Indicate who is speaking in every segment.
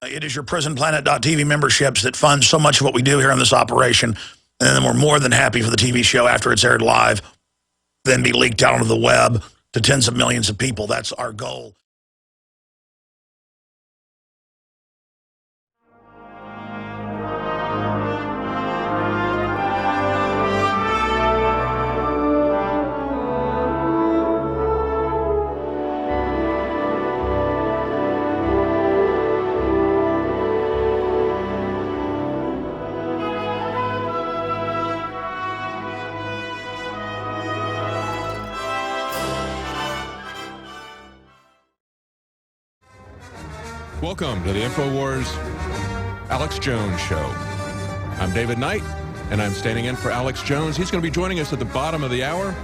Speaker 1: It is your PrisonPlanet.tv memberships that fund so much of what we do here on this operation. And then we're more than happy for the TV show after it's aired live, then be leaked out onto the web to tens of millions of people. That's our goal.
Speaker 2: Welcome to the Infowars Alex Jones Show. I'm David Knight, and I'm standing in for Alex Jones. He's going to be joining us at the bottom of the hour.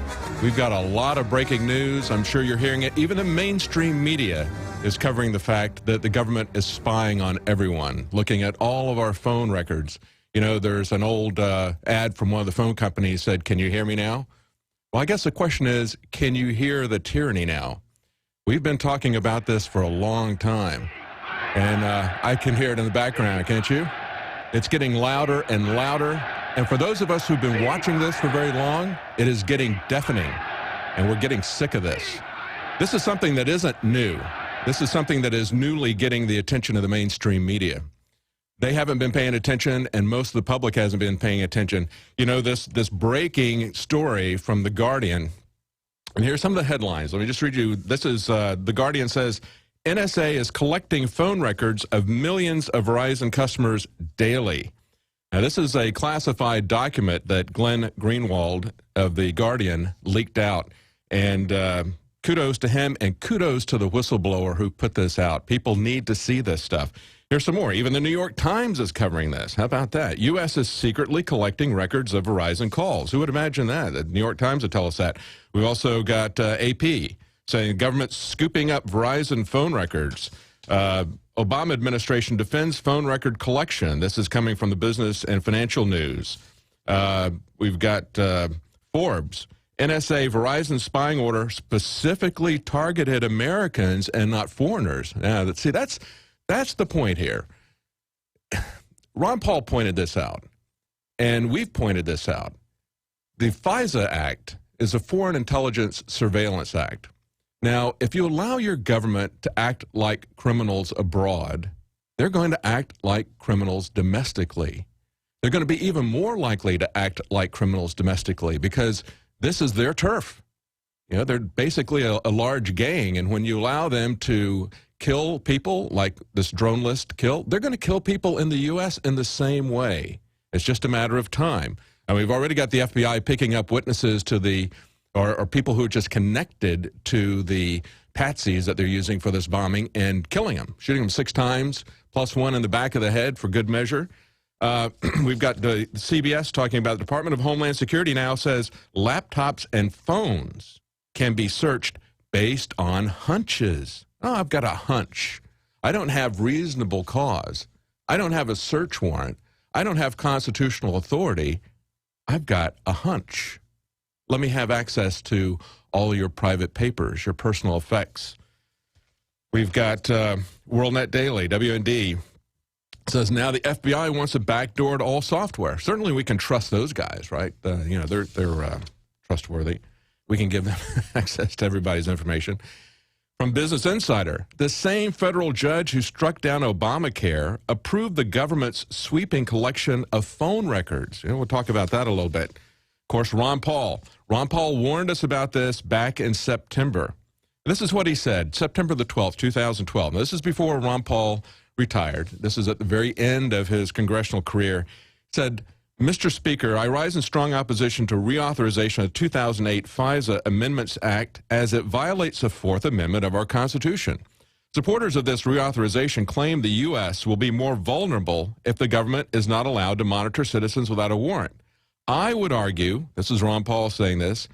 Speaker 2: We've got a lot of breaking news. I'm sure you're hearing it. Even the mainstream media is covering the fact that the government is spying on everyone, looking at all of our phone records. You know, there's an old ad from one of the phone companies said, "Can you hear me now?" Well, I guess the question is, can you hear the tyranny now? We've been talking about this for a long time. And I can hear it in the background, can't you? It's getting louder and louder. And for those of us who've been watching this for very long, it is getting deafening. And we're getting sick of this. This is something that isn't new. This is something that is newly getting the attention of the mainstream media. They haven't been paying attention, and most of the public hasn't been paying attention. You know, this breaking story from The Guardian, and here's some of the headlines. Let me just read you. This is, The Guardian says, NSA is collecting phone records of millions of Verizon customers daily. Now, this is a classified document that Glenn Greenwald of The Guardian leaked out. And kudos to him and kudos to the whistleblower who put this out. People need to see this stuff. Here's some more. Even the New York Times is covering this. How about that? U.S. is secretly collecting records of Verizon calls. Who would imagine that? The New York Times would tell us that. We've also got AP saying the government's scooping up Verizon phone records. Obama administration defends phone record collection. This is coming from the Business and Financial News. We've got Forbes. NSA Verizon spying order specifically targeted Americans and not foreigners. Now, see, that's the point here. Ron Paul pointed this out, and we've pointed this out. The FISA Act is a Foreign Intelligence Surveillance Act. Now, if you allow your government to act like criminals abroad, they're going to act like criminals domestically. They're going to be even more likely to act like criminals domestically because this is their turf. You know, they're basically a large gang, and when you allow them to kill people like this drone list kill, they're going to kill people in the U.S. in the same way. It's just a matter of time. And we've already got the FBI picking up witnesses to the or people who are just connected to the patsies that they're using for this bombing and killing them, shooting them 6 times, plus 1 in the back of the head for good measure. We've got the CBS talking about the Department of Homeland Security now says laptops and phones can be searched based on hunches. Oh, I've got a hunch. I don't have reasonable cause. I don't have a search warrant. I don't have constitutional authority. I've got a hunch. Let me have access to all your private papers, your personal effects. We've got WorldNet Daily, WND, says now the FBI wants a backdoor to all software. Certainly we can trust those guys, right? You know, they're trustworthy. We can give them access to everybody's information. From Business Insider, the same federal judge who struck down Obamacare approved the government's sweeping collection of phone records. You know, we'll talk about that a little bit. Of course, Ron Paul warned us about this back in September. This is what he said, September the 12th, 2012. Now, this is before Ron Paul retired. This is at the very end of his congressional career. He said, Mr. Speaker, I rise in strong opposition to reauthorization of the 2008 FISA Amendments Act as it violates the Fourth Amendment of our Constitution. Supporters of this reauthorization claim the U.S. will be more vulnerable if the government is not allowed to monitor citizens without a warrant. I would argue, this is Ron Paul saying this,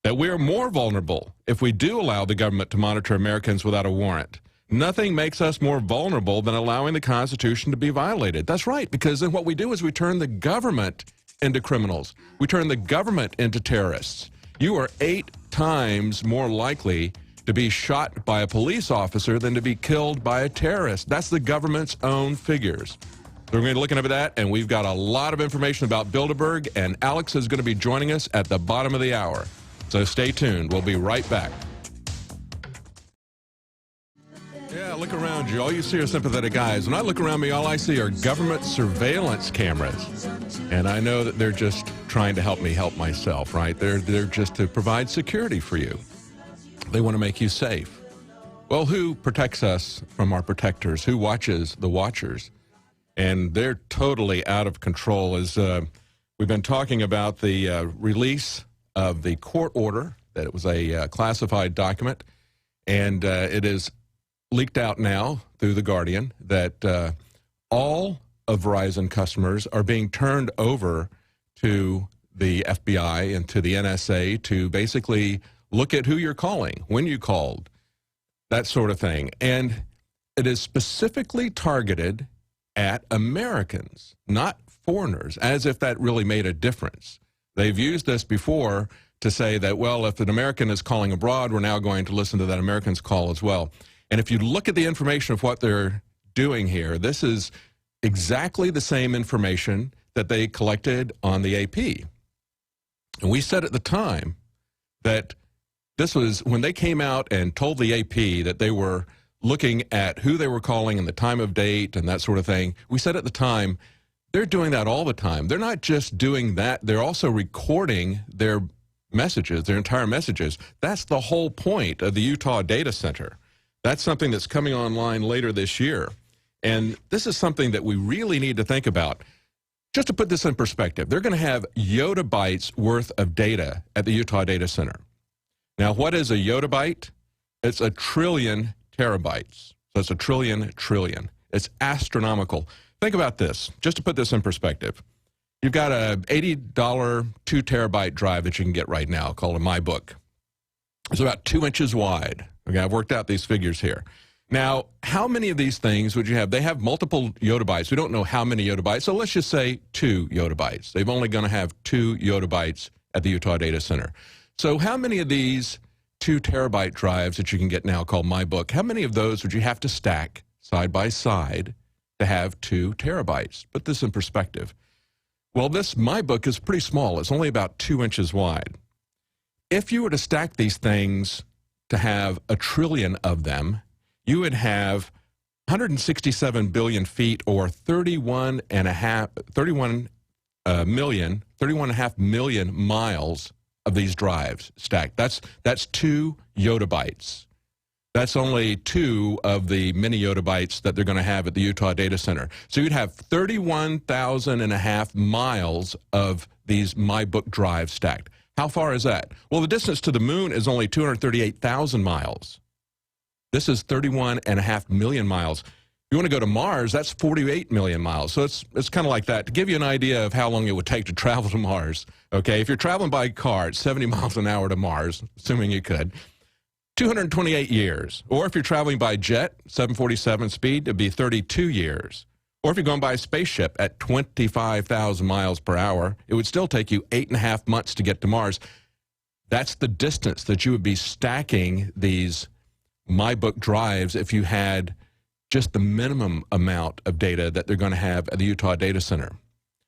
Speaker 2: that we are more vulnerable if we do allow the government to monitor Americans without a warrant. Nothing makes us more vulnerable than allowing the Constitution to be violated. That's right, because then what we do is we turn the government into criminals. We turn the government into terrorists. You are 8 times more likely to be shot by a police officer than to be killed by a terrorist. That's the government's own figures. So we're going to be looking at that, and we've got a lot of information about Bilderberg, and Alex is going to be joining us at the bottom of the hour. So stay tuned. We'll be right back. Yeah, look around you. All you see are sympathetic eyes. When I look around me, all I see are government surveillance cameras. And I know that they're just trying to help me help myself, right? They're just to provide security for you. They want to make you safe. Well, who protects us from our protectors? Who watches the watchers? And they're totally out of control. As we've been talking about the release of the court order, that it was a classified document, and it is leaked out now through The Guardian that all of Verizon customers are being turned over to the FBI and to the NSA to basically look at who you're calling, when you called, that sort of thing. And it is specifically targeted at Americans, not foreigners, as if that really made a difference. They've used this before to say that, well, if an American is calling abroad, we're now going to listen to that American's call as well. And if you look at the information of what they're doing here, this is exactly the same information that they collected on the AP. And we said at the time that this was when they came out and told the AP that they were looking at who they were calling and the time of date and that sort of thing. We said at the time, they're doing that all the time. They're not just doing that, they're also recording their messages, their entire messages. That's the whole point of the Utah data center. That's something that's coming online later this year. And this is something that we really need to think about. Just to put this in perspective, they're going to have yottabytes worth of data at the Utah data center. Now, what is a yottabyte? It's a trillion terabytes. So it's a trillion. It's astronomical. Think about this, just to put this in perspective. You've got a $80 2 terabyte drive that you can get right now called a MyBook. It's about 2 inches wide. Okay, I've worked out these figures here. Now, how many of these things would you have? They have multiple yottabytes. We don't know how many yottabytes, so let's just say 2 yottabytes. They're only going to have 2 yottabytes at the Utah data center. So how many of these 2 terabyte drives that you can get now called MyBook, how many of those would you have to stack side by side to have 2 terabytes? Put this in perspective. Well, this MyBook is pretty small. It's only about 2 inches wide. If you were to stack these things to have a trillion of them, you would have 167 billion feet, or 31.5 million miles of these drives stacked. That's 2 yottabytes. That's only 2 of the many yottabytes that they're going to have at the Utah data center. So you'd have 31,500 miles of these MyBook drives stacked. How far is that? Well, the distance to the moon is only 238,000 miles. This is 31.5 million miles. You want to go to Mars, that's 48 million miles. So it's kind of like that. To give you an idea of how long it would take to travel to Mars, okay, if you're traveling by car at 70 miles an hour to Mars, assuming you could, 228 years. Or if you're traveling by jet, 747 speed, it'd be 32 years. Or if you're going by a spaceship at 25,000 miles per hour, it would still take you 8.5 months to get to Mars. That's the distance that you would be stacking these MyBook drives if you had just the minimum amount of data that they're going to have at the Utah data center.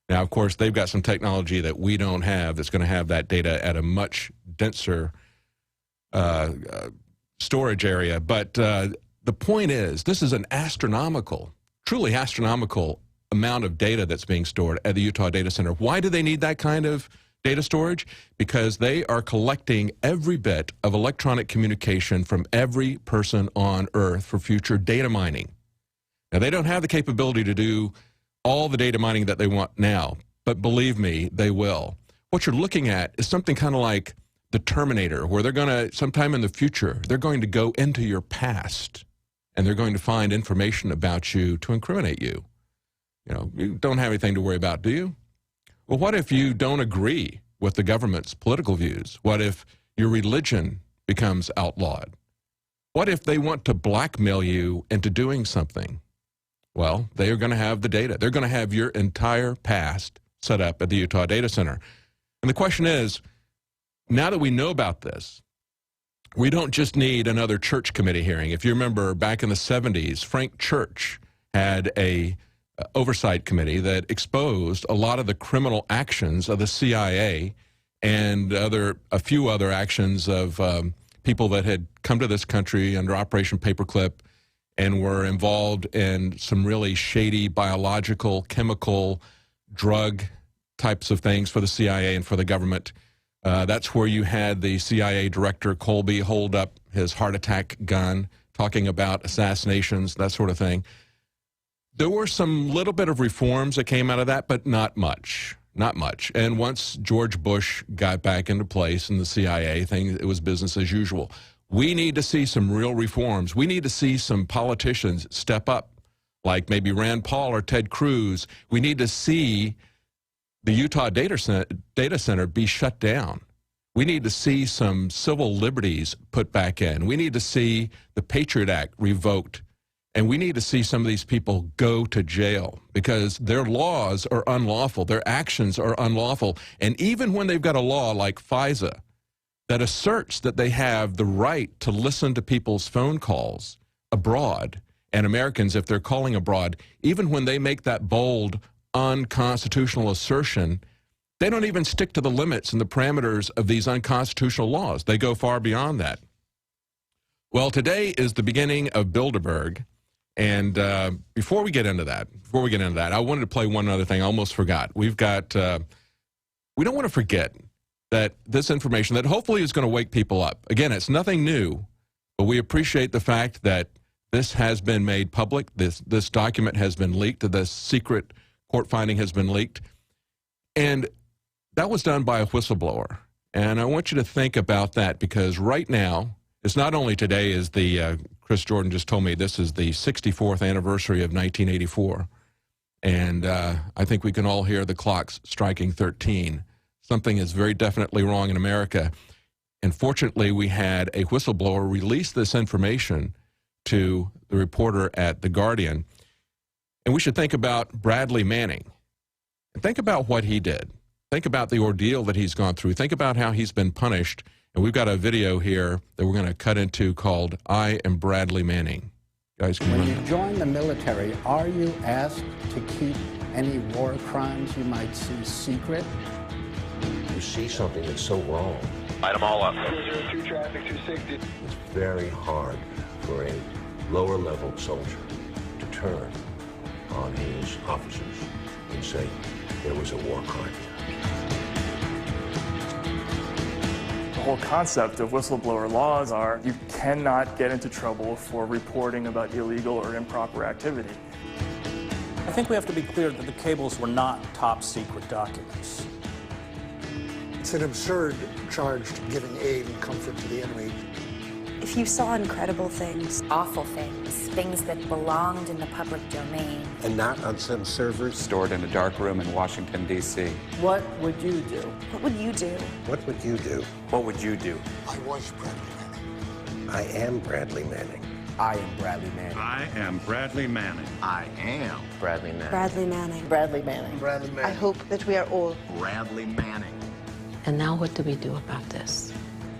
Speaker 2: Now, of course, they've got some technology that we don't have that's going to have that data at a much denser storage area. But the point is, this is an astronomical, truly astronomical amount of data that's being stored at the Utah data center. Why do they need that kind of data storage? Because they are collecting every bit of electronic communication from every person on Earth for future data mining. Now, they don't have the capability to do all the data mining that they want now, but believe me, they will. What you're looking at is something kind of like the Terminator, where they're going to, sometime in the future, they're going to go into your past and they're going to find information about you to incriminate you. You know, you don't have anything to worry about, do you? Well, what if you don't agree with the government's political views? What if your religion becomes outlawed? What if they want to blackmail you into doing something? Well, they are going to have the data. They're going to have your entire past set up at the Utah data center. And the question is, now that we know about this, We don't just need another church committee hearing. If you remember, back in the 70s, Frank Church had a oversight committee that exposed a lot of the criminal actions of the CIA and a few other actions of people that had come to this country under Operation Paperclip and were involved in some really shady biological, chemical, drug types of things for the CIA and for the government. That's where you had the CIA director, Colby, hold up his heart attack gun, talking about assassinations, that sort of thing. There were some little bit of reforms that came out of that, but not much. Not much. And once George Bush got back into place in the CIA, it was business as usual. We need to see some real reforms. We need to see some politicians step up, like maybe Rand Paul or Ted Cruz. We need to see the Utah data center be shut down. We need to see some civil liberties put back in. We need to see the Patriot Act revoked. And we need to see some of these people go to jail because their laws are unlawful. Their actions are unlawful. And even when they've got a law like FISA that asserts that they have the right to listen to people's phone calls abroad, and Americans, if they're calling abroad, even when they make that bold, unconstitutional assertion, they don't even stick to the limits and the parameters of these unconstitutional laws. They go far beyond that. Well, today is the beginning of Bilderberg. And before we get into that, I wanted to play one other thing. I almost forgot. We've got, we don't want to forget that this information that hopefully is going to wake people up. Again, it's nothing new, but we appreciate the fact that this has been made public. This document has been leaked. This secret court finding has been leaked. And that was done by a whistleblower. And I want you to think about that because right now, it's not only today is the, Chris Jordan just told me this is the 64th anniversary of 1984. And I think we can all hear the clocks striking 13. Something is very definitely wrong in America. And fortunately, we had a whistleblower release this information to the reporter at The Guardian. And we should think about Bradley Manning. And think about what he did. Think about the ordeal that he's gone through. Think about how he's been punished. And we've got a video here that we're going to cut into called I Am Bradley Manning. Guys, can
Speaker 3: when you join the military, are you asked to keep any war crimes you might see secret?
Speaker 4: You see something that's so wrong.
Speaker 5: Light them all up.
Speaker 6: 202 traffic 260.
Speaker 4: It's very hard for a lower level soldier to turn on his officers and say there was a war crime.
Speaker 6: The whole concept of whistleblower laws are you cannot get into trouble for reporting about illegal or improper activity.
Speaker 7: I think we have to be clear that the cables were not top secret documents.
Speaker 8: It's an absurd charge to giving aid and comfort to the enemy.
Speaker 9: If you saw incredible things,
Speaker 10: awful things, things that belonged in the public domain,
Speaker 4: And not on some servers.
Speaker 11: Stored in a dark room in Washington, D.C.
Speaker 3: What would you do?
Speaker 9: what would you do?
Speaker 4: What would you do?
Speaker 11: What would you do?
Speaker 8: I was Bradley Manning.
Speaker 4: I am Bradley Manning.
Speaker 3: I am Bradley Manning.
Speaker 5: I am Bradley Manning.
Speaker 4: I am Bradley Manning.
Speaker 9: Bradley Manning.
Speaker 3: Bradley Manning.
Speaker 8: Bradley Manning.
Speaker 12: I hope that we are all.
Speaker 5: Bradley Manning.
Speaker 12: And now what do we do about this?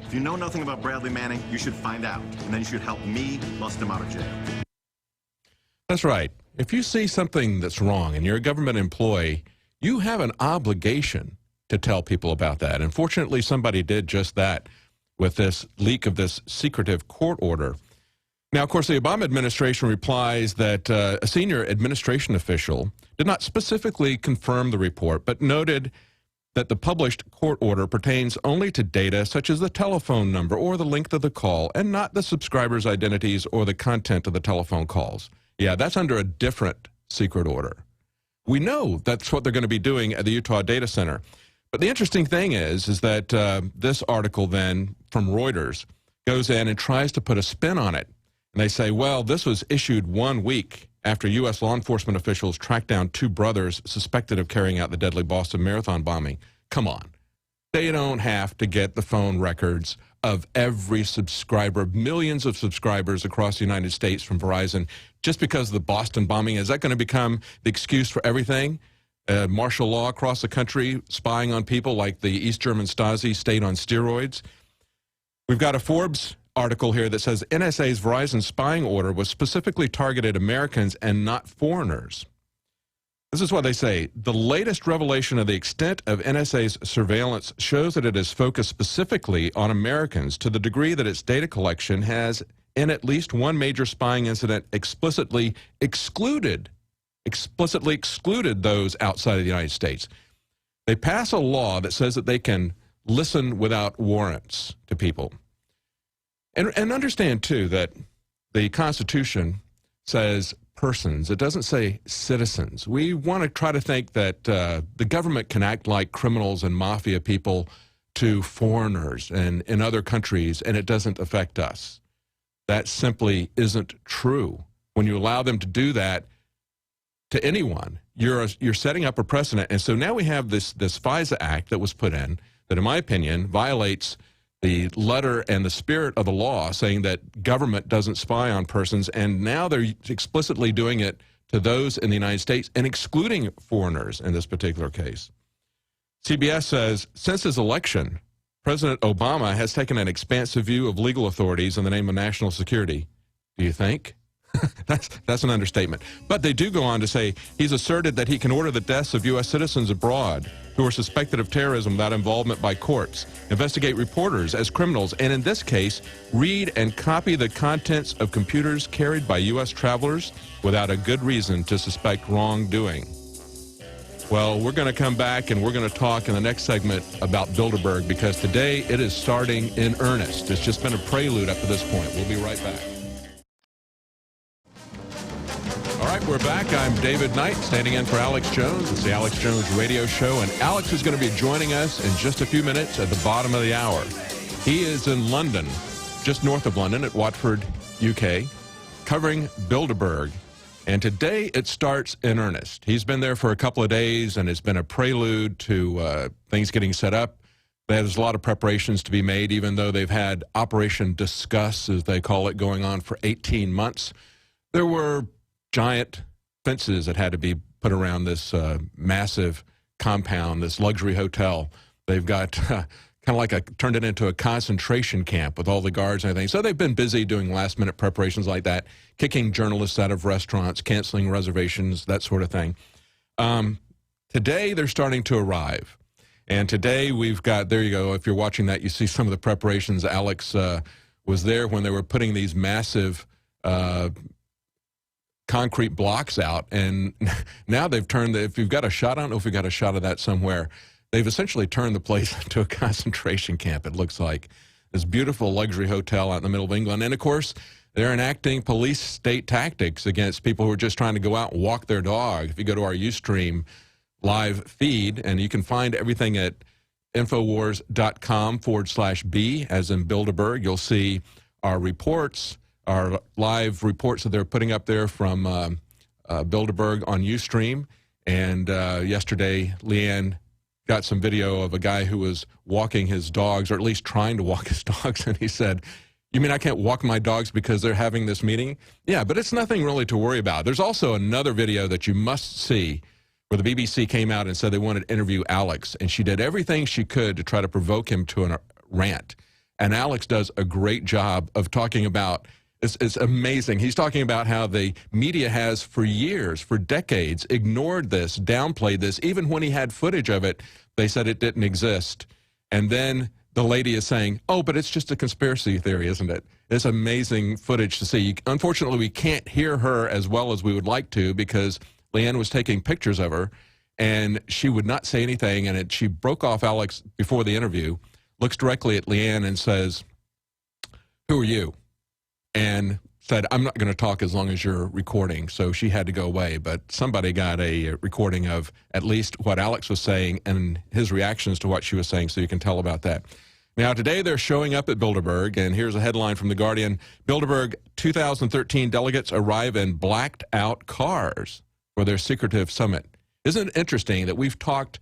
Speaker 5: If you know nothing about Bradley Manning, you should find out. And then you should help me bust him out of jail.
Speaker 2: That's right. If you see something that's wrong and you're a government employee, you have an obligation to tell people about that. And fortunately, somebody did just that with this leak of this secretive court order. Now, of course, the Obama administration replies that a senior administration official did not specifically confirm the report, but noted that the published court order pertains only to data such as the telephone number or the length of the call, and not the subscribers' identities or the content of the telephone calls. Yeah, that's under a different secret order. We know that's what they're going to be doing at the Utah data center. But the interesting thing is that this article then from Reuters goes in and tries to put a spin on it. And they say, well, this was issued 1 week after U.S. law enforcement officials tracked down 2 brothers suspected of carrying out the deadly Boston Marathon bombing. Come on. They don't have to get the phone records of every subscriber, millions of subscribers across the United States from Verizon, just because of the Boston bombing. Is that going to become the excuse for everything? Martial law across the country, spying on people like the East German Stasi stayed on steroids. We've got a Forbes article here that says NSA's Verizon spying order was specifically targeted Americans and not foreigners. This is what they say. The latest revelation of the extent of NSA's surveillance shows that it is focused specifically on Americans to the degree that its data collection has, in at least one major spying incident, explicitly excluded those outside of the United States. They pass a law that says that they can listen without warrants to people. And understand, too, that the Constitution says persons. It doesn't say citizens. We want to try to think that the government can act like criminals and mafia people to foreigners and in other countries, and it doesn't affect us. That simply isn't true. When you allow them to do that to anyone, you're setting up a precedent. And so now we have this FISA Act that was put in that, in my opinion, violates the letter and the spirit of the law, saying that government doesn't spy on persons, and now they're explicitly doing it to those in the United States and excluding foreigners in this particular case. CBS says, since his election, President Obama has taken an expansive view of legal authorities in the name of national security. Do you think? That's an understatement. But they do go on to say he's asserted that he can order the deaths of U.S. citizens abroad who are suspected of terrorism without involvement by courts, investigate reporters as criminals, and in this case, read and copy the contents of computers carried by U.S. travelers without a good reason to suspect wrongdoing. Well, we're going to come back and we're going to talk in the next segment about Bilderberg, because today it is starting in earnest. It's just been a prelude up to this point. We'll be right back. All right, we're back. I'm David Knight, standing in for Alex Jones. It's the Alex Jones Radio Show, and Alex is going to be joining us in just a few minutes at the bottom of the hour. He is in London, just north of London at Watford, UK, covering Bilderberg. And today it starts in earnest. He's been there for a couple of days, and it's been a prelude to things getting set up. There's a lot of preparations to be made, even though they've had Operation Discuss, as they call it, going on for 18 months. There were giant fences that had to be put around this massive compound, this luxury hotel. They've got kind of like turned it into a concentration camp with all the guards and everything. So they've been busy doing last-minute preparations like that, kicking journalists out of restaurants, canceling reservations, that sort of thing. Today they're starting to arrive. And today we've got, there you go, if you're watching that, you see some of the preparations. Alex was there when they were putting these massive concrete blocks out, and now they've turned if you've got a shot, I don't know if we've got a shot of that somewhere, they've essentially turned the place into a concentration camp, it looks like. This beautiful luxury hotel out in the middle of England, and of course, they're enacting police state tactics against people who are just trying to go out and walk their dog. If you go to our Ustream live feed, and you can find everything at Infowars.com/B, as in Bilderberg, you'll see our reports, our live reports that they're putting up there from Bilderberg on Ustream. And yesterday, Leanne got some video of a guy who was walking his dogs, or at least trying to walk his dogs, and he said, "You mean I can't walk my dogs because they're having this meeting?" Yeah, but it's nothing really to worry about. There's also another video that you must see where the BBC came out and said they wanted to interview Alex, and she did everything she could to try to provoke him to a rant. And Alex does a great job of talking about, it's amazing. He's talking about how the media has for years, for decades, ignored this, downplayed this. Even when he had footage of it, they said it didn't exist. And then the lady is saying, "Oh, but it's just a conspiracy theory, isn't it?" It's amazing footage to see. Unfortunately, we can't hear her as well as we would like to, because Leanne was taking pictures of her, and she would not say anything. And she broke off Alex before the interview, looks directly at Leanne and says, "Who are you?" And said, "I'm not going to talk as long as you're recording." So she had to go away. But somebody got a recording of at least what Alex was saying and his reactions to what she was saying, so you can tell about that. Now, today they're showing up at Bilderberg, and here's a headline from The Guardian. Bilderberg 2013 delegates arrive in blacked-out cars for their secretive summit. Isn't it interesting that we've talked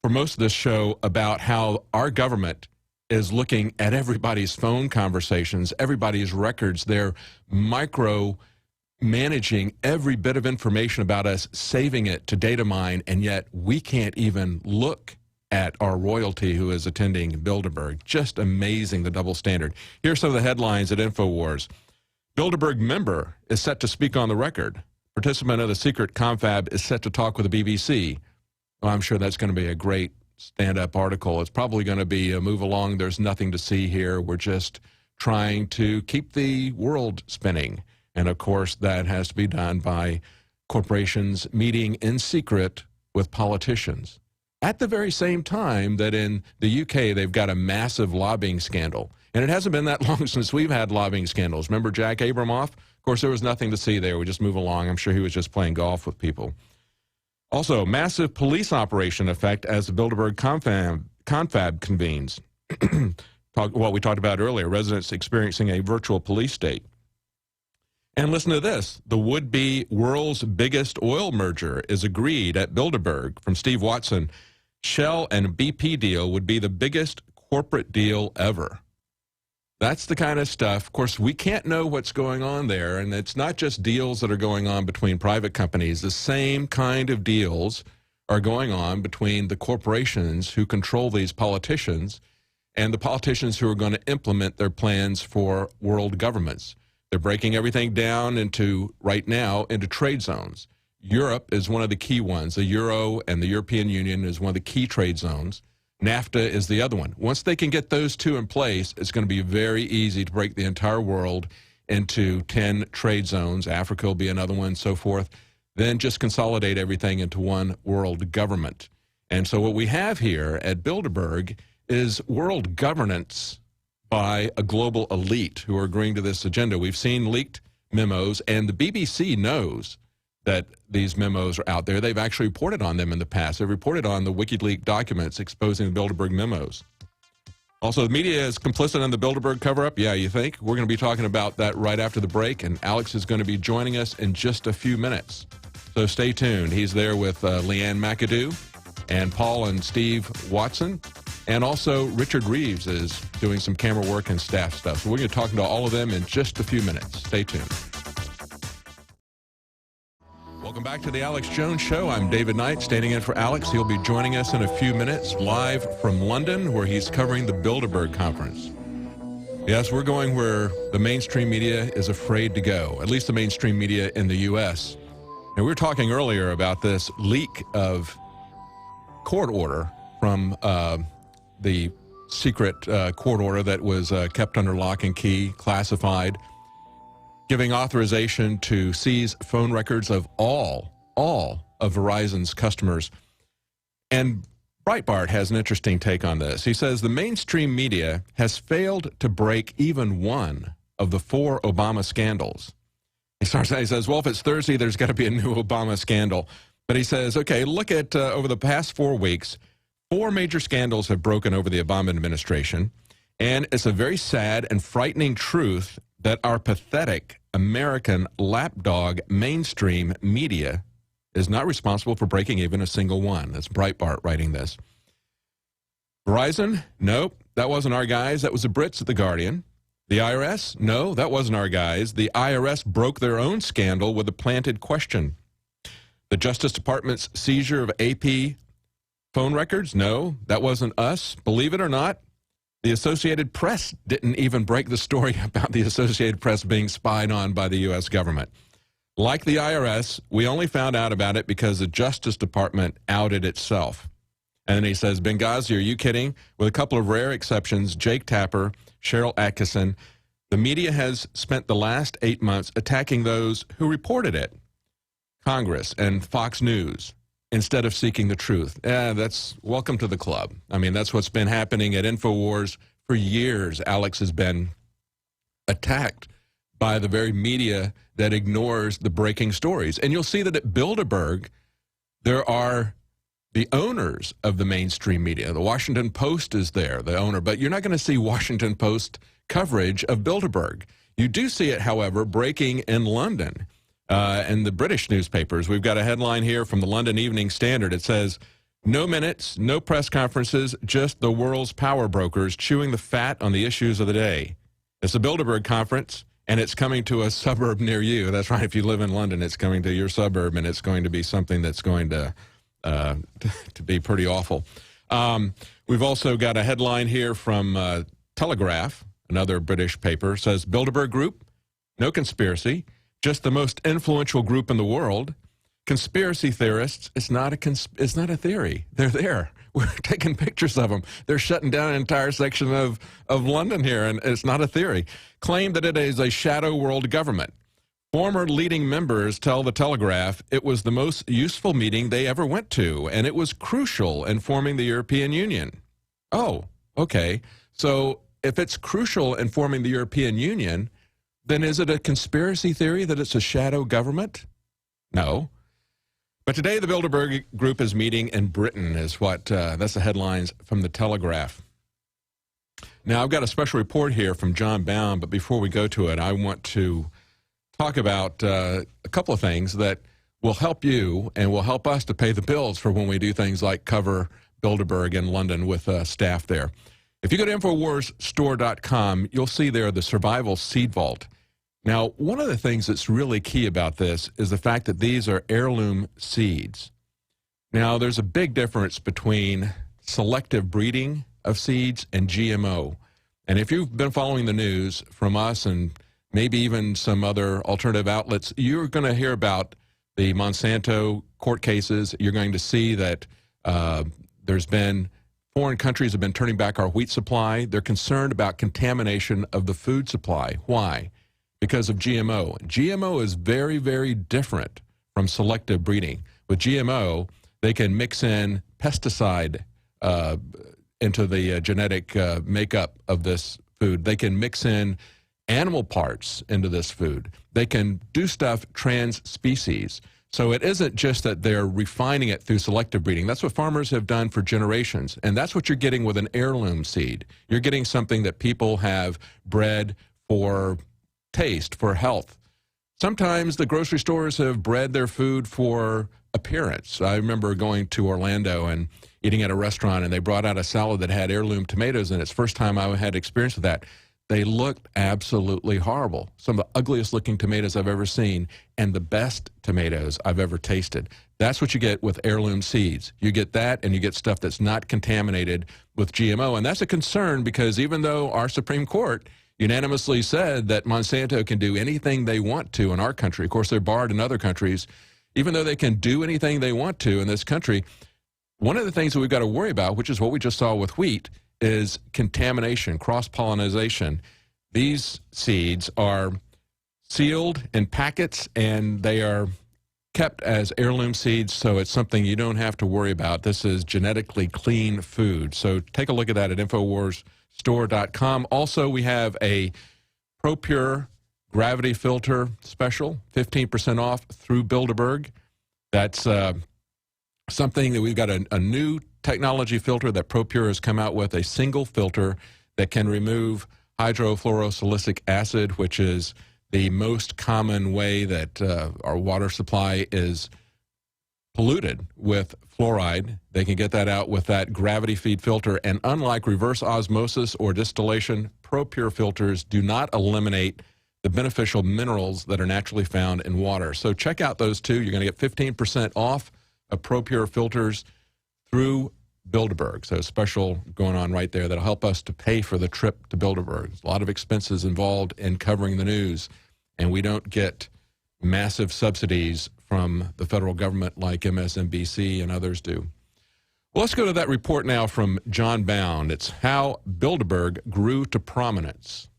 Speaker 2: for most of this show about how our government is looking at everybody's phone conversations, everybody's records. They're micro-managing every bit of information about us, saving it to data mine, and yet we can't even look at our royalty who is attending Bilderberg. Just amazing, the double standard. Here's some of the headlines at Infowars. Bilderberg member is set to speak on the record. Participant of the secret confab is set to talk with the BBC. Well, I'm sure that's going to be a great stand-up article. It's probably going to be a move along. There's nothing to see here. We're just trying to keep the world spinning. And, of course, that has to be done by corporations meeting in secret with politicians. At the very same time that in the UK they've got a massive lobbying scandal. And it hasn't been that long since we've had lobbying scandals. Remember Jack Abramoff? Of course, there was nothing to see there. We just move along. I'm sure he was just playing golf with people. Also, massive police operation effect as the Bilderberg confab convenes. What we talked about earlier, residents experiencing a virtual police state. And listen to this. The would-be world's biggest oil merger is agreed at Bilderberg. From Steve Watson, Shell and BP deal would be the biggest corporate deal ever. That's the kind of stuff. Of course, we can't know what's going on there, and it's not just deals that are going on between private companies. The same kind of deals are going on between the corporations who control these politicians and the politicians who are going to implement their plans for world governments. They're breaking everything down right now, into trade zones. Europe is one of the key ones. The Euro and the European Union is one of the key trade zones. NAFTA is the other one. Once they can get those two in place, it's going to be very easy to break the entire world into 10 trade zones. Africa will be another one, so forth. Then just consolidate everything into one world government. And so what we have here at Bilderberg is world governance by a global elite who are agreeing to this agenda. We've seen leaked memos, and the BBC knows that these memos are out there. They've actually reported on them in the past. They've reported on the WikiLeaks documents exposing the Bilderberg memos. Also, the media is complicit in the Bilderberg cover-up. Yeah, you think? We're going to be talking about that right after the break, and Alex is going to be joining us in just a few minutes. So stay tuned. He's there with Leanne McAdoo and Paul and Steve Watson. And also, Richard Reeves is doing some camera work and staff stuff. So we're going to be talking to all of them in just a few minutes. Stay tuned. Welcome back to the Alex Jones Show. I'm David Knight, standing in for Alex. He'll be joining us in a few minutes, live from London, where he's covering the Bilderberg conference. Yes, we're going where the mainstream media is afraid to go, at least the mainstream media in the U.S. And we were talking earlier about this leak of court order from the secret court order that was kept under lock and key, classified, giving authorization to seize phone records of all of Verizon's customers. And Breitbart has an interesting take on this. He says the mainstream media has failed to break even one of the 4 Obama scandals. He says, well, if it's Thursday, there's got to be a new Obama scandal. But he says, okay, look at over the past 4 weeks, 4 major scandals have broken over the Obama administration. And it's a very sad and frightening truth that our pathetic American lapdog mainstream media is not responsible for breaking even a single one. That's Breitbart writing this. Verizon? Nope, that wasn't our guys. That was the Brits at The Guardian. The IRS? No, that wasn't our guys. The IRS broke their own scandal with a planted question. The Justice Department's seizure of AP phone records? No, that wasn't us. Believe it or not, the Associated Press didn't even break the story about the Associated Press being spied on by the U.S. government. Like the IRS, we only found out about it because the Justice Department outed itself. And then he says, Benghazi, are you kidding? With a couple of rare exceptions, Jake Tapper, Cheryl Atkinson, the media has spent the last 8 months attacking those who reported it, Congress and Fox News, instead of seeking the truth. That's welcome to the club. I mean, that's what's been happening at Infowars for years. Alex has been attacked by the very media that ignores the breaking stories. And you'll see that at Bilderberg, there are the owners of the mainstream media. The Washington Post is there, the owner. But you're not going to see Washington Post coverage of Bilderberg. You do see it, however, breaking in London. And the British newspapers, we've got a headline here from the London Evening Standard. It says, no minutes, no press conferences, just the world's power brokers chewing the fat on the issues of the day. It's a Bilderberg conference, and it's coming to a suburb near you. That's right. If you live in London, it's coming to your suburb, and it's going to be something that's going to be pretty awful. We've also got a headline here from Telegraph, another British paper, says Bilderberg Group, no conspiracy, just the most influential group in the world. Conspiracy theorists, it's not a theory. They're there. We're taking pictures of them. They're shutting down an entire section of London here, and it's not a theory. Claim that it is a shadow world government. Former leading members tell the Telegraph it was the most useful meeting they ever went to, and it was crucial in forming the European Union. Oh, okay. So if it's crucial in forming the European Union, then is it a conspiracy theory that it's a shadow government? No. But today the Bilderberg Group is meeting in Britain, is what, that's the headlines from the Telegraph. Now, I've got a special report here from John Bound, but before we go to it, I want to talk about a couple of things that will help you and will help us to pay the bills for when we do things like cover Bilderberg in London with staff there. If you go to InfoWarsStore.com, you'll see there the Survival Seed Vault. Now, one of the things that's really key about this is the fact that these are heirloom seeds. Now, there's a big difference between selective breeding of seeds and GMO. And if you've been following the news from us and maybe even some other alternative outlets, you're going to hear about the Monsanto court cases. You're going to see that there's been foreign countries have been turning back our wheat supply. They're concerned about contamination of the food supply. Why? Because of GMO. GMO is very, very different from selective breeding. With GMO, they can mix in pesticide into the genetic makeup of this food. They can mix in animal parts into this food. They can do stuff trans-species. So it isn't just that they're refining it through selective breeding. That's what farmers have done for generations. And that's what you're getting with an heirloom seed. You're getting something that people have bred for taste, for health. Sometimes the grocery stores have bred their food for appearance. I remember going to Orlando and eating at a restaurant, and they brought out a salad that had heirloom tomatoes in it. It's the first time I had experience with that. They looked absolutely horrible. Some of the ugliest looking tomatoes I've ever seen and the best tomatoes I've ever tasted. That's what you get with heirloom seeds. You get that and you get stuff that's not contaminated with GMO. And that's a concern because even though our Supreme Court unanimously said that Monsanto can do anything they want to in our country, of course they're barred in other countries, even though they can do anything they want to in this country, one of the things that we've got to worry about, which is what we just saw with wheat, is contamination, cross-pollination. These seeds are sealed in packets and they are kept as heirloom seeds, so it's something you don't have to worry about. This is genetically clean food. So take a look at that at InfoWarsStore.com. Also, we have a ProPure gravity filter special, 15% off through Bilderberg. That's something that we've got a new technology filter that ProPure has come out with, a single filter that can remove hydrofluorosilicic acid, which is the most common way that our water supply is polluted with fluoride. They can get that out with that gravity feed filter. And unlike reverse osmosis or distillation, ProPure filters do not eliminate the beneficial minerals that are naturally found in water. So check out those two. You're going to get 15% off of ProPure filters through Bilderberg. So special going on right there that'll help us to pay for the trip to Bilderberg. There's a lot of expenses involved in covering the news, and we don't get massive subsidies from the federal government like MSNBC and others do. Well, let's go to that report now from John Bound. It's how Bilderberg grew to prominence.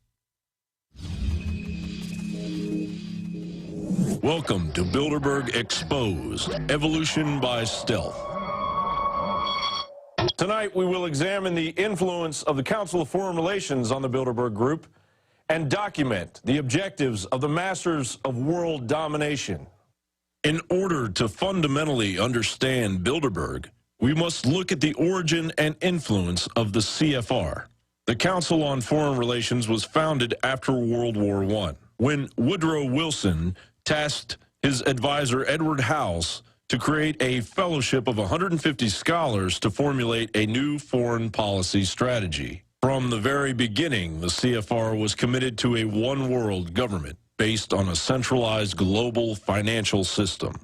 Speaker 13: Welcome to Bilderberg Exposed, Evolution by Stealth. Tonight, we will examine the influence of the Council of Foreign Relations on the Bilderberg Group and document the objectives of the masters of world domination. In order to fundamentally understand Bilderberg, we must look at the origin and influence of the CFR. The Council on Foreign Relations was founded after World War I, when Woodrow Wilson tasked his advisor Edward House to create a fellowship of 150 scholars to formulate a new foreign policy strategy. From the very beginning, the CFR was committed to a one-world government based on a centralized global financial system.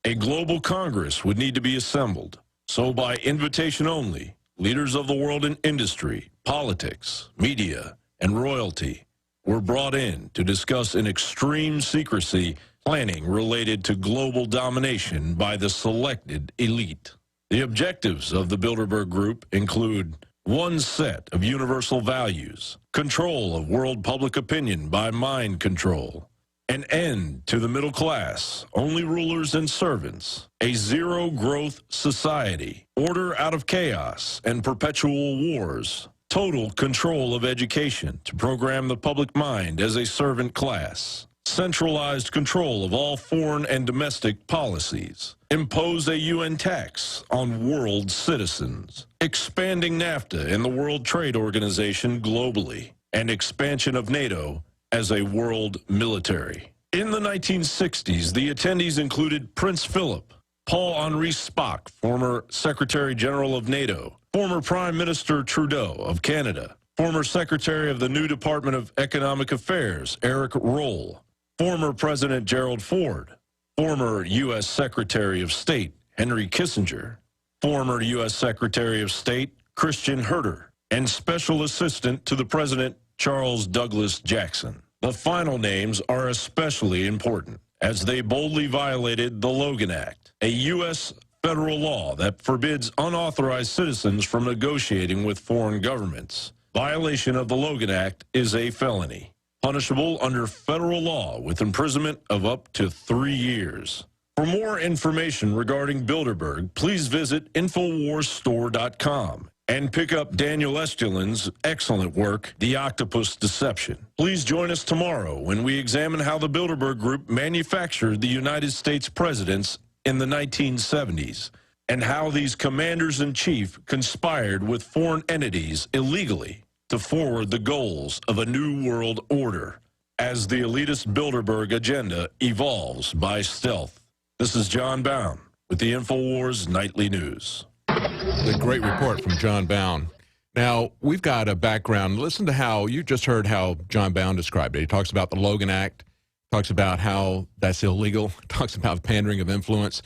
Speaker 13: A global Congress would need to be assembled. So by invitation only, leaders of the world in industry, politics, media, and royalty were brought in to discuss in extreme secrecy planning related to global domination by the selected elite. The objectives of the Bilderberg Group include one set of universal values, control of world public opinion by mind control, an end to the middle class, only rulers and servants, a zero-growth society, order out of chaos and perpetual wars, total control of education to program the public mind as a servant class, centralized control of all foreign and domestic policies, impose a UN tax on world citizens, expanding NAFTA and the World Trade Organization globally, and expansion of NATO as a world military. In the 1960s, the attendees included Prince Philip, Paul-Henri Spaak, former Secretary General of NATO, former Prime Minister Trudeau of Canada, former Secretary of the new Department of Economic Affairs, Eric Roll, former President Gerald Ford, former U.S. Secretary of State Henry Kissinger, former U.S. Secretary of State Christian Herter, and Special Assistant to the President Charles Douglas Jackson. The final names are especially important, as they boldly violated the Logan Act, a U.S. federal law that forbids unauthorized citizens from negotiating with foreign governments. Violation of the Logan Act is a felony, punishable under federal law with imprisonment of up to 3 years. For more information regarding Bilderberg, please visit InfoWarsStore.com and pick up Daniel Estulin's excellent work, The Octopus Deception. Please join us tomorrow when we examine how the Bilderberg Group manufactured the United States presidents in the 1970s and how these commanders-in-chief conspired with foreign entities illegally to forward the goals of a new world order as the elitist Bilderberg agenda evolves by stealth. This is John Bound with the Infowars Nightly News.
Speaker 2: A great report from John Bound. Now, we've got a background. Listen to how you just heard how John Bound described it. He talks about the Logan Act, talks about how that's illegal, talks about pandering of influence.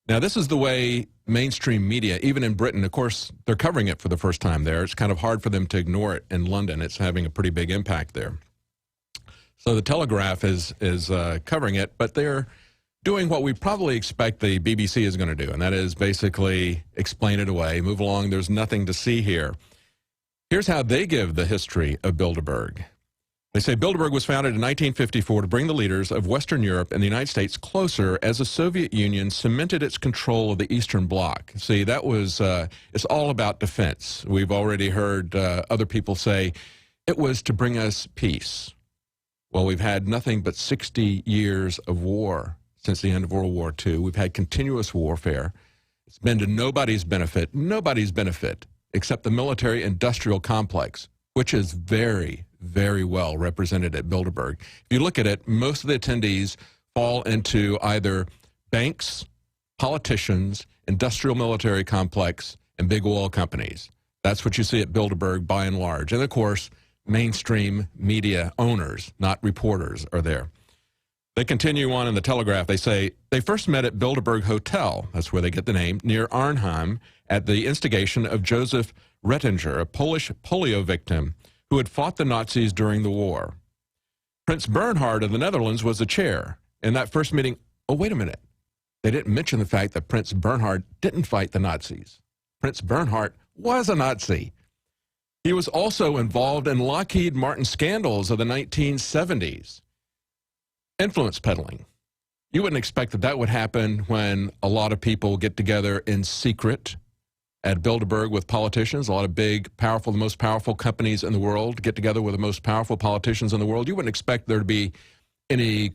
Speaker 2: Now, this is the way mainstream media, even in Britain, of course, they're covering it for the first time there. It's kind of hard for them to ignore it in London. It's having a pretty big impact there. So the Telegraph is covering it, but they're doing what we probably expect the BBC is going to do, and that is basically explain it away, move along, there's nothing to see here. Here's how they give the history of Bilderberg. They say Bilderberg was founded in 1954 to bring the leaders of Western Europe and the United States closer as the Soviet Union cemented its control of the Eastern Bloc. See, that was, it's all about defense. We've already heard other people say it was to bring us peace. Well, we've had nothing but 60 years of war since the end of World War II. We've had continuous warfare. It's been to nobody's benefit, except the military-industrial complex, which is very, very well represented at Bilderberg. If you look at it, most of the attendees fall into either banks, politicians, industrial military complex, and big oil companies. That's what you see at Bilderberg by and large. And, of course, mainstream media owners, not reporters, are there. They continue on in the Telegraph. They say they first met at Bilderberg Hotel, that's where they get the name, near Arnhem, at the instigation of Joseph Rettinger, a Polish polio victim who had fought the Nazis during the war. Prince Bernhard of the Netherlands was the chair. In that first meeting, oh, wait a minute. They didn't mention the fact that Prince Bernhard didn't fight the Nazis. Prince Bernhard was a Nazi. He was also involved in Lockheed Martin scandals of the 1970s. Influence peddling. You wouldn't expect that that would happen when a lot of people get together in secret at Bilderberg with politicians. A lot of big, powerful, the most powerful companies in the world get together with the most powerful politicians in the world. You wouldn't expect there to be any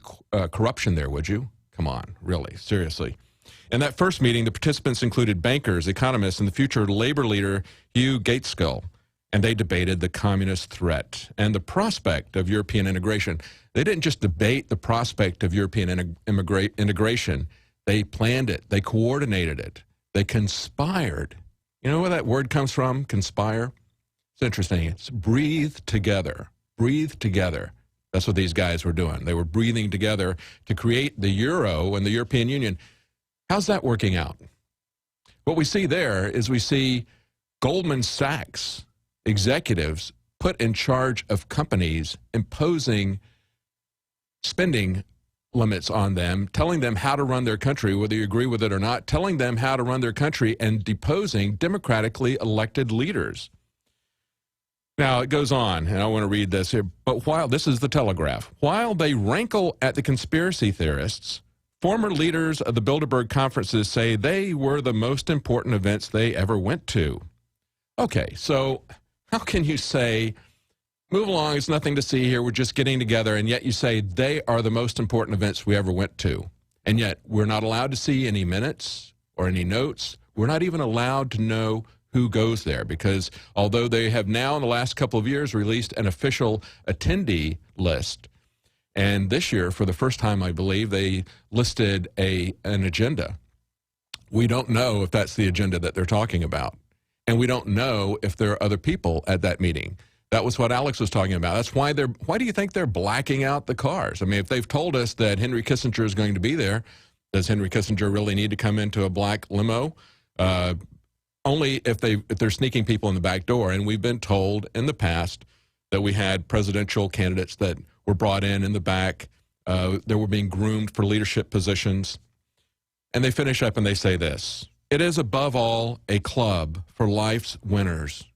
Speaker 2: corruption there, would you? Come on, really, seriously. In that first meeting, the participants included bankers, economists, and the future labor leader Hugh Gaitskell, and they debated the communist threat and the prospect of European integration. They didn't just debate the prospect of European integration. They planned it. They coordinated it. They conspired. You know where that word comes from, conspire? It's interesting. It's breathe together. Breathe together. That's what these guys were doing. They were breathing together to create the euro and the European Union. How's that working out? What we see there is we see Goldman Sachs executives put in charge of companies, imposing spending limits on them, telling them how to run their country, whether you agree with it or not, telling them how to run their country, and deposing democratically elected leaders. Now, it goes on, and I want to read this here, but while this is the Telegraph, while they rankle at the conspiracy theorists, former leaders of the Bilderberg conferences say they were the most important events they ever went to. Okay, so how can you say, move along, there's nothing to see here, we're just getting together, and yet you say they are the most important events we ever went to, and yet we're not allowed to see any minutes or any notes. We're not even allowed to know who goes there, because although they have now in the last couple of years released an official attendee list, and this year, for the first time, I believe, they listed an agenda. We don't know if that's the agenda that they're talking about, and we don't know if there are other people at that meeting. That was what Alex was talking about. That's why why do you think they're blacking out the cars? I mean, if they've told us that Henry Kissinger is going to be there, does Henry Kissinger really need to come into a black limo? Only if they're sneaking people in the back door. And we've been told in the past that we had presidential candidates that were brought in the back. They were being groomed for leadership positions. And they finish up and they say this: it is above all a club for life's winners.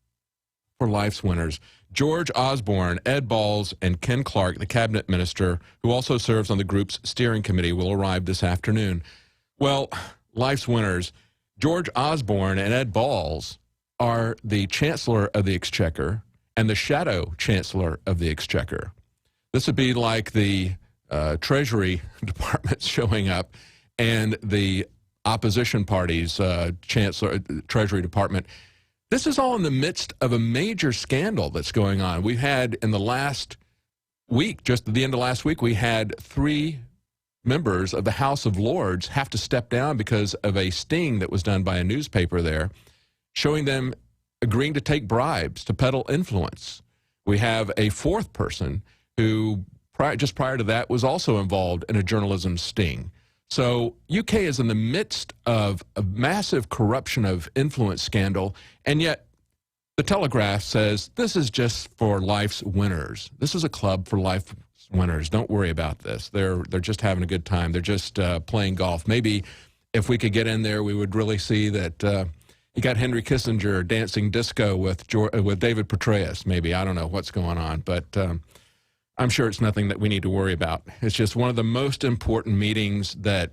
Speaker 2: For life's winners. George Osborne, Ed Balls, and Ken Clark, the cabinet minister, who also serves on the group's steering committee, will arrive this afternoon. Well, life's winners. George Osborne and Ed Balls are the Chancellor of the Exchequer and the Shadow Chancellor of the Exchequer. This would be like the Treasury Department showing up and the opposition party's Chancellor, Treasury Department. This is all in the midst of a major scandal that's going on. We've had in the last week, just at the end of last week, we had 3 members of the House of Lords have to step down because of a sting that was done by a newspaper there, showing them agreeing to take bribes to peddle influence. We have a 4th person who, just prior to that, was also involved in a journalism sting. So UK is in the midst of a massive corruption of influence scandal, and yet the Telegraph says this is just for life's winners. This is a club for life's winners. Don't worry about this. They're just having a good time. They're just playing golf. Maybe if we could get in there, we would really see that you got Henry Kissinger dancing disco with David Petraeus. Maybe, I don't know what's going on, but I'm sure it's nothing that we need to worry about. It's just one of the most important meetings that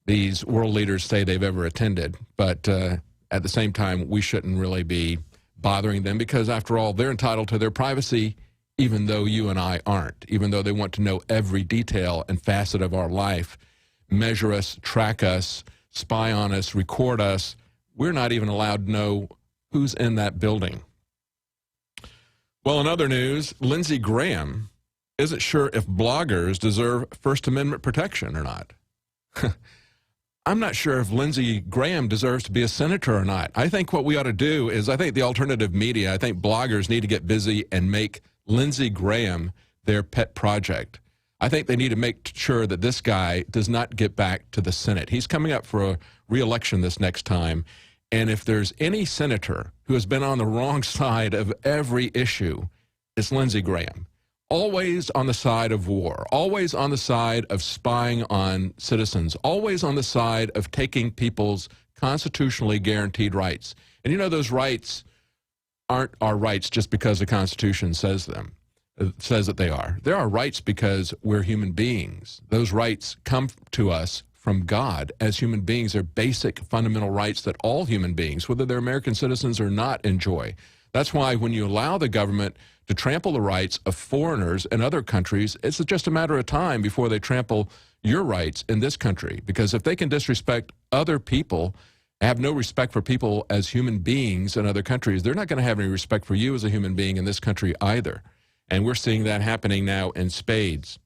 Speaker 2: these world leaders say they've ever attended. But at the same time, we shouldn't really be bothering them because, after all, they're entitled to their privacy, even though you and I aren't, even though they want to know every detail and facet of our life, measure us, track us, spy on us, record us. We're not even allowed to know who's in that building. Well, in other news, Lindsey Graham isn't sure if bloggers deserve First Amendment protection or not. I'm not sure if Lindsey Graham deserves to be a senator or not. I think what we ought to do is, I think the alternative media, I think bloggers need to get busy and make Lindsey Graham their pet project. I think they need to make sure that this guy does not get back to the Senate. He's coming up for a re-election this next time. And if there's any senator who has been on the wrong side of every issue, it's Lindsey Graham. Always on the side of war, always on the side of spying on citizens, always on the side of taking people's constitutionally guaranteed rights. And you know, those rights aren't our rights just because the Constitution says them. It says that they are. There are rights because we're human beings. Those rights come to us from God as human beings. They're basic fundamental rights that all human beings, whether they're American citizens or not, enjoy. That's why when you allow the government to trample the rights of foreigners in other countries, it's just a matter of time before they trample your rights in this country. Because if they can disrespect other people, have no respect for people as human beings in other countries, they're not going to have any respect for you as a human being in this country either. And we're seeing that happening now in spades.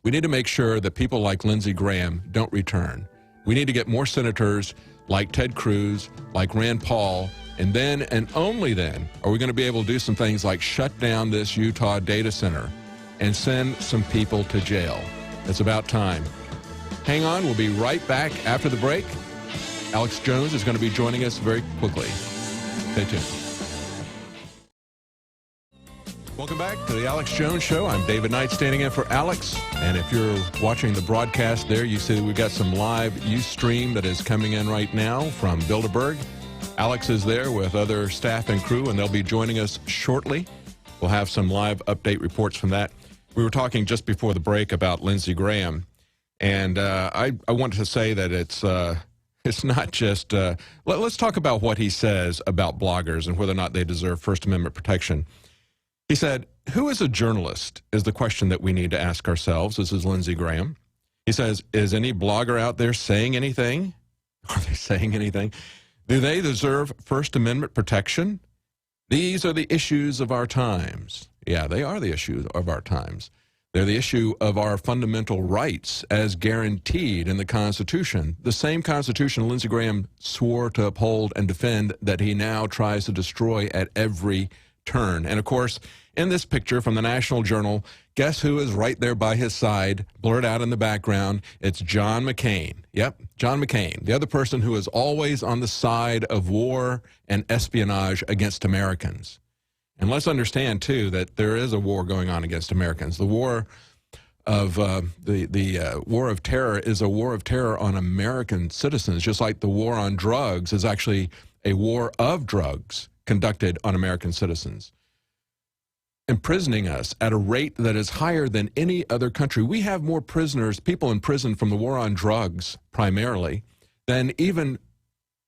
Speaker 2: We need to make sure that people like Lindsey Graham don't return. We need to get more senators like Ted Cruz, like Rand Paul, and then and only then are we going to be able to do some things like shut down this Utah data center and send some people to jail. It's about time. Hang on, we'll be right back after the break. Alex Jones is going to be joining us very quickly. Stay tuned. Welcome back to the Alex Jones Show. I'm David Knight standing in for Alex. And if you're watching the broadcast there, you see that we've got some live Ustream that is coming in right now from Bilderberg. Alex is there with other staff and crew, and they'll be joining us shortly. We'll have some live update reports from that. We were talking just before the break about Lindsey Graham. And I wanted to say that it's not just, let's talk about what he says about bloggers and whether or not they deserve First Amendment protection. He said, who is a journalist is the question that we need to ask ourselves. This is Lindsey Graham. He says, is any blogger out there saying anything? Are they saying anything? Do they deserve First Amendment protection? These are the issues of our times. Yeah, they are the issues of our times. They're the issue of our fundamental rights as guaranteed in the Constitution. The same Constitution Lindsey Graham swore to uphold and defend that he now tries to destroy at every turn. And of course, in this picture from the National Journal, guess who is right there by his side, blurred out in the background? It's John McCain. Yep, John McCain, the other person who is always on the side of war and espionage against Americans. And let's understand, too, that there is a war going on against Americans. The war of war of terror is a war of terror on American citizens, just like the war on drugs is actually a war of drugs conducted on American citizens, imprisoning us at a rate that is higher than any other country. We have more prisoners, people in prison from the war on drugs primarily, than even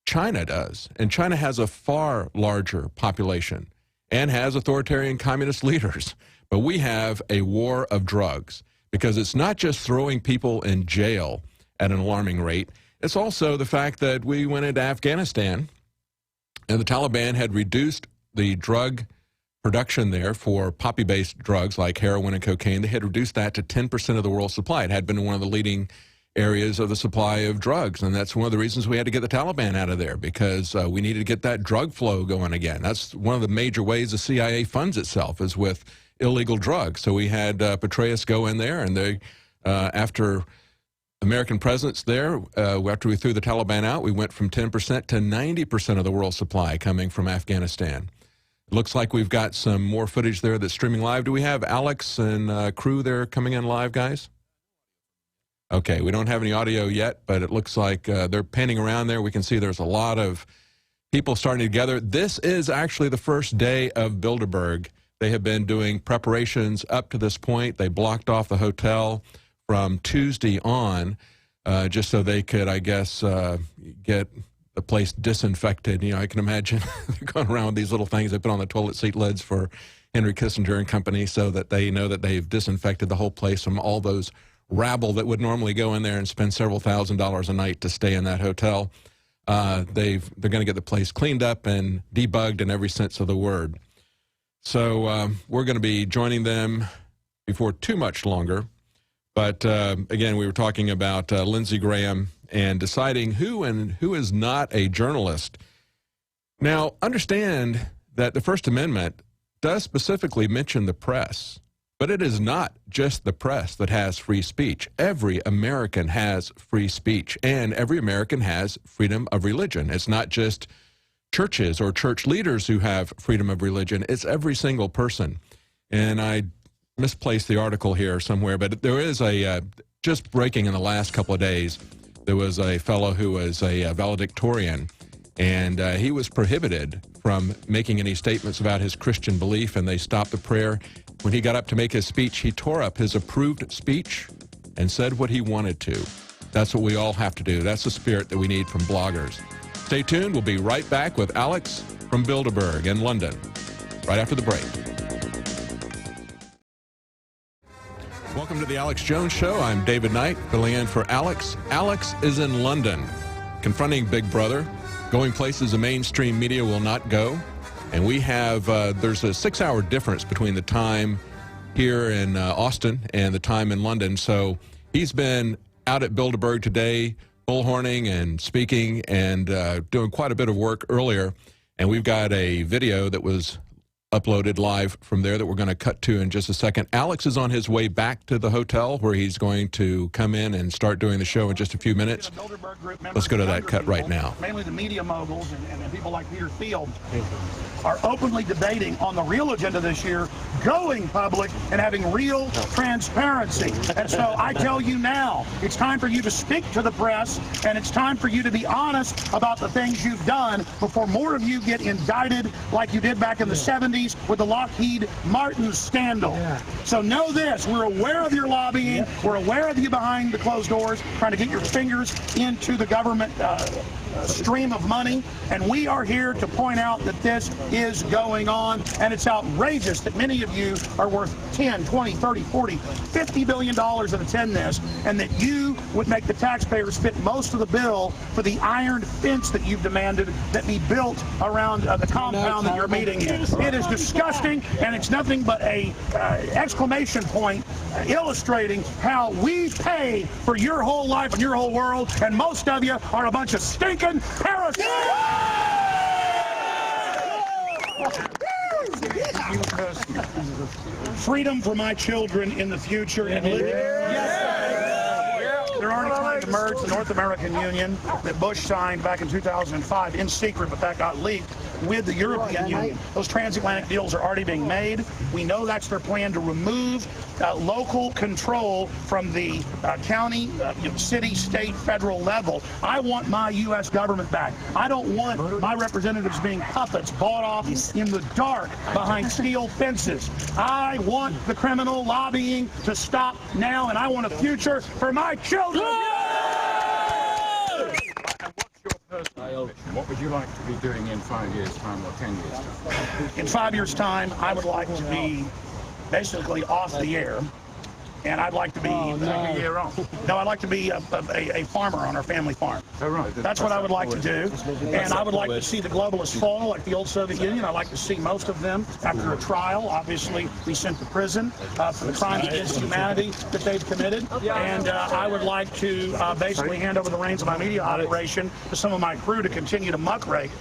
Speaker 2: China does. And China has a far larger population and has authoritarian communist leaders. But we have a war of drugs because it's not just throwing people in jail at an alarming rate. It's also the fact that we went into Afghanistan and the Taliban had reduced the drug production there for poppy-based drugs like heroin and cocaine. They had reduced that to 10% of the world's supply. It had been one of the leading areas of the supply of drugs, and that's one of the reasons we had to get the Taliban out of there, because we needed to get that drug flow going again. That's one of the major ways the CIA funds itself, is with illegal drugs. So we had Petraeus go in there, and they, after American presence there, after we threw the Taliban out, we went from 10% to 90% of the world's supply coming from Afghanistan. It looks like we've got some more footage there that's streaming live. Do we have Alex and crew there coming in live, guys? Okay, we don't have any audio yet, but it looks like they're panning around there. We can see there's a lot of people starting to gather. This is actually the first day of Bilderberg. They have been doing preparations up to this point. They blocked off the hotel from Tuesday on just so they could, I guess, get the place disinfected. You know, I can imagine they're going around with these little things they put on the toilet seat lids for Henry Kissinger and company so that they know that they've disinfected the whole place from all those rabble that would normally go in there and spend several $1,000s a night to stay in that hotel. They're going to get the place cleaned up and debugged in every sense of the word. So we're going to be joining them before too much longer. But again, we were talking about Lindsey Graham and deciding who and who is not a journalist. Now, understand that the First Amendment does specifically mention the press. But it is not just the press that has free speech. Every American has free speech, and every American has freedom of religion. It's not just churches or church leaders who have freedom of religion. It's every single person. And I misplaced the article here somewhere, but there is just breaking in the last couple of days, there was a fellow who was a valedictorian, and he was prohibited from making any statements about his Christian belief, and they stopped the prayer. When he got up to make his speech, he tore up his approved speech and said what he wanted to. That's what we all have to do. That's the spirit that we need from bloggers. Stay tuned. We'll be right back with Alex from Bilderberg in London, right after the break. Welcome to the Alex Jones Show. I'm David Knight, filling in for Alex. Alex is in London, confronting Big Brother, going places the mainstream media will not go. And we have, there's a 6-hour difference between the time here in Austin and the time in London. So he's been out at Bilderberg today, bullhorning and speaking and doing quite a bit of work earlier. And we've got a video that was uploaded live from there that we're going to cut to in just a second. Alex is on his way back to the hotel where he's going to come in and start doing the show in just a few minutes. Let's go to that cut right now.
Speaker 14: Mainly the media moguls and people like Peter Thiel are openly debating on the real agenda this year, going public and having real transparency. And so I tell you now, it's time for you to speak to the press, and it's time for you to be honest about the things you've done before more of you get indicted like you did back in the 70s with the Lockheed Martin scandal. So know this, we're aware of your lobbying, we're aware of you behind the closed doors, trying to get your fingers into the government stream of money, and we are here to point out that this is going on, and it's outrageous that many of you are worth 10, 20, 30, 40, $50 billion that attend this, and that you would make the taxpayers fit most of the bill for the iron fence that you've demanded that be built around the compound that you're meeting in. It is disgusting, and it's nothing but a exclamation point illustrating how we pay for your whole life and your whole world, and most of you are a bunch of stinking parasites. Freedom for my children in the future and living. They're already trying to merge the North American Union that Bush signed back in 2005 in secret, but that got leaked, with the European Union. Those transatlantic deals are already being made. We know that's their plan to remove local control from the county, city, state, federal level. I want my U.S. government back. I don't want my representatives being puppets bought off in the dark behind steel fences. I want the criminal lobbying to stop now, and I want a future for my children.
Speaker 15: What would you like to be doing in 5 years' time or 10 years' time?
Speaker 14: In 5 years' time, I would like to be basically off the air. And I'd like to be no, I'd like to be a farmer on our family farm.
Speaker 15: Oh, right.
Speaker 14: That's what I would like to do. And I would like to see the globalists fall like the old Soviet Union. I'd like to see most of them, after a trial, obviously be sent to prison for the crimes against humanity that they've committed. And I would like to basically hand over the reins of my media operation to some of my crew to continue to muckrake.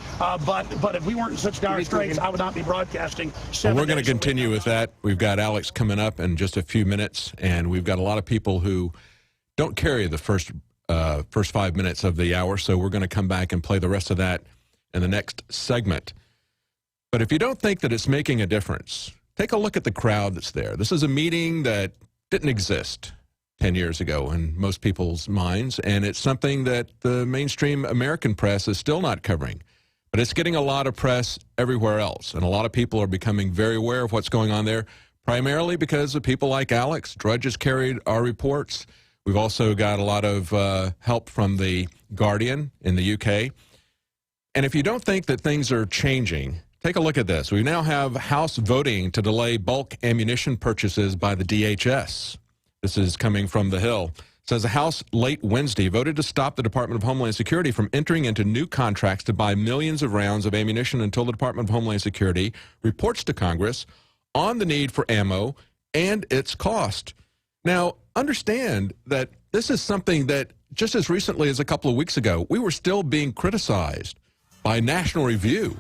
Speaker 14: But if we weren't in such dire straits, I would not be broadcasting 7
Speaker 2: Well, we're going to
Speaker 14: days a week.
Speaker 2: continue with that. We've got Alex coming up in just a few minutes. And we've got a lot of people who don't carry the first 5 minutes of the hour, so we're going to come back and play the rest of that in the next segment. But if you don't think that it's making a difference, take a look at the crowd that's there. This is a meeting that didn't exist 10 years ago in most people's minds, and it's something that the mainstream American press is still not covering. But it's getting a lot of press everywhere else, and a lot of people are becoming very aware of what's going on there, primarily because of people like Alex. Drudge has carried our reports. We've also got a lot of help from The Guardian in the UK. And if you don't think that things are changing, take a look at this. We now have House voting to delay bulk ammunition purchases by the DHS. This is coming from The Hill. It says the House late Wednesday voted to stop the Department of Homeland Security from entering into new contracts to buy millions of rounds of ammunition until the Department of Homeland Security reports to Congress on the need for ammo and its cost. Now, understand that this is something that just as recently as a couple of weeks ago, we were still being criticized by National Review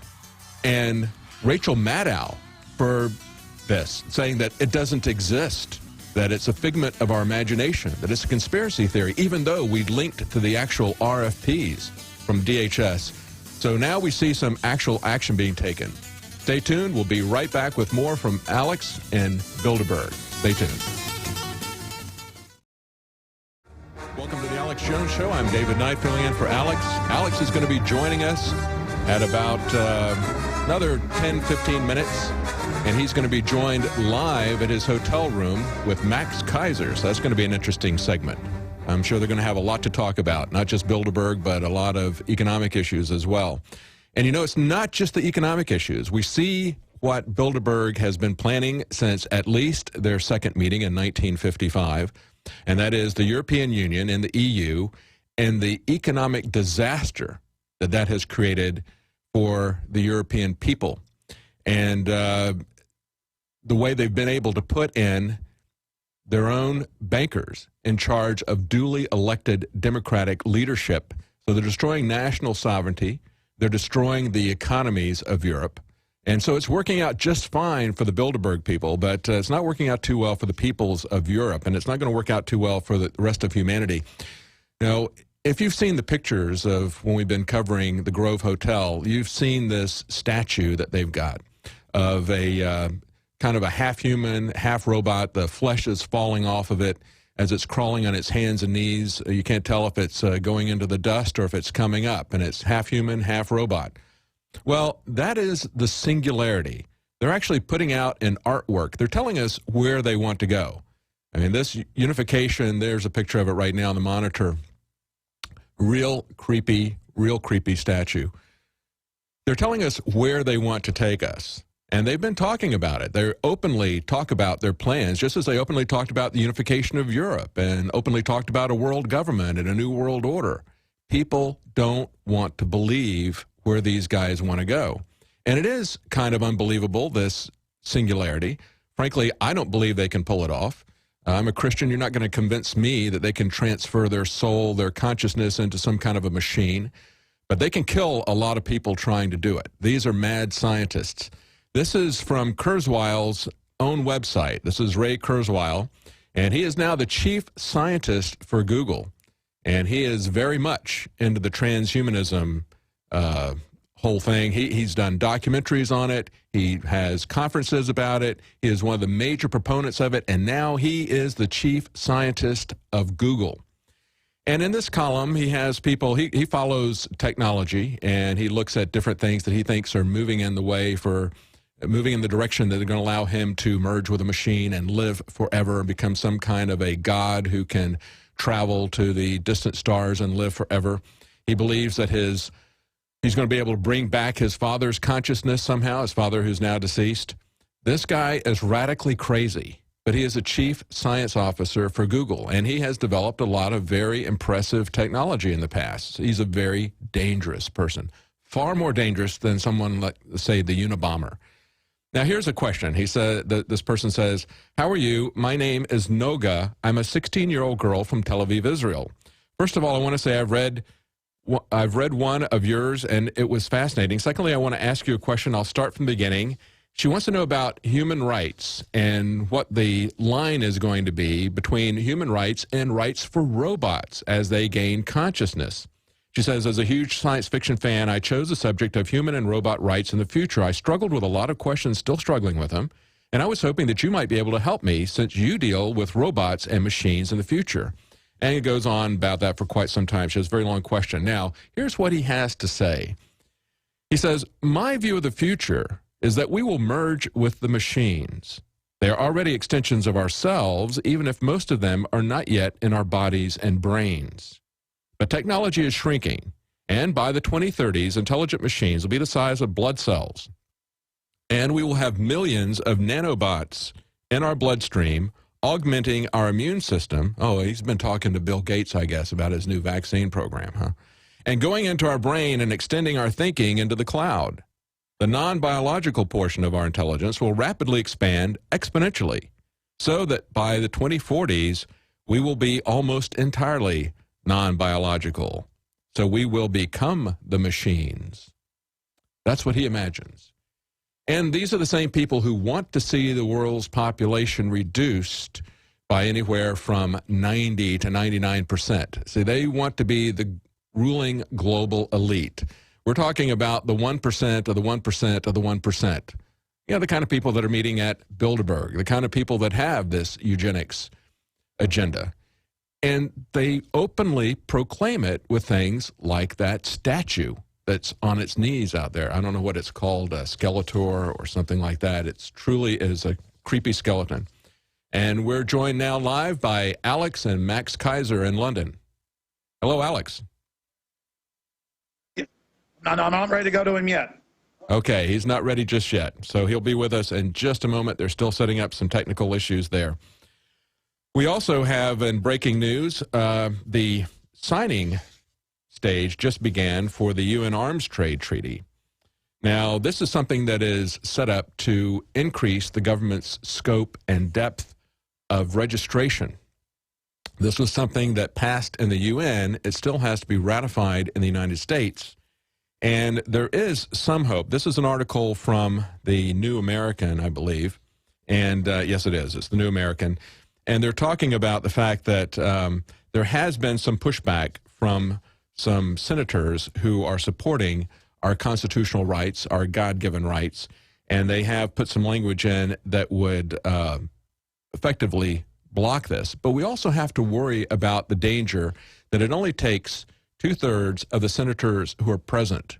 Speaker 2: and Rachel Maddow for this, saying that it doesn't exist, that it's a figment of our imagination, that it's a conspiracy theory, even though we linked to the actual RFPs from DHS. So now we see some actual action being taken. Stay tuned. We'll be right back with more from Alex and Bilderberg. Stay tuned. Welcome to the Alex Jones Show. I'm David Knight filling in for Alex. Alex is going to be joining us at about another 10, 15 minutes. And he's going to be joined live at his hotel room with Max Keiser. So that's going to be an interesting segment. I'm sure they're going to have a lot to talk about, not just Bilderberg, but a lot of economic issues as well. And you know, it's not just the economic issues. We see what Bilderberg has been planning since at least their second meeting in 1955, and that is the European Union and the EU and the economic disaster that that has created for the European people. And the way they've been able to put in their own bankers in charge of duly elected democratic leadership. So they're destroying national sovereignty. They're destroying the economies of Europe. And so it's working out just fine for the Bilderberg people, but it's not working out too well for the peoples of Europe, and it's not going to work out too well for the rest of humanity. Now, if you've seen the pictures of when we've been covering the Grove Hotel, you've seen this statue that they've got of a kind of a half-human, half-robot. The flesh is falling off of it as it's crawling on its hands and knees. You can't tell if it's going into the dust or if it's coming up, and it's half-human, half-robot. Well, that is the singularity. They're actually putting out an artwork. They're telling us where they want to go. I mean, this unification, there's a picture of it right now on the monitor. Real creepy statue. They're telling us where they want to take us. And they've been talking about it. They openly talk about their plans, just as they openly talked about the unification of Europe and openly talked about a world government and a new world order. People don't want to believe where these guys want to go. And it is kind of unbelievable, this singularity. Frankly, I don't believe they can pull it off. I'm a Christian. You're not going to convince me that they can transfer their soul, their consciousness into some kind of a machine. But they can kill a lot of people trying to do it. These are mad scientists. This is from Kurzweil's own website. This is Ray Kurzweil, and he is now the chief scientist for Google. And he is very much into the transhumanism whole thing. He's done documentaries on it. He has conferences about it. He is one of the major proponents of it, and now he is the chief scientist of Google. And in this column, he has people, he follows technology, and he looks at different things that he thinks are moving in the direction that are going to allow him to merge with a machine and live forever and become some kind of a god who can travel to the distant stars and live forever. He believes that he's going to be able to bring back his father's consciousness somehow, his father who's now deceased. This guy is radically crazy, but he is a chief science officer for Google, and he has developed a lot of very impressive technology in the past. He's a very dangerous person, far more dangerous than someone like, say, the Unabomber. Now, here's a question. He said, this person says, "How are you? My name is Noga. I'm a 16-year-old girl from Tel Aviv, Israel. First of all, I want to say I've read one of yours, and it was fascinating. Secondly, I want to ask you a question. I'll start from the beginning. She wants to know about human rights and what the line is going to be between human rights and rights for robots as they gain consciousness. She says, as a huge science fiction fan, I chose the subject of human and robot rights in the future. I struggled with a lot of questions, still struggling with them, and I was hoping that you might be able to help me since you deal with robots and machines in the future." And it goes on about that for quite some time. She has a very long question. Now, here's what he has to say. He says, "My view of the future is that we will merge with the machines. They are already extensions of ourselves, even if most of them are not yet in our bodies and brains. But technology is shrinking, and by the 2030s, intelligent machines will be the size of blood cells. And we will have millions of nanobots in our bloodstream, augmenting our immune system." Oh, he's been talking to Bill Gates, I guess, about his new vaccine program, huh? "And going into our brain and extending our thinking into the cloud. The non-biological portion of our intelligence will rapidly expand exponentially, so that by the 2040s, we will be almost entirely non-biological. So we will become the machines." That's what he imagines. And these are the same people who want to see the world's population reduced by anywhere from 90 to 99%. See, they want to be the ruling global elite. We're talking about the 1% of the 1% of the 1%. You know, the kind of people that are meeting at Bilderberg, the kind of people that have this eugenics agenda. And they openly proclaim it with things like that statue that's on its knees out there. I don't know what it's called, a Skeletor or something like that. It truly is a creepy skeleton. And we're joined now live by Alex and Max Keiser in London. Hello, Alex.
Speaker 14: No, I'm not ready to go to him yet.
Speaker 2: Okay, he's not ready just yet. So he'll be with us in just a moment. They're still setting up some technical issues there. We also have, in breaking news, the signing stage just began for the UN Arms Trade Treaty. Now, this is something that is set up to increase the government's scope and depth of registration. This was something that passed in the UN. It still has to be ratified in the United States. And there is some hope. This is an article from the New American, I believe. And yes, it is. It's the New American. And they're talking about the fact that there has been some pushback from some senators who are supporting our constitutional rights, our God-given rights. And they have put some language in that would effectively block this. But we also have to worry about the danger that it only takes 2/3 of the senators who are present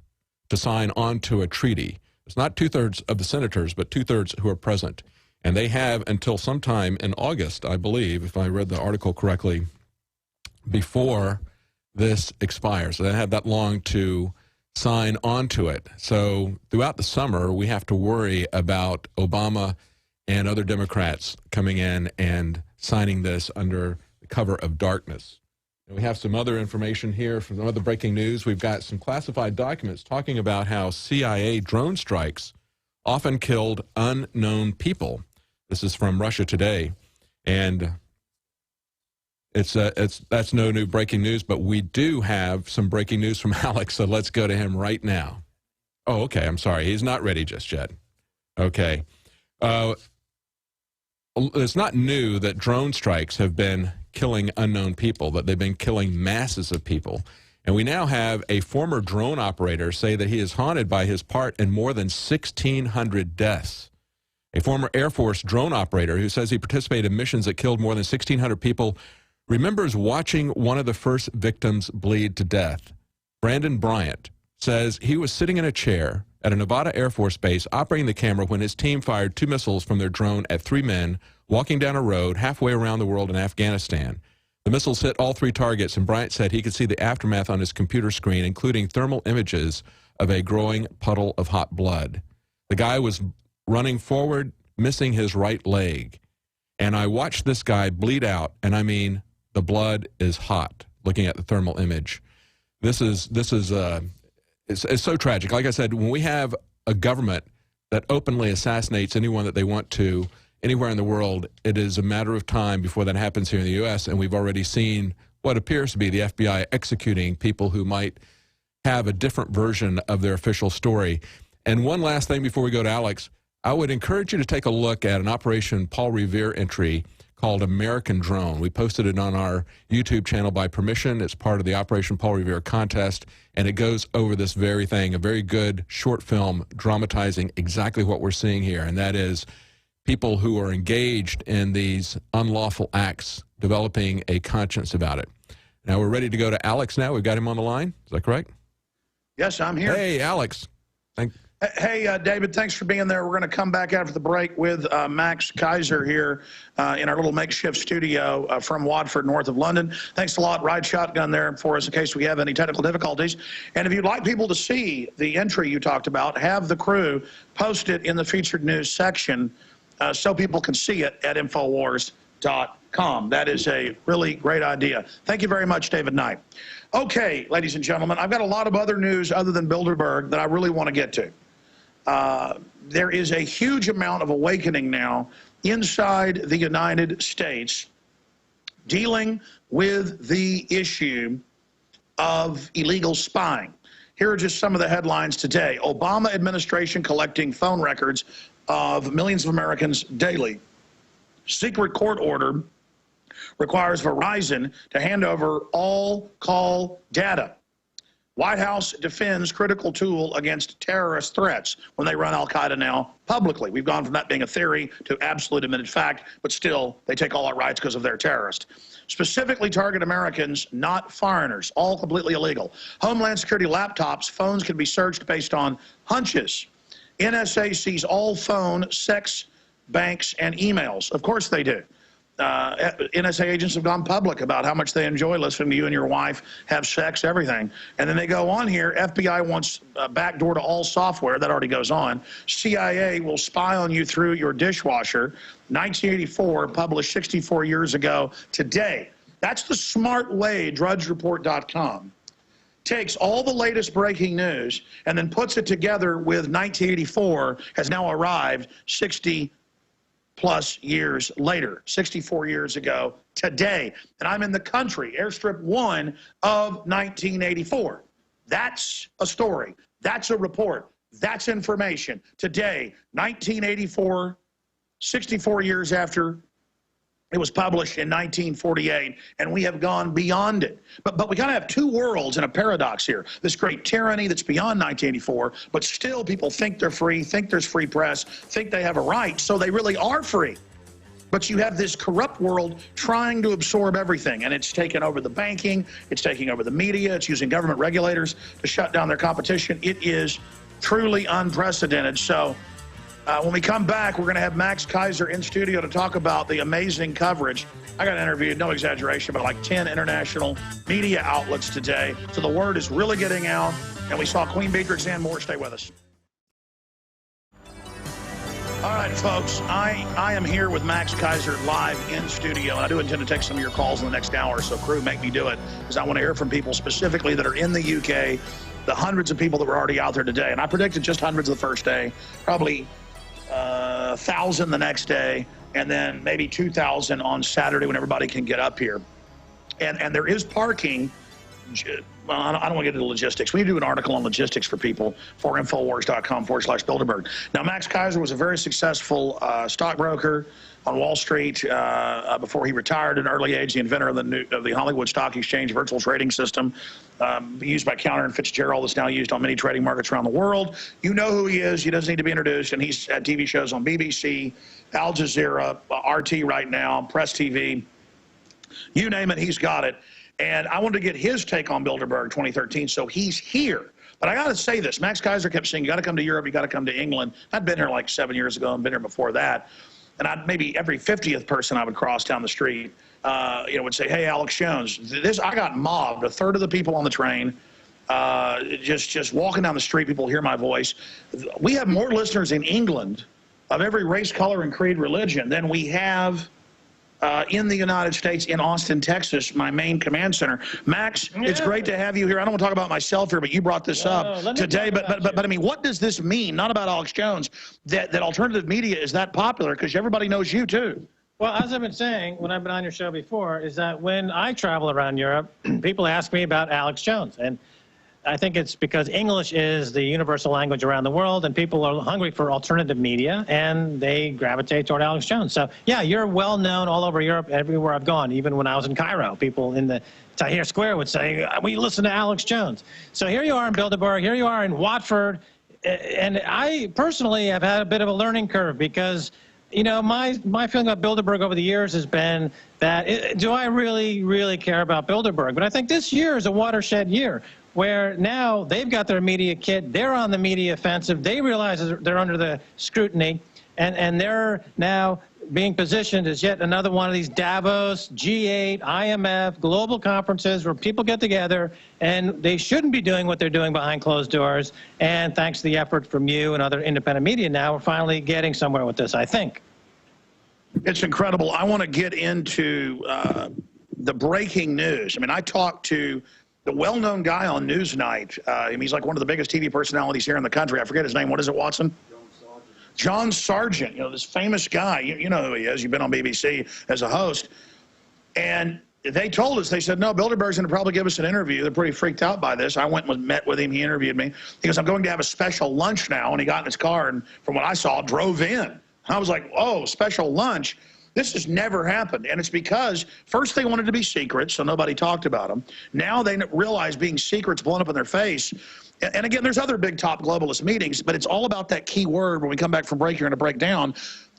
Speaker 2: to sign on to a treaty. It's not 2/3 of the senators, but 2/3 who are present. And they have until sometime in August, I believe, if I read the article correctly, before this expires. So they have that long to sign on to it. So throughout the summer, we have to worry about Obama and other Democrats coming in and signing this under the cover of darkness. And we have some other information here from some other breaking news. We've got some classified documents talking about how CIA drone strikes often killed unknown people. This is from Russia Today, and that's no new breaking news, but we do have some breaking news from Alex, so let's go to him right now. Oh, okay, I'm sorry. He's not ready just yet. Okay. It's not new that drone strikes have been killing unknown people, that they've been killing masses of people. And we now have a former drone operator say that he is haunted by his part in more than 1,600 deaths. A former Air Force drone operator who says he participated in missions that killed more than 1,600 people remembers watching one of the first victims bleed to death. Brandon Bryant says he was sitting in a chair at a Nevada Air Force base operating the camera when his team fired 2 missiles from their drone at 3 men walking down a road halfway around the world in Afghanistan. The missiles hit all 3 targets, and Bryant said he could see the aftermath on his computer screen, including thermal images of a growing puddle of hot blood. The guy was running forward, missing his right leg. And I watched this guy bleed out, and I mean, the blood is hot, looking at the thermal image. This is it's so tragic. Like I said, when we have a government that openly assassinates anyone that they want to anywhere in the world, it is a matter of time before that happens here in the U.S., and we've already seen what appears to be the FBI executing people who might have a different version of their official story. And one last thing before we go to Alex, I would encourage you to take a look at an Operation Paul Revere entry called American Drone. We posted it on our YouTube channel by permission. It's part of the Operation Paul Revere contest, and it goes over this very thing, a very good short film dramatizing exactly what we're seeing here, and that is people who are engaged in these unlawful acts developing a conscience about it. Now we're ready to go to Alex now. We've got him on the line. Is that correct?
Speaker 1: Yes, I'm here.
Speaker 2: Hey, Alex.
Speaker 1: Hey, David, thanks for being there. We're going to come back after the break with Max Keiser here in our little makeshift studio from Watford, north of London. Thanks a lot. Ride shotgun there for us in case we have any technical difficulties. And if you'd like people to see the entry you talked about, have the crew post it in the featured news section so people can see it at Infowars.com. That is a really great idea. Thank you very much, David Knight. Okay, ladies and gentlemen, I've got a lot of other news other than Bilderberg that I really want to get to. There is a huge amount of awakening now inside the United States dealing with the issue of illegal spying. Here are just some of the headlines today. Obama administration collecting phone records of millions of Americans daily. Secret court order requires Verizon to hand over all call data. White House defends critical tool against terrorist threats when they run al-Qaeda now publicly. We've gone from that being a theory to absolute admitted fact, but still they take all our rights because of their terrorist. Specifically target Americans, not foreigners, all completely illegal. Homeland Security laptops, phones can be searched based on hunches. NSA sees all phone, sex, banks, and emails. Of course they do. NSA agents have gone public about how much they enjoy listening to you and your wife have sex, everything. And then they go on here, FBI wants a backdoor to all software. That already goes on. CIA will spy on you through your dishwasher. 1984, published 64 years ago today. That's the smart way drudgereport.com takes all the latest breaking news and then puts it together with 1984 has now arrived 60+ years later, 64 years ago today. And I'm in the country, airstrip 1 of 1984. That's a story. That's a report. That's information. Today, 1984, 64 years after it was published in 1948, and we have gone beyond it. But we kind of have two worlds and a paradox here. This great tyranny that's beyond 1984, but still people think they're free, think there's free press, think they have a right, so they really are free. But you have this corrupt world trying to absorb everything, and it's taken over the banking, it's taking over the media, it's using government regulators to shut down their competition. It is truly unprecedented. So when we come back, we're going to have Max Keiser in studio to talk about the amazing coverage. I got interviewed, no exaggeration, by like 10 international media outlets today. So the word is really getting out, and we saw Queen Beatrix and more. Stay with us. All right, folks, I am here with Max Keiser live in studio, and I do intend to take some of your calls in the next hour, so crew, make me do it, because I want to hear from people specifically that are in the UK, the hundreds of people that were already out there today. And I predicted just hundreds the first day, probably 1,000 the next day, and then maybe 2,000 on Saturday when everybody can get up here. And there is parking. Well, I don't want to get into logistics. We do an article on logistics for people for Infowars.com/Bilderberg. Now, Max Keiser was a very successful stockbroker on Wall Street before he retired at an early age, the inventor of the Hollywood Stock Exchange virtual trading system used by Counter and Fitzgerald. That's now used on many trading markets around the world. You know who he is. He doesn't need to be introduced, and he's had TV shows on BBC, Al Jazeera, RT right now, Press TV. You name it, he's got it. And I wanted to get his take on Bilderberg 2013, so he's here. But I got to say this. Max Keiser kept saying, you got to come to Europe, you got to come to England. I'd been here like 7 years ago and been here before that. And maybe every 50th person I would cross down the street, would say, hey, Alex Jones, I got mobbed. A third of the people on the train, just walking down the street, people hear my voice. We have more listeners in England of every race, color, and creed, religion than we have in the United States, in Austin, Texas, my main command center. Max, it's great to have you here. I don't want to talk about myself here, but you brought this up today. But I mean, what does this mean? Not about Alex Jones, that alternative media is that popular, because everybody knows you too.
Speaker 16: Well, as I've been saying when I've been on your show before, is that when I travel around Europe, people ask me about Alex Jones. And I think it's because English is the universal language around the world, and people are hungry for alternative media, and they gravitate toward Alex Jones. So, yeah, you're well known all over Europe, everywhere I've gone. Even when I was in Cairo, people in the Tahrir Square would say, we listen to Alex Jones. So here you are in Bilderberg, here you are in Watford, and I personally have had a bit of a learning curve because, you know, my feeling about Bilderberg over the years has been that, do I really care about Bilderberg? But I think this year is a watershed year, where now they've got their media kit, they're on the media offensive, they realize they're under the scrutiny, and they're now being positioned as yet another one of these Davos, G8, IMF, global conferences where people get together, and they shouldn't be doing what they're doing behind closed doors. And thanks to the effort from you and other independent media now, we're finally getting somewhere with this, I think.
Speaker 1: It's incredible. I want to get into the breaking news. I mean, I talked to the well-known guy on Newsnight. He's like one of the biggest TV personalities here in the country. I forget his name. What is it, Watson? John Sargent, this famous guy. You know who he is. You've been on BBC as a host. And they told us, they said, no, Bilderberg's going to probably give us an interview. They're pretty freaked out by this. I went and met with him. He interviewed me. He goes, I'm going to have a special lunch now. And he got in his car and, from what I saw, drove in. I was like, oh, special lunch. This has never happened, and it's because first they wanted to be secret, so nobody talked about them. Now they realize being secret's blown up in their face. And again, there's other big top globalist meetings, but it's all about that key word. When we come back from break, you're going to break down.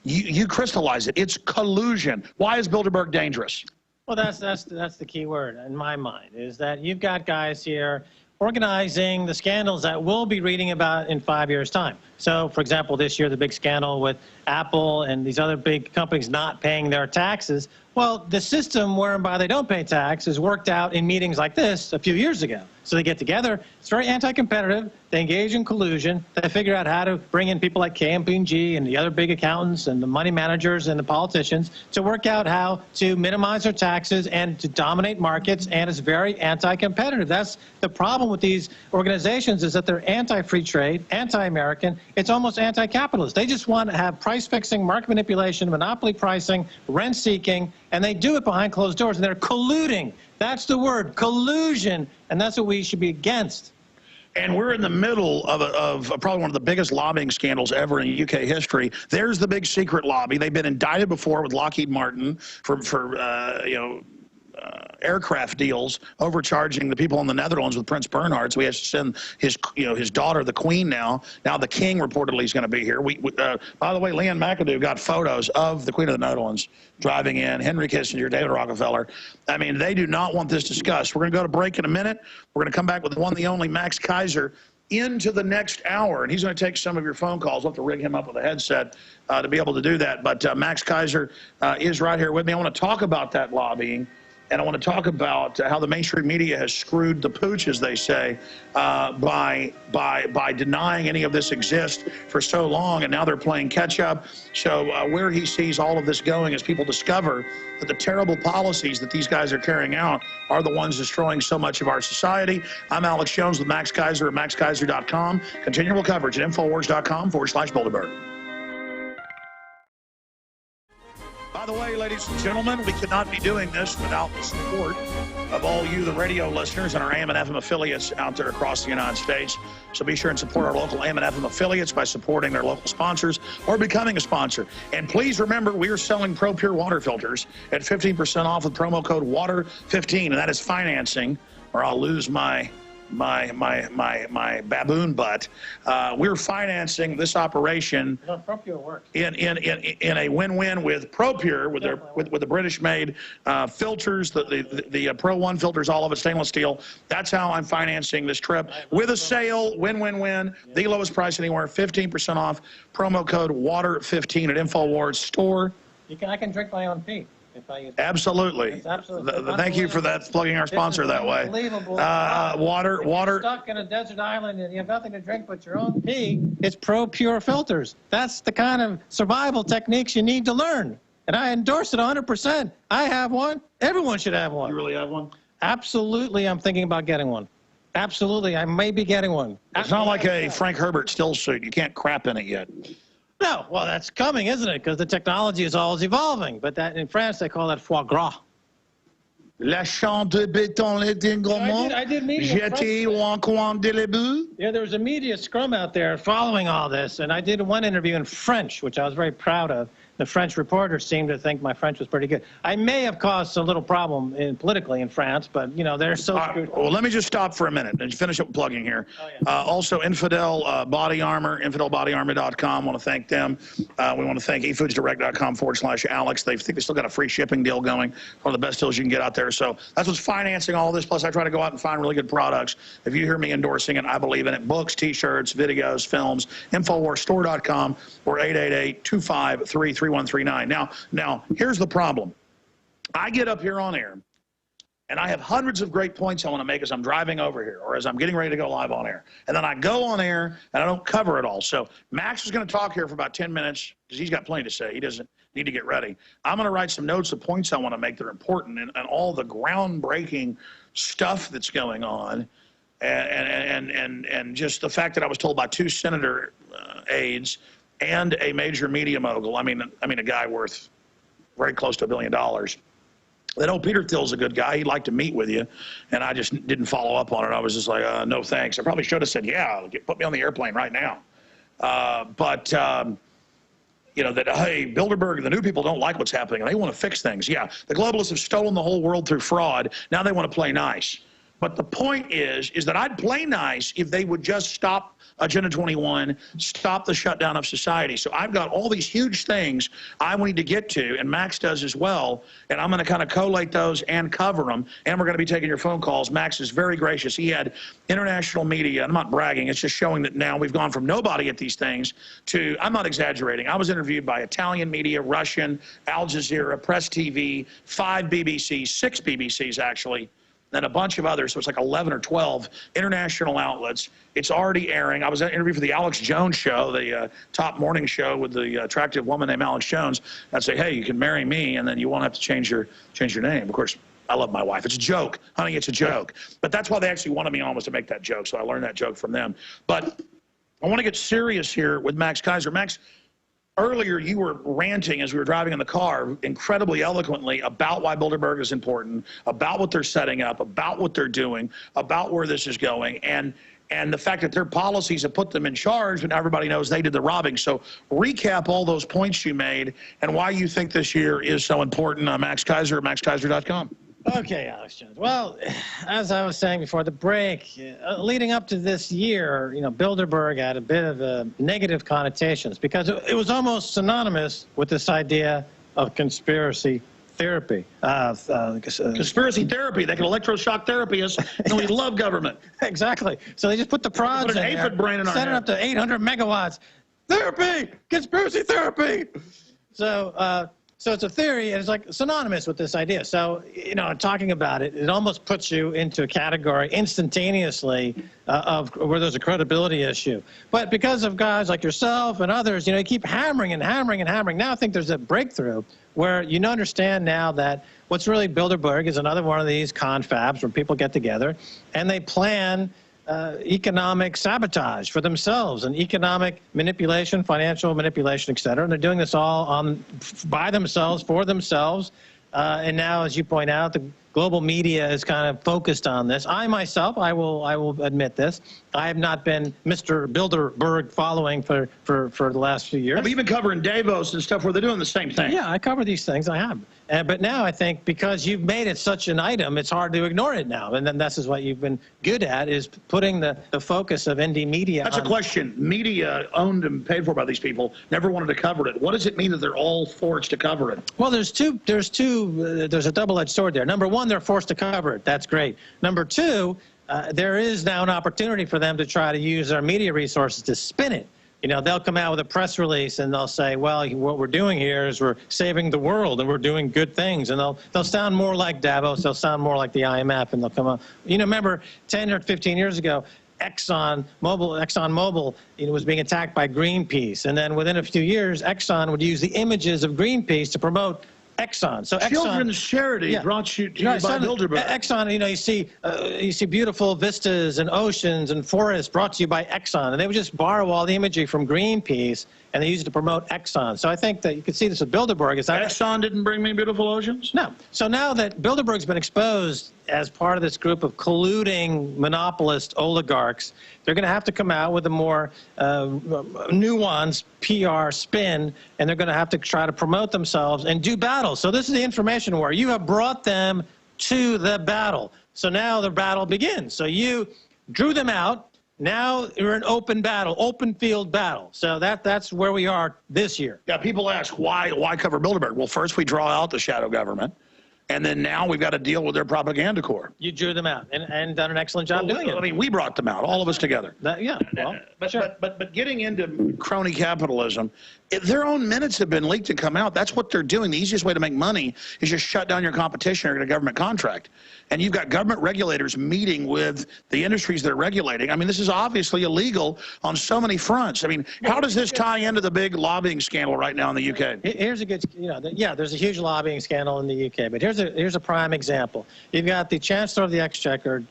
Speaker 1: You crystallize it. It's collusion. Why is Bilderberg dangerous?
Speaker 16: Well, that's the key word in my mind, is that you've got guys here organizing the scandals that we'll be reading about in 5 years' time. So, for example, this year, the big scandal with Apple and these other big companies not paying their taxes. Well, the system whereby they don't pay tax is worked out in meetings like this a few years ago. So they get together. It's very anti-competitive. They engage in collusion. They figure out how to bring in people like KPMG and the other big accountants and the money managers and the politicians to work out how to minimize their taxes and to dominate markets, and it's very anti-competitive. That's the problem with these organizations, is that they're anti-free trade, anti-American. It's almost anti-capitalist. They just want to have price fixing, market manipulation, monopoly pricing, rent seeking, and they do it behind closed doors, and they're colluding. That's the word, collusion, and that's what we should be against.
Speaker 1: And we're in the middle of probably one of the biggest lobbying scandals ever in UK history. There's the big secret lobby. They've been indicted before with Lockheed Martin for aircraft deals, overcharging the people in the Netherlands with Prince Bernhard. So he has to send his daughter, the Queen, now. Now the King reportedly is going to be here. By the way, Leanne McAdoo got photos of the Queen of the Netherlands driving in, Henry Kissinger, David Rockefeller. I mean, they do not want this discussed. We're going to go to break in a minute. We're going to come back with the one, the only Max Keiser into the next hour, and he's going to take some of your phone calls. We'll have to rig him up with a headset to be able to do that. But Max Keiser is right here with me. I want to talk about that lobbying. And I want to talk about how the mainstream media has screwed the pooch, as they say, by denying any of this exists for so long, and now they're playing catch up. So where he sees all of this going as people discover that the terrible policies that these guys are carrying out are the ones destroying so much of our society. I'm Alex Jones with Max Keiser at maxkeiser.com. Continual coverage at infowars.com/Bilderberg. By the way, ladies and gentlemen, we could not be doing this without the support of all you, the radio listeners, and our AM and FM affiliates out there across the United States. So be sure and support our local AM and FM affiliates by supporting their local sponsors or becoming a sponsor. And please remember, we are selling Pro Pure water filters at 15% off with promo code WATER15, and that is financing, or I'll lose my baboon butt. We're financing this operation in a win-win with ProPure, with the British-made filters, the Pro One filters, all of it stainless steel. That's how I'm financing this trip with a sale, win-win-win, the lowest price anywhere, 15% off. Promo code WATER15 at Infowars store.
Speaker 16: I can drink my own pee.
Speaker 1: Absolutely. Thank you for that, plugging our sponsor that way.
Speaker 16: Unbelievable.
Speaker 1: Water.
Speaker 16: Stuck in a desert island and you have nothing to drink but your own pee. It's Pro Pure filters. That's the kind of survival techniques you need to learn. And I endorse it 100%. I have one. Everyone should have one.
Speaker 1: You really have one?
Speaker 16: Absolutely. I'm thinking about getting one. Absolutely. I may be getting one.
Speaker 1: It's not like a Frank Herbert still suit. You can't crap in it yet.
Speaker 16: No, well, that's coming, isn't it? Because the technology is always evolving. But that in France, they call that foie gras.
Speaker 1: La chambre de béton, les dingoments.
Speaker 16: I did media. Yeah, there was a media scrum out there following all this, and I did one interview in French, which I was very proud of. The French reporters seemed to think my French was pretty good. I may have caused a little problem politically in France, but, you know, they're so screwed.
Speaker 1: Well, let me just stop for a minute and finish up plugging here.
Speaker 16: Oh, yeah.
Speaker 1: Also, Infidel Body Armor, infidelbodyarmor.com. want to thank them. We want to thank efoodsdirect.com/Alex. They think they still got a free shipping deal going. One of the best deals you can get out there. So that's what's financing all this. Plus, I try to go out and find really good products. If you hear me endorsing it, I believe in it. Books, T-shirts, videos, films, InfoWarsStore.com or 888-253-3139. Now, here's the problem. I get up here on air, and I have hundreds of great points I want to make as I'm driving over here or as I'm getting ready to go live on air. And then I go on air, and I don't cover it all. So Max is going to talk here for about 10 minutes because he's got plenty to say. He doesn't need to get ready. I'm going to write some notes of points I want to make that are important and all the groundbreaking stuff that's going on. And just the fact that I was told by 2 senator aides and a major media mogul, I mean a guy worth very close to $1 billion, that, oh, Peter Thiel's a good guy. He'd like to meet with you. And I just didn't follow up on it. I was just like, no, thanks. I probably should have said, yeah, put me on the airplane right now. You know, that, hey, Bilderberg, the new people don't like what's happening. They want to fix things. Yeah, the globalists have stolen the whole world through fraud. Now they want to play nice. But the point is that I'd play nice if they would just stop Agenda 21, stop the shutdown of society. So I've got all these huge things I need to get to, and Max does as well, and I'm going to kind of collate those and cover them, and we're going to be taking your phone calls. Max is very gracious. He had international media. I'm not bragging. It's just showing that now we've gone from nobody at these things to, I'm not exaggerating, I was interviewed by Italian media, Russian, Al Jazeera, Press TV, 5 BBCs, 6 BBCs actually, and a bunch of others, so it's like 11 or 12 international outlets. It's already airing. I was interviewed for the Alex Jones show, the top morning show with the attractive woman named Alex Jones. I'd say, hey, you can marry me, and then you won't have to change your name. Of course, I love my wife. It's a joke. Honey, it's a joke. But that's why they actually wanted me on, was to make that joke, so I learned that joke from them. But I want to get serious here with Max Keiser. Max, earlier, you were ranting as we were driving in the car incredibly eloquently about why Bilderberg is important, about what they're setting up, about what they're doing, about where this is going. And and the fact that their policies have put them in charge, but now everybody knows they did the robbing. So recap all those points you made and why you think this year is so important. Max Keiser at maxkeiser.com.
Speaker 16: Okay, Alex Jones. Well, as I was saying before the break, leading up to this year, Bilderberg had a bit of negative connotations because it was almost synonymous with this idea of conspiracy therapy.
Speaker 1: Conspiracy therapy. They can electroshock therapy us, and we love government.
Speaker 16: Exactly. So they just put the prods in there, set it up to 800 megawatts. Therapy! Conspiracy therapy! So, so it's a theory, and it's like synonymous with this idea. So, talking about it, it almost puts you into a category instantaneously of where there's a credibility issue. But because of guys like yourself and others, you keep hammering and hammering and hammering. Now I think there's a breakthrough where you understand now that what's really Bilderberg is another one of these confabs where people get together and they plan economic sabotage for themselves and economic manipulation, financial manipulation, et cetera. And they're doing this all by themselves, for themselves. And now, as you point out, the global media is kind of focused on this. I myself, I will admit this, I have not been Mr. Bilderberg following for the last few years.
Speaker 1: I've even covering Davos and stuff where they're doing the same thing.
Speaker 16: Yeah, I cover these things. I have. But now I think because you've made it such an item, it's hard to ignore it now. And then this is what you've been good at, is putting the focus of ND Media.
Speaker 1: That's a question. Media owned and paid for by these people never wanted to cover it. What does it mean that they're all forced to cover it?
Speaker 16: Well, there's a double-edged sword there. Number one, they're forced to cover it. That's great. Number two, there is now an opportunity for them to try to use their media resources to spin it. They'll come out with a press release and they'll say, well, what we're doing here is we're saving the world and we're doing good things. And they'll sound more like Davos. They'll sound more like the IMF, and they'll come out. Remember 10 or 15 years ago, ExxonMobil was being attacked by Greenpeace. And then within a few years, Exxon would use the images of Greenpeace to promote Exxon. So
Speaker 1: Children's charity brought you to by Bilderberg.
Speaker 16: Exxon, you see beautiful vistas and oceans and forests brought to you by Exxon, and they would just borrow all the imagery from Greenpeace and they use it to promote Exxon. So I think that you can see this with Bilderberg.
Speaker 1: Exxon didn't bring me beautiful oceans?
Speaker 16: No. So now that Bilderberg's been exposed as part of this group of colluding monopolist oligarchs, they're going to have to come out with a more nuanced PR spin, and they're going to have to try to promote themselves and do battle. So this is the information war. You have brought them to the battle. So now the battle begins. So you drew them out. Now you're in open battle, open field battle. So that's where we are this year.
Speaker 1: Yeah, people ask, why cover Bilderberg? Well, first we draw out the shadow government, and then now we've got to deal with their propaganda corps.
Speaker 16: You drew them out and done an excellent job doing it.
Speaker 1: I mean, we brought them out, all of us together.
Speaker 16: But
Speaker 1: getting into crony capitalism, their own minutes have been leaked and come out. That's what they're doing. The easiest way to make money is just shut down your competition or get a government contract. And you've got government regulators meeting with the industries they're regulating. I mean, this is obviously illegal on so many fronts. I mean, how does this tie into the big lobbying scandal right now in the UK?
Speaker 16: Here's a good, there's a huge lobbying scandal in the UK, but here's a prime example. You've got the Chancellor of the Exchequer,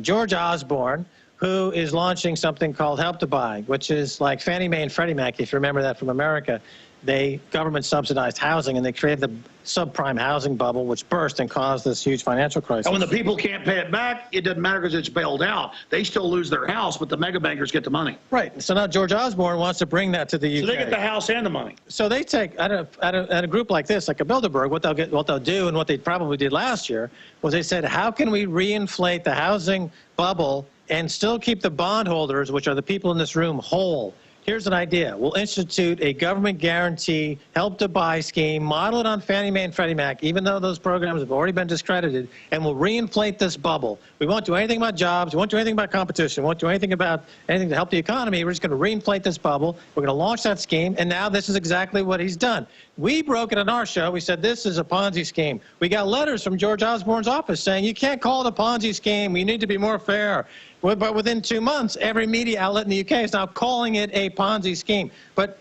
Speaker 16: George Osborne, who is launching something called Help to Buy, which is like Fannie Mae and Freddie Mac, if you remember that from America. They government subsidized housing, and they created the subprime housing bubble, which burst and caused this huge financial crisis.
Speaker 1: And when the people can't pay it back, it doesn't matter because it's bailed out. They still lose their house, but the mega bankers get the money.
Speaker 16: Right. So now George Osborne wants to bring that to the UK.
Speaker 1: So they get the house and the money.
Speaker 16: So they take at a group like this, like a Bilderberg, what they'll do, and what they probably did last year, was they said, how can we reinflate the housing bubble and still keep the bondholders, which are the people in this room, whole? Here's an idea. We'll institute a government guarantee Help to Buy scheme, model it on Fannie Mae and Freddie Mac, even though those programs have already been discredited, and we'll reinflate this bubble. We won't do anything about jobs. We won't do anything about competition. We won't do anything to help the economy. We're just going to reinflate this bubble. We're going to launch that scheme, and now this is exactly what he's done. We broke it on our show. We said this is a Ponzi scheme. We got letters from George Osborne's office saying you can't call it a Ponzi scheme. We need to be more fair. But within 2 months, every media outlet in the UK is now calling it a Ponzi scheme. But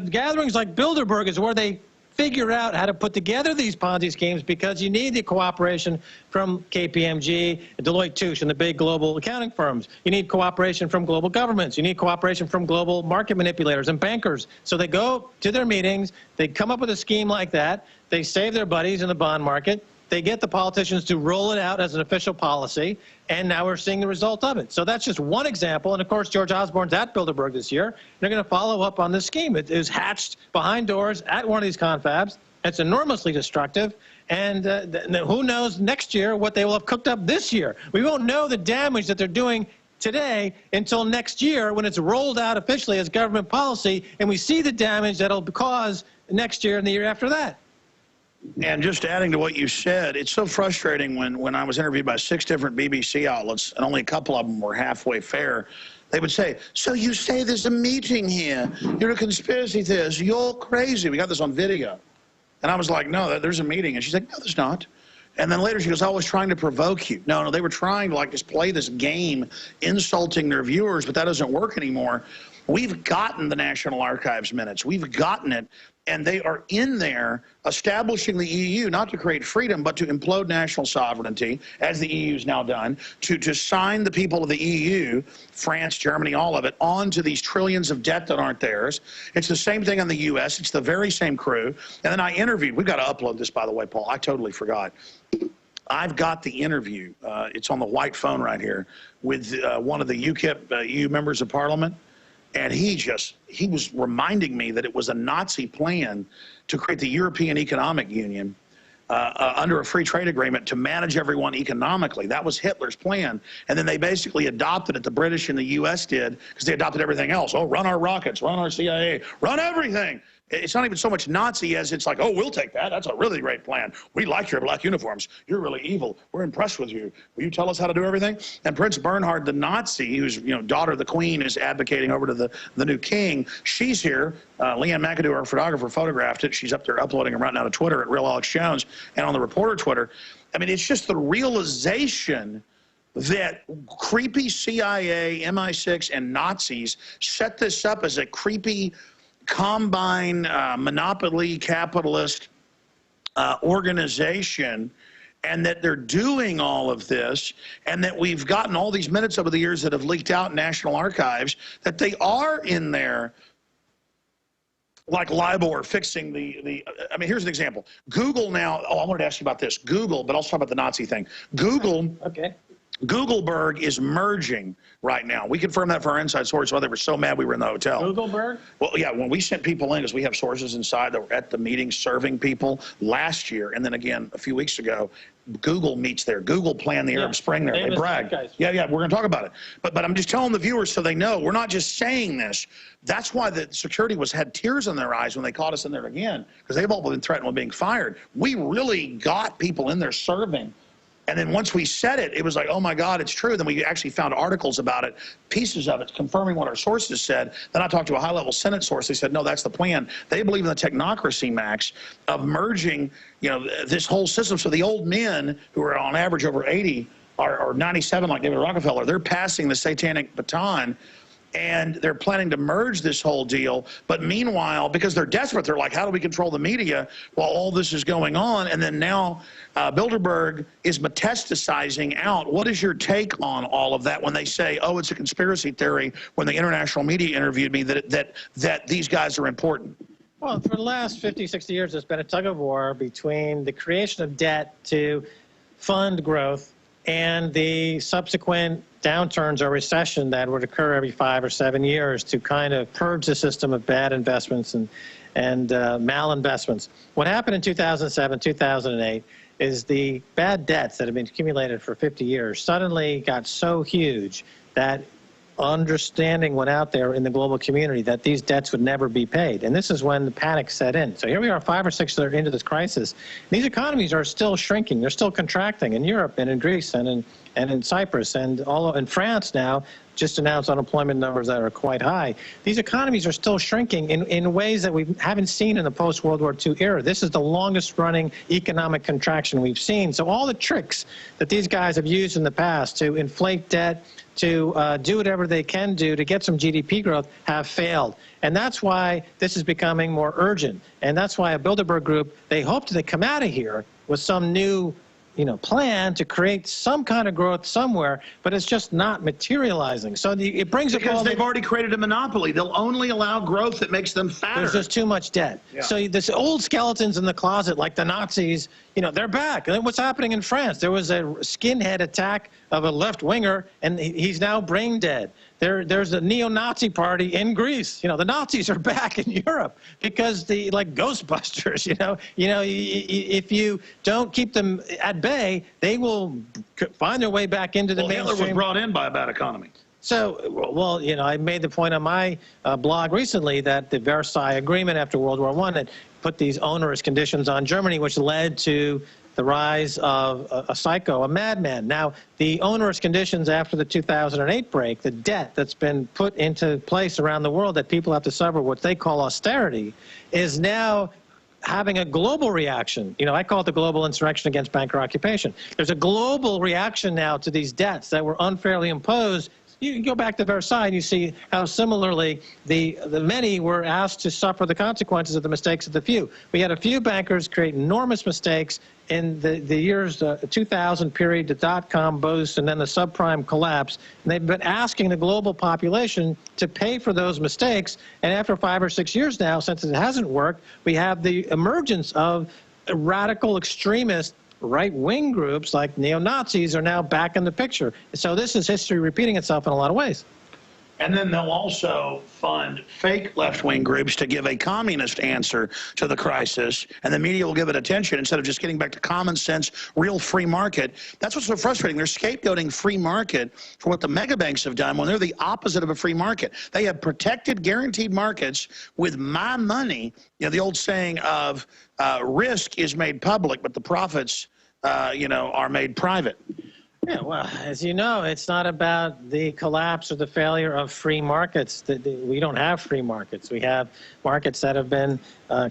Speaker 16: gatherings like Bilderberg is where they figure out how to put together these Ponzi schemes, because you need the cooperation from KPMG, Deloitte Touche, and the big global accounting firms. You need cooperation from global governments. You need cooperation from global market manipulators and bankers. So they go to their meetings, they come up with a scheme like that, they save their buddies in the bond market, they get the politicians to roll it out as an official policy, and now we're seeing the result of it. So that's just one example. And, of course, George Osborne's at Bilderberg this year. They're going to follow up on this scheme. It is hatched behind doors at one of these confabs. It's enormously destructive. And who knows next year what they will have cooked up this year. We won't know the damage that they're doing today until next year when it's rolled out officially as government policy, and we see the damage that'll cause next year and the year after that.
Speaker 1: And just adding to what you said, it's so frustrating when I was interviewed by 6 different BBC outlets, and only a couple of them were halfway fair. They would say, so you say there's a meeting here. You're a conspiracy theorist. You're crazy. We got this on video. And I was like, no, there's a meeting. And she's like, no, there's not. And then later she goes, I was trying to provoke you. No, they were trying to like just play this game, insulting their viewers, but that doesn't work anymore. We've gotten the National Archives minutes. We've gotten it. And they are in there establishing the EU, not to create freedom, but to implode national sovereignty, as the EU's now done, to sign the people of the EU, France, Germany, all of it, onto these trillions of debt that aren't theirs. It's the same thing in the U.S. It's the very same crew. And then I interviewed, we've got to upload this, by the way, Paul. I totally forgot. I've got the interview. It's on the white phone right here with one of the UKIP EU members of parliament. And he was reminding me that it was a Nazi plan to create the European Economic Union under a free trade agreement to manage everyone economically. That was Hitler's plan. And then they basically adopted it, the British and the U.S. did, because they adopted everything else. Oh, run our rockets, run our CIA, run everything. It's not even so much Nazi as it's like, oh, we'll take that. That's a really great plan. We like your black uniforms. You're really evil. We're impressed with you. Will you tell us how to do everything? And Prince Bernhard, the Nazi, who's daughter of the Queen, is advocating over to the new king. She's here. Leanne McAdoo, our photographer, photographed it. She's up there uploading them right now to Twitter at Real Alex Jones and on the Reporter Twitter. I mean, it's just the realization that creepy CIA, MI6, and Nazis set this up as a creepy combine monopoly capitalist organization, and that they're doing all of this, and that we've gotten all these minutes over the years that have leaked out in National Archives, that they are in there like LIBOR fixing the I mean, here's an example. Google now, I wanted to ask you about this. Google, but I'll talk about the Nazi thing. Google, okay. Googleberg is merging right now. We confirmed that for our inside source. Well, they were so mad we were in the hotel.
Speaker 16: Googleberg?
Speaker 1: Well, yeah, when we sent people in, because we have sources inside that were at the meeting serving people last year, and then again a few weeks ago, Google meets there. Google planned the Arab Spring there. They bragged. Yeah, we're going to talk about it. But I'm just telling the viewers so they know, we're not just saying this. That's why the security had tears in their eyes when they caught us in there again, because they've all been threatened with being fired. We really got people in there serving. And then once we said it, it was like, oh, my God, it's true. Then we actually found articles about it, pieces of it, confirming what our sources said. Then I talked to a high-level Senate source. They said, no, that's the plan. They believe in the technocracy, Max, of merging, this whole system. So the old men who are on average over 80 or 97, like David Rockefeller, they're passing the satanic baton. And they're planning to merge this whole deal. But meanwhile, because they're desperate, they're like, how do we control the media while all this is going on? And then now Bilderberg is metastasizing out. What is your take on all of that when they say, oh, it's a conspiracy theory, when the international media interviewed me that these guys are important?
Speaker 16: Well, for the last 50, 60 years, there's been a tug of war between the creation of debt to fund growth and the subsequent downturns or recession that would occur every 5 or 7 years to kind of purge the system of bad investments and malinvestments. What happened in 2007, 2008 is the bad debts that have been accumulated for 50 years suddenly got so huge that understanding went out there in the global community that these debts would never be paid. And this is when the panic set in. So here we are 5 or 6 years into this crisis. These economies are still shrinking. They're still contracting in Europe and in Greece and in Cyprus and all in France now just announced unemployment numbers that are quite high. These economies are still shrinking in ways that we haven't seen in the post-World War II era. This is the longest running economic contraction we've seen. So all the tricks that these guys have used in the past to inflate debt, to do whatever they can do to get some GDP growth have failed. And that's why this is becoming more urgent. And that's why a Bilderberg group, they hope to come out of here with some new plan to create some kind of growth somewhere, but it's just not materializing. So it brings up
Speaker 14: because they've already created a monopoly. They'll only allow growth that makes them fatter.
Speaker 16: There's just too much debt.
Speaker 14: Yeah.
Speaker 16: So this old skeletons in the closet, like the Nazis, they're back. And then what's happening in France? There was a skinhead attack of a left-winger, and he's now brain dead. There's a neo-Nazi party in Greece. The Nazis are back in Europe because like Ghostbusters. If you don't keep them at bay, they will find their way back into the mainstream.
Speaker 14: Hitler was brought in by a bad economy.
Speaker 16: So, well, I made the point on my blog recently that the Versailles Agreement after World War I had put these onerous conditions on Germany, which led to the rise of a psycho, a madman. Now, the onerous conditions after the 2008 break, the debt that's been put into place around the world that people have to suffer, what they call austerity, is now having a global reaction. I call it the global insurrection against banker occupation. There's a global reaction now to these debts that were unfairly imposed. You can go back to Versailles and you see how similarly the many were asked to suffer the consequences of the mistakes of the few. We had a few bankers create enormous mistakes in the years 2000 period, the dot-com boost, and then the subprime collapse. And they've been asking the global population to pay for those mistakes. And after 5 or 6 years now, since it hasn't worked, we have the emergence of radical extremist right-wing groups like neo-Nazis are now back in the picture. So this is history repeating itself in a lot of ways.
Speaker 14: And then they'll also fund fake left-wing groups to give a communist answer to the crisis, and the media will give it attention instead of just getting back to common sense, real free market. That's what's so frustrating. They're scapegoating free market for what the mega banks have done when they're the opposite of a free market. They have protected, guaranteed markets with my money. The old saying of risk is made public, but the profits, are made private.
Speaker 16: Yeah, well, as you know, it's not about the collapse or the failure of free markets. We don't have free markets. We have markets that have been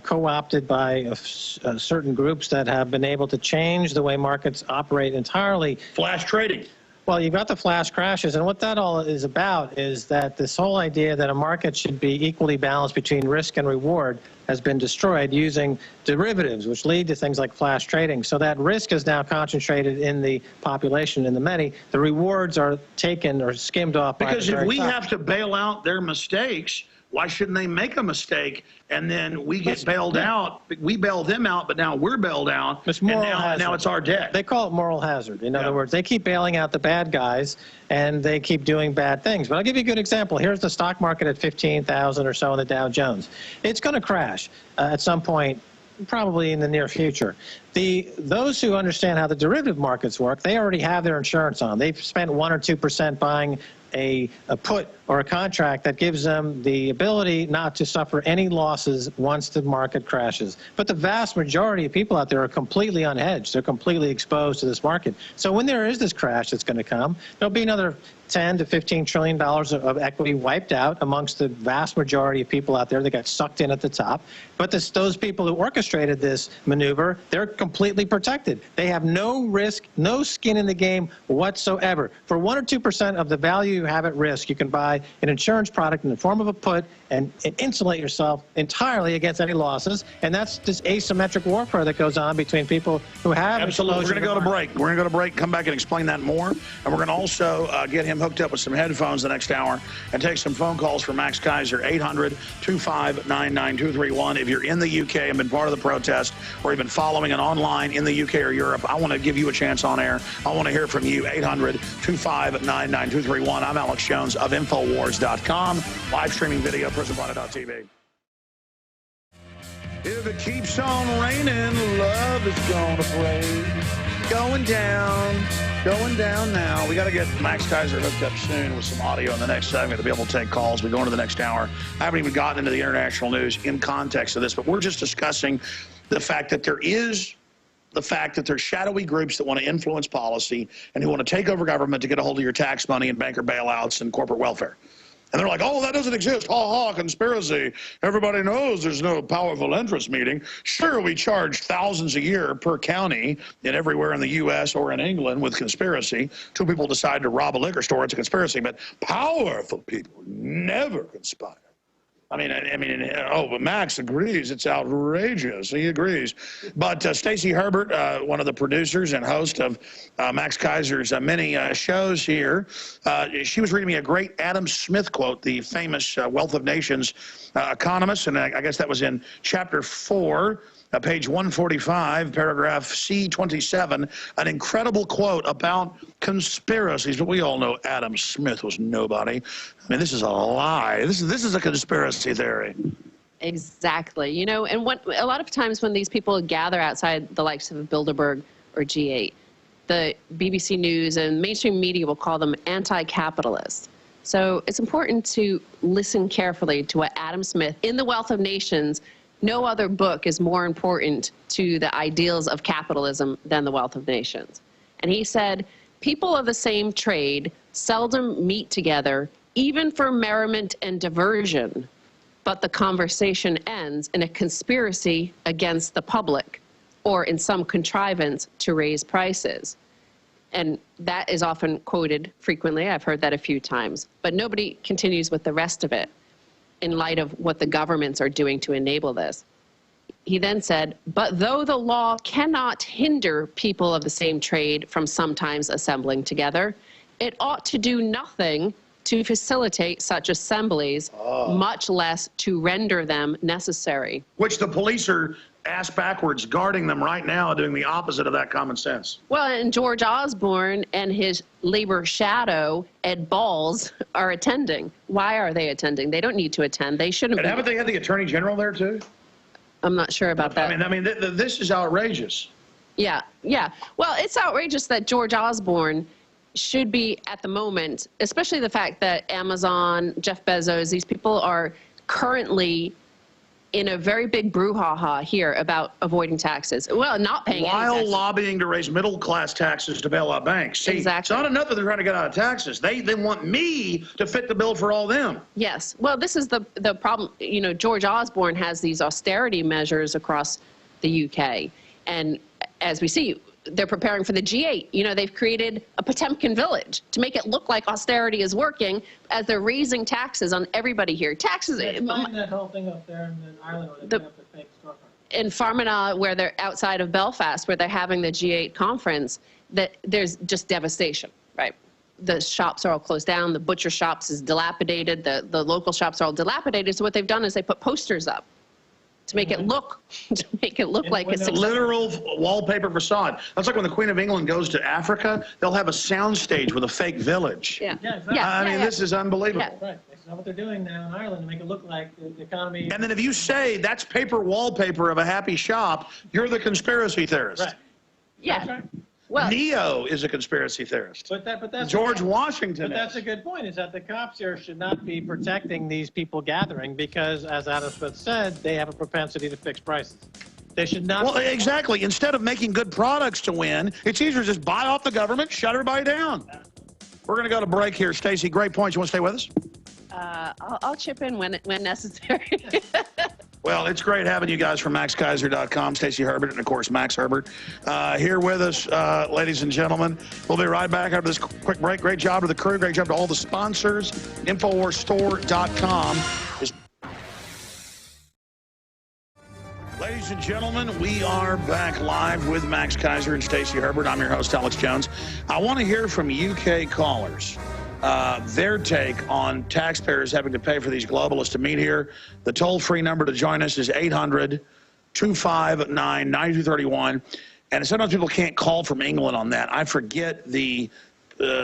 Speaker 16: co-opted by certain groups that have been able to change the way markets operate entirely.
Speaker 14: Flash trading.
Speaker 16: Well, you've got the flash crashes, and what that all is about is that this whole idea that a market should be equally balanced between risk and reward has been destroyed using derivatives, which lead to things like flash trading. So that risk is now concentrated in the population, in the many. The rewards are taken or skimmed off by the very top.
Speaker 14: Because if we have to bail out their mistakes, why shouldn't they make a mistake and then we get bailed out? We bail them out, but now we're bailed out.
Speaker 16: It's moral hazard.
Speaker 14: Now it's our debt.
Speaker 16: They call it moral hazard. In other words, they keep bailing out the bad guys and they keep doing bad things. But I'll give you a good example. Here's the stock market at 15,000 or so in the Dow Jones. It's going to crash at some point, probably in the near future. Those who understand how the derivative markets work, they already have their insurance on. They've spent 1 or 2% buying a put or a contract that gives them the ability not to suffer any losses once the market crashes. But the vast majority of people out there are completely unhedged. They're completely exposed to this market. So when there is this crash that's going to come, there'll be another $10 to $15 trillion of equity wiped out amongst the vast majority of people out there that got sucked in at the top. But those people who orchestrated this maneuver, they're completely protected. They have no risk, no skin in the game whatsoever. For 1 or 2% of the value you have at risk, you can buy an insurance product in the form of a put and insulate yourself entirely against any losses. And that's this asymmetric warfare that goes on between people who have
Speaker 14: Absolutely. We're going to go to break. We're going to go to break, come back and explain that more. And we're going to also get him hooked up with some headphones the next hour and take some phone calls from Max Keiser, 800-259-9231. If you're in the UK and been part of the protest or you've been following it online in the UK or Europe, I want to give you a chance on air. I want to hear from you, 800-259-9231. I'm Alex Jones of Infowars.com, live streaming video, prisonplanet.tv. If it keeps on raining, love is going to play. Going down now. We got to get Max Keiser hooked up soon with some audio in the next segment to be able to take calls. We go into the next hour. I haven't even gotten into the international news in context of this, but we're just discussing the fact that there's shadowy groups that want to influence policy and who want to take over government to get a hold of your tax money and banker bailouts and corporate welfare. And they're like, oh, that doesn't exist. Ha ha, conspiracy. Everybody knows there's no powerful interest meeting. Sure, we charge thousands a year per county in everywhere in the U.S. or in England with conspiracy. 2 people decide to rob a liquor store, it's a conspiracy. But powerful people never conspire.
Speaker 1: But Max agrees. It's outrageous. He agrees. But Stacey Herbert, one of the producers and host of Max Keiser's many shows here, she was reading me a great Adam Smith quote, the famous Wealth of Nations economist, and I guess that was in chapter 4. Page 145, paragraph C27, an incredible quote about conspiracies. But we all know Adam Smith was nobody. I mean, this is a lie. This is a conspiracy theory.
Speaker 17: Exactly. You know, and a lot of times when these people gather outside the likes of Bilderberg or G8, the BBC News and mainstream media will call them anti-capitalist. So it's important to listen carefully to what Adam Smith, in The Wealth of Nations, no other book is more important to the ideals of capitalism than The Wealth of Nations. And he said, people of the same trade seldom meet together, even for merriment and diversion, but the conversation ends in a conspiracy against the public or in some contrivance to raise prices. And that is often quoted frequently. I've heard that a few times. But nobody continues with the rest of it in light of what the governments are doing to enable this. He then said, but though the law cannot hinder people of the same trade from sometimes assembling together, it ought to do nothing to facilitate such assemblies, much less to render them necessary.
Speaker 1: Which the police are ass backwards guarding them right now, doing the opposite of that common sense.
Speaker 17: Well, and George Osborne and his labor shadow, Ed Balls, are attending. Why are they attending? They don't need to attend. They shouldn't.
Speaker 1: And haven't they had the Attorney General there too?
Speaker 17: I'm not sure about that.
Speaker 1: I mean, this is outrageous.
Speaker 17: Yeah. Well, it's outrageous that George Osborne should be at the moment, especially the fact that Amazon, Jeff Bezos, these people are currently in a very big brouhaha here about avoiding taxes. Well, not paying any taxes.
Speaker 1: While lobbying to raise middle-class taxes to bail out banks. See,
Speaker 17: exactly.
Speaker 1: It's not enough that they're trying to get out of taxes. They want me to fit the bill for all them.
Speaker 17: Yes. Well, this is the problem. You know, George Osborne has these austerity measures across the UK. And as we see, they're preparing for the G8. You know, they've created a Potemkin village to make it look like austerity is working as they're raising taxes on everybody here. Taxes.
Speaker 16: Find that whole thing up there in Ireland where they have the fake storefront.
Speaker 17: In Fermanagh, where they're outside of Belfast, where they're having the G8 conference, that there's just devastation, right? The shops are all closed down. The butcher shops is dilapidated. The local shops are all dilapidated. So what they've done is they put posters up to make it look like it's
Speaker 1: literal wallpaper facade. That's like when the Queen of England goes to Africa, they'll have a soundstage with a fake village.
Speaker 16: Yeah, exactly.
Speaker 1: I mean, this is unbelievable.
Speaker 16: Yeah. Right. That's not what they're doing now in Ireland to make it look like the economy.
Speaker 1: And then if you say that's paper wallpaper of a happy shop, you're the conspiracy theorist.
Speaker 16: Right.
Speaker 17: Yeah.
Speaker 16: That's right.
Speaker 1: Well, Neo is a conspiracy theorist.
Speaker 16: But that's
Speaker 1: George Washington.
Speaker 16: But that's a good point, is that the cops here should not be protecting these people gathering because, as Adam Smith said, they have a propensity to fix prices. They should not.
Speaker 1: Well, exactly. Instead of making good products to win, it's easier to just buy off the government, shut everybody down. We're going to go to break here. Stacey, great points. You want to stay with us?
Speaker 17: I'll chip in when necessary.
Speaker 1: Well, it's great having you guys from MaxKeiser.com, Stacey Herbert, and, of course, Max Herbert, here with us, ladies and gentlemen. We'll be right back after this quick break. Great job to the crew. Great job to all the sponsors. InfoWarsStore.com. Ladies and gentlemen, we are back live with Max Keiser and Stacey Herbert. I'm your host, Alex Jones. I want to hear from UK callers. Their take on taxpayers having to pay for these globalists to meet here. The toll-free number to join us is 800-259-9231. And sometimes people can't call from England on that. I forget the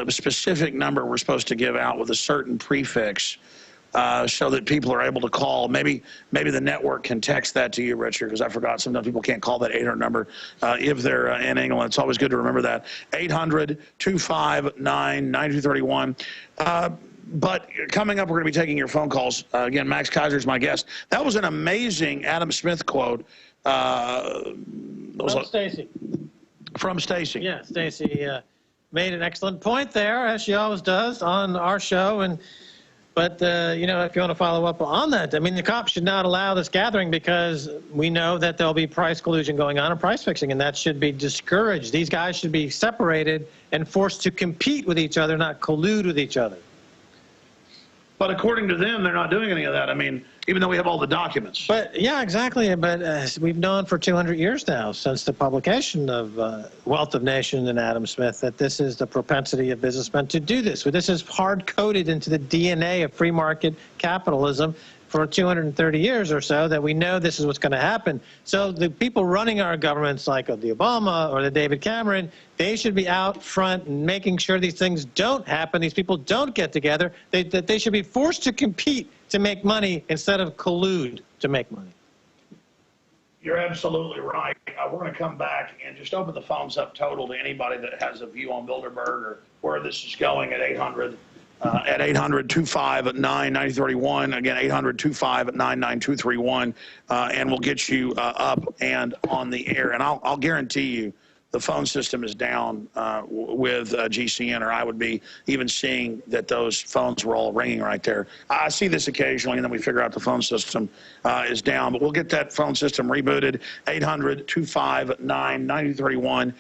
Speaker 1: specific number we're supposed to give out with a certain prefix so that people are able to call. Maybe the network can text that to you, Richard, because I forgot sometimes people can't call that 800 number if they're in England. It's always good to remember that. 800-259-9231. But coming up, we're going to be taking your phone calls. Again, Max Keiser is my guest. That was an amazing Adam Smith quote.
Speaker 16: From Stacey.
Speaker 1: From Stacey.
Speaker 16: Yeah, Stacey made an excellent point there, as she always does on our show. But, you know, if you want to follow up on that, I mean, the cops should not allow this gathering because we know that there'll be price collusion going on and price fixing, and that should be discouraged. These guys should be separated and forced to compete with each other, not collude with each other.
Speaker 1: But according to them, they're not doing any of that. I mean, even though we have all the documents.
Speaker 16: But yeah, exactly. But we've known for 200 years now, since the publication of Wealth of Nations and Adam Smith, that this is the propensity of businessmen to do this. This is hard-coded into the DNA of free market capitalism for 230 years or so, that we know this is what's going to happen. So the people running our governments, like the Obama or the David Cameron, they should be out front and making sure these things don't happen, these people don't get together, that they should be forced to compete to make money instead of collude to make money.
Speaker 1: You're absolutely right. We're going to come back and just open the phones up total to anybody that has a view on Bilderberg or where this is going at 800. At 800-259-9031. Again, 800-259-99231. And we'll get you up and on the air. And I'll guarantee you the phone system is down with GCN, or I would be even seeing that those phones were all ringing right there. I see this occasionally, and then we figure out the phone system is down. But we'll get that phone system rebooted. 800-259-9031.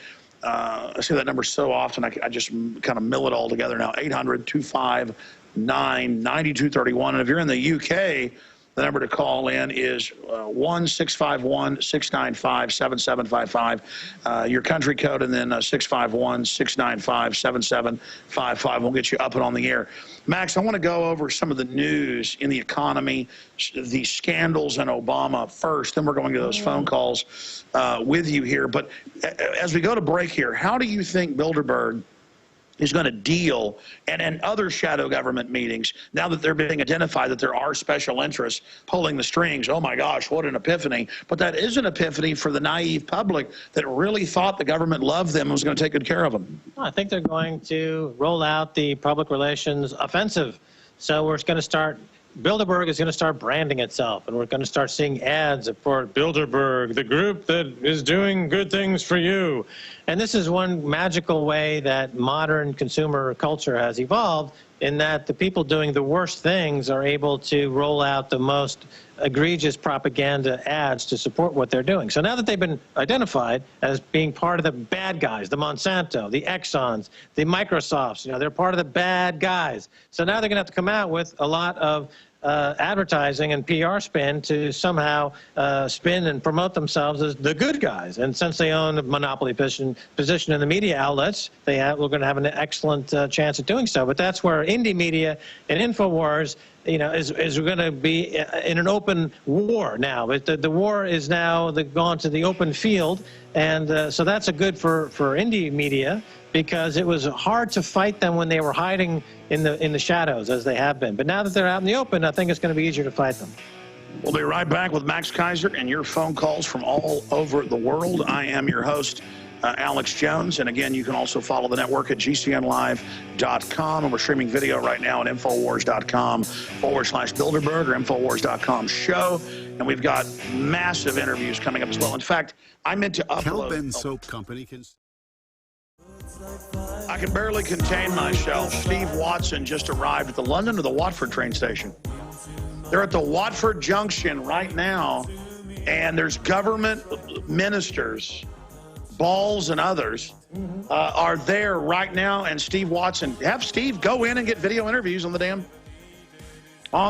Speaker 1: I see that number so often, I just kind of mill it all together now. 800-259-9231. And if you're in the UK, the number to call in is 1-651-695-7755. Your country code, and then 651-695-7755. We'll get you up and on the air. Max, I want to go over some of the news in the economy, the scandals in Obama first, then we're going to those phone calls with you here. But as we go to break here, how do you think Bilderberg is going to deal, and other shadow government meetings, now that they're being identified that there are special interests pulling the strings? Oh my gosh, what an epiphany. But that is an epiphany for the naive public that really thought the government loved them and was going to take good care of them.
Speaker 16: I think they're going to roll out the public relations offensive. So we're going to start, Bilderberg is going to start branding itself, and we're going to start seeing ads for Bilderberg, the group that is doing good things for you. And this is one magical way that modern consumer culture has evolved, in that the people doing the worst things are able to roll out the most egregious propaganda ads to support what they're doing. So now that they've been identified as being part of the bad guys, the Monsanto, the Exxons, the Microsofts, they're part of the bad guys. So now they're going to have to come out with a lot of advertising and PR spin to somehow spin and promote themselves as the good guys. And since they own a monopoly position in the media outlets, we're going to have an excellent chance at doing so. But that's where indie media and Infowars, is going to be in an open war now. The war is now gone to the open field, and so that's a good for indie media, because it was hard to fight them when they were hiding in the shadows, as they have been. But now that they're out in the open, I think it's going to be easier to fight them.
Speaker 1: We'll be right back with Max Keiser and your phone calls from all over the world. I am your host, Alex Jones. And again, you can also follow the network at GCNlive.com. And we're streaming video right now at Infowars.com/Bilderberg or Infowars.com show. And we've got massive interviews coming up as well. In fact, I meant to upload.
Speaker 18: Cal-Ben Soap Company can...
Speaker 1: I can barely contain myself. Steve Watson just arrived at the London or the Watford train station. They're at the Watford Junction right now, and there's government ministers, Balls and others, are there right now, and Steve Watson. Have Steve go in and get video interviews on the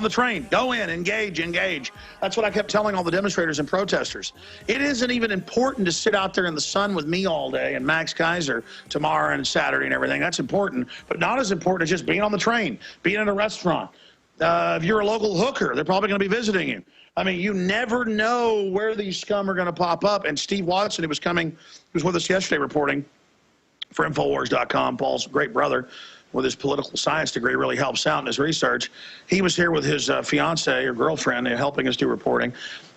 Speaker 1: train. Go in, engage. That's what I kept telling all the demonstrators and protesters. It isn't even important to sit out there in the sun with me all day and Max Keiser tomorrow and Saturday and everything. That's important, but not as important as just being on the train, being in a restaurant. If you're a local hooker, they're probably going to be visiting you. I mean, you never know where these scum are going to pop up. And Steve Watson, he was with us yesterday reporting for Infowars.com, Paul's great brother, with his political science degree, really helps out in his research. He was here with his fiance or girlfriend helping us do reporting.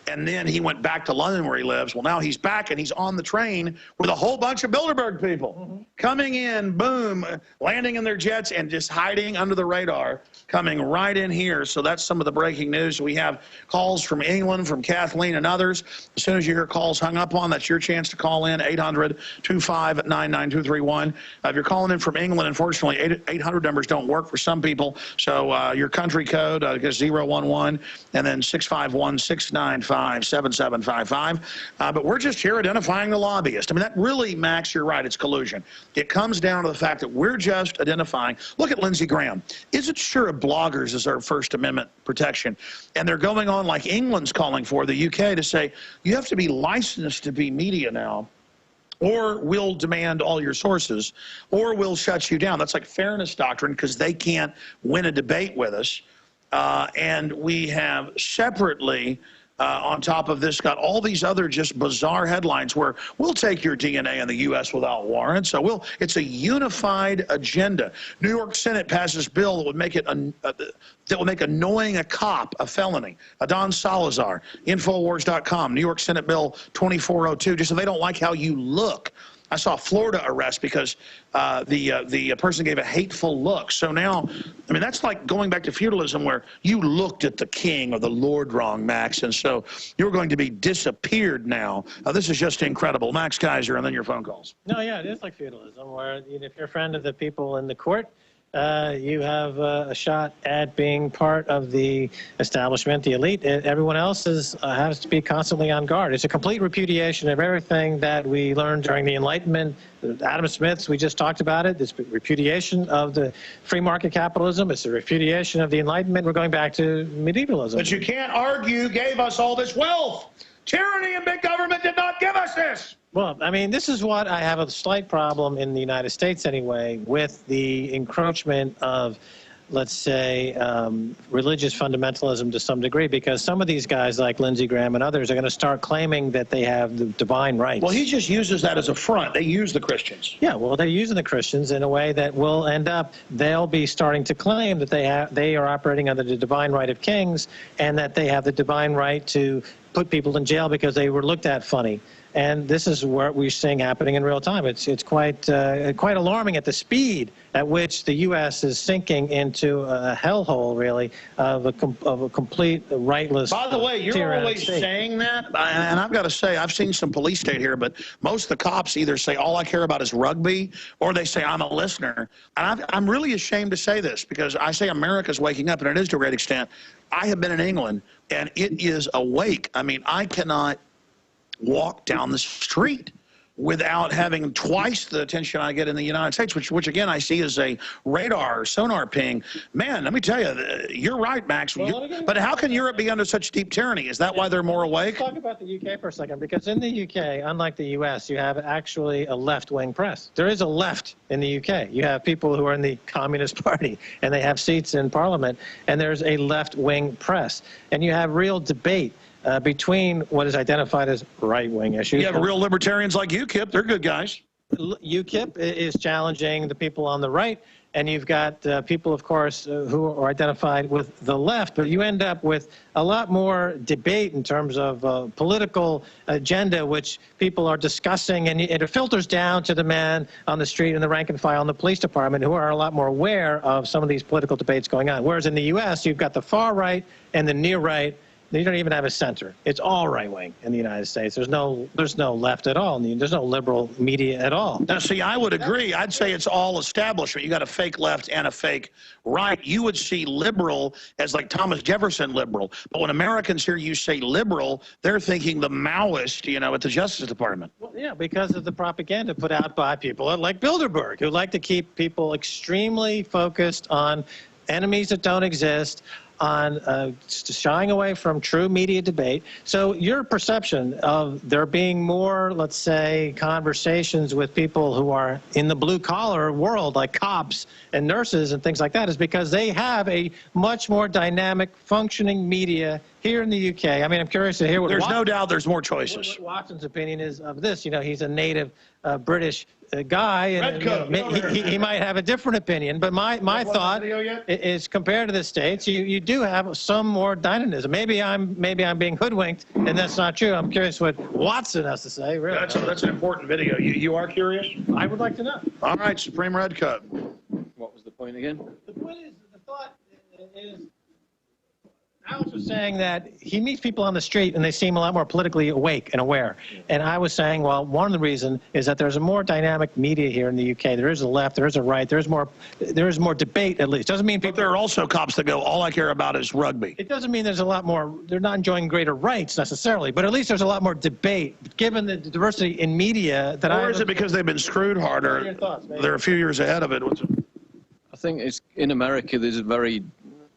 Speaker 1: And then he went back to London where he lives. Well, now he's back and he's on the train with a whole bunch of Bilderberg people coming in, boom, landing in their jets and just hiding under the radar, coming right in here. So that's some of the breaking news. We have calls from England, from Kathleen and others. As soon as you hear calls hung up on, that's your chance to call in, 800-259-9231. If you're calling in from England, unfortunately, 800 numbers don't work for some people. So your country code is 011 and then 651-695. 855-7755. But we're just here identifying the lobbyist. I mean, that really, Max, you're right, it's collusion. It comes down to the fact that we're just identifying. Look at Lindsey Graham. Isn't sure bloggers deserve First Amendment protection? And they're going on like England's calling for, the UK, to say, you have to be licensed to be media now, or we'll demand all your sources, or we'll shut you down. That's like fairness doctrine, because they can't win a debate with us. And we have separately, on top of this, got all these other just bizarre headlines where we'll take your DNA in the U.S. without warrant. So it's a unified agenda. New York Senate passes bill that would make it that will make annoying a cop a felony. Adon Salazar, Infowars.com, New York Senate Bill 2402, just so they don't like how you look. I saw a Florida arrest because the person gave a hateful look. So now, I mean, that's like going back to feudalism where you looked at the king or the lord wrong, Max, and so you're going to be disappeared now. This is just incredible. Max Keiser, and then your phone calls.
Speaker 16: No, yeah, it is like feudalism where if you're a friend of the people in the court, you have a shot at being part of the establishment, the elite. Everyone else has to be constantly on guard. It's a complete repudiation of everything that we learned during the Enlightenment. Adam Smith's, we just talked about it. It's a repudiation of the free market capitalism. It's a repudiation of the Enlightenment. We're going back to medievalism.
Speaker 1: But you can't argue gave us all this wealth. Tyranny and big government did not give us this.
Speaker 16: Well, I mean, this is what I have a slight problem in the United States anyway, with the encroachment of, let's say, religious fundamentalism to some degree, because some of these guys like Lindsey Graham and others are going to start claiming that they have the divine rights.
Speaker 1: Well, he just uses that as a front. They use the Christians.
Speaker 16: Yeah, well, they're using the Christians in a way that will end up, they'll be starting to claim that they are operating under the divine right of kings, and that they have the divine right to put people in jail because they were looked at funny. And this is what we're seeing happening in real time. It's quite alarming at the speed at which the U.S. is sinking into a hellhole, really, of a complete rightless.
Speaker 1: By the way, you're always saying that, and I've got to say, I've seen some police state here, but most of the cops either say all I care about is rugby, or they say I'm a listener. And I'm really ashamed to say this because I say America's waking up, and it is to a great extent. I have been in England, and it is awake. I mean, I cannot walk down the street without having twice the attention I get in the United States, which again I see as a radar or sonar ping. Man, let me tell you, you're right, Max. But how can Europe be under such deep tyranny? Is that why they're more awake?
Speaker 16: Let's talk about the UK for a second, because in the UK, unlike the US, you have actually a left-wing press. There is a left in the UK. You have people who are in the Communist Party, and they have seats in Parliament, and there's a left-wing press. And you have real debate between what is identified as right-wing issues.
Speaker 1: You have real libertarians like UKIP. They're good guys.
Speaker 16: UKIP is challenging the people on the right, and you've got people, of course, who are identified with the left. But you end up with a lot more debate in terms of political agenda, which people are discussing, and it filters down to the man on the street and the rank and file in the police department, who are a lot more aware of some of these political debates going on. Whereas in the U.S., you've got the far right and the near right. You don't even have a center. It's all right-wing in the United States. There's no left at all. There's no liberal media at all.
Speaker 1: Now, see, I would agree. I'd say it's all establishment. You got a fake left and a fake right. You would see liberal as like Thomas Jefferson liberal. But when Americans hear you say liberal, they're thinking the Maoist, at the Justice Department.
Speaker 16: Well, yeah, because of the propaganda put out by people like Bilderberg, who like to keep people extremely focused on enemies that don't exist, on shying away from true media debate. So your perception of there being more, let's say, conversations with people who are in the blue-collar world, like cops and nurses and things like that, is because they have a much more dynamic, functioning media here in the UK. I mean, I'm curious to hear what
Speaker 1: no doubt there's more choices.
Speaker 16: What Watson's opinion is of this. He's a native British guy, and he might have a different opinion. But my thought is, compared to the States, you do have some more dynamism. Maybe I'm being hoodwinked, and that's not true. I'm curious what Watson has to say. Really,
Speaker 1: that's an important video. You are curious?
Speaker 16: I would like to know.
Speaker 1: All right, Supreme Red Coat.
Speaker 11: What was the point again?
Speaker 16: The point is, the thought is, Alex was saying that he meets people on the street and they seem a lot more politically awake and aware. And I was saying, well, one of the reasons is that there's a more dynamic media here in the UK. There is a left, there is a right, there is more debate at least. Doesn't mean people.
Speaker 1: But there are also cops that go, all I care about is rugby.
Speaker 16: It doesn't mean there's a lot more. They're not enjoying greater rights necessarily, but at least there's a lot more debate given the diversity in media that
Speaker 1: Or is it because they've been screwed harder?
Speaker 16: Your thoughts,
Speaker 1: They're a few years ahead of it.
Speaker 18: I think it's in America.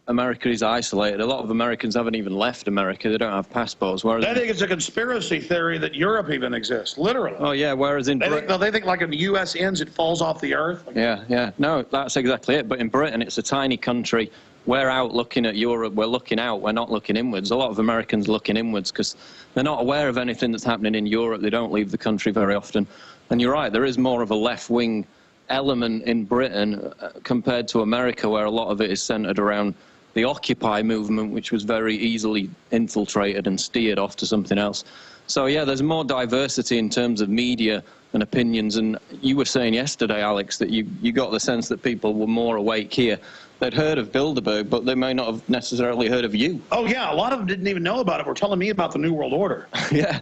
Speaker 18: America is isolated. A lot of Americans haven't even left America. They don't have passports. Whereas
Speaker 1: I think it's a conspiracy theory that Europe even exists, literally.
Speaker 18: Oh, yeah, whereas in Britain...
Speaker 1: They think like if the U.S. ends, it falls off the earth.
Speaker 18: Yeah. No, that's exactly it. But in Britain, it's a tiny country. We're out looking at Europe. We're looking out. We're not looking inwards. A lot of Americans looking inwards because they're not aware of anything that's happening in Europe. They don't leave the country very often. And you're right, there is more of a left-wing element in Britain compared to America, where a lot of it is centered around the Occupy movement, which was very easily infiltrated and steered off to something else. So, yeah, there's more diversity in terms of media and opinions. And you were saying yesterday, Alex, that you got the sense that people were more awake here. They'd heard of Bilderberg, but they may not have necessarily heard of you.
Speaker 1: Oh, yeah, a lot of them didn't even know about it. Were telling me about the New World Order.
Speaker 18: Yeah,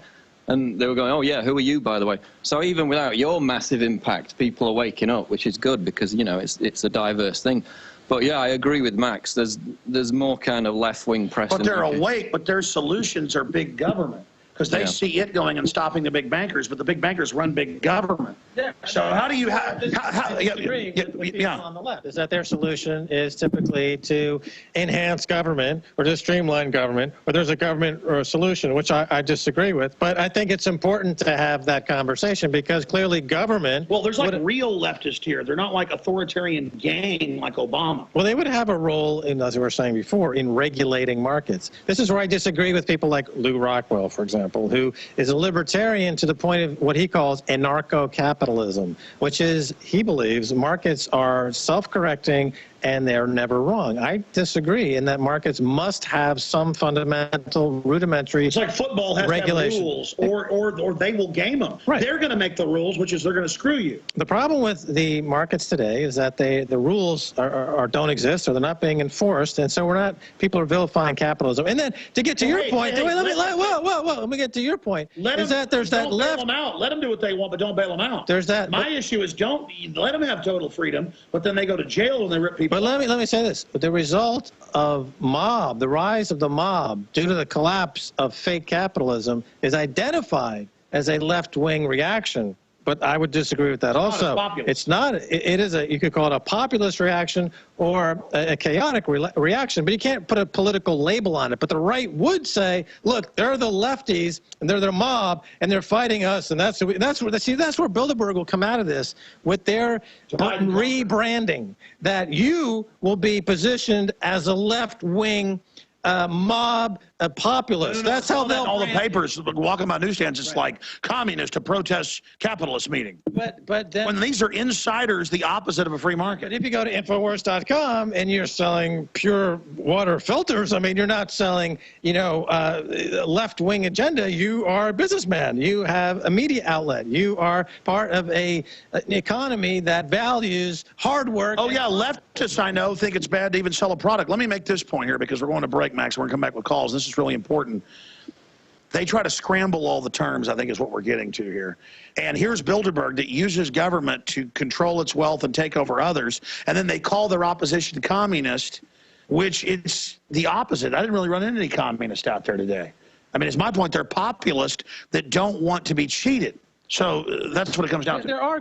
Speaker 18: and they were going, oh, yeah, who are you, by the way? So even without your massive impact, people are waking up, which is good because, you know, it's a diverse thing. But, yeah, I agree with Max. There's more kind of left-wing press.
Speaker 1: But they're awake, but their solutions are big government. Because they see it going and stopping the big bankers, but the big bankers run big government.
Speaker 16: Yeah,
Speaker 1: so how do you
Speaker 16: agree with people on the left? Is that their solution is typically to enhance government or to streamline government, or there's a government or a solution, which I disagree with. But I think it's important to have that conversation because clearly government.
Speaker 1: Well, there's like real leftists here. They're not like authoritarian gang like Obama.
Speaker 16: Well, they would have a role in, as we were saying before, in regulating markets. This is where I disagree with people like Lou Rockwell, for example, who is a libertarian to the point of what he calls anarcho-capitalism, which is, he believes, markets are self-correcting and they're never wrong. I disagree in that markets must have some fundamental, rudimentary.
Speaker 1: It's like football has
Speaker 16: regulation.
Speaker 1: To have rules, or they will game them.
Speaker 16: Right.
Speaker 1: They're going to make the rules, which is they're going to screw you.
Speaker 16: The problem with the markets today is that the rules don't exist, or they're not being enforced, and so people are vilifying capitalism. And then to get to your point, let me get to your point. There's that left.
Speaker 1: Bail them out. Let them do what they want, but don't bail them out.
Speaker 16: There's that.
Speaker 1: My issue is don't let them have total freedom, but then they go to jail when they rip people.
Speaker 16: But let me say this: the result of the rise of the mob, due to the collapse of fake capitalism, is identified as a left-wing reaction. But I would disagree with that also. It's not. It is you could call it a populist reaction or a chaotic reaction, but you can't put a political label on it. But the right would say, look, they're the lefties and they're the mob and they're fighting us, and that's where Bilderberg will come out of this with their rebranding, that you will be positioned as a left-wing mob, a populist.
Speaker 1: No,
Speaker 16: that's how they'll
Speaker 1: all the papers walking by newsstands. It's like communist to protest capitalist meeting.
Speaker 16: But then,
Speaker 1: when these are insiders, the opposite of a free market.
Speaker 16: If you go to Infowars.com and you're selling pure water filters, I mean, you're not selling, left-wing agenda. You are a businessman. You have a media outlet. You are part of an economy that values hard work.
Speaker 1: Oh, yeah, leftists, I know, think it's bad to even sell a product. Let me make this point here because we're going to break, Max. We're going to come back with calls. This is really important. They try to scramble all the terms, I think is what we're getting to here. And here's Bilderberg that uses government to control its wealth and take over others. And then they call their opposition communist, which it's the opposite. I didn't really run into any communists out there today. I mean, it's my point. They're populist that don't want to be cheated. So that's what it comes down to.
Speaker 16: There are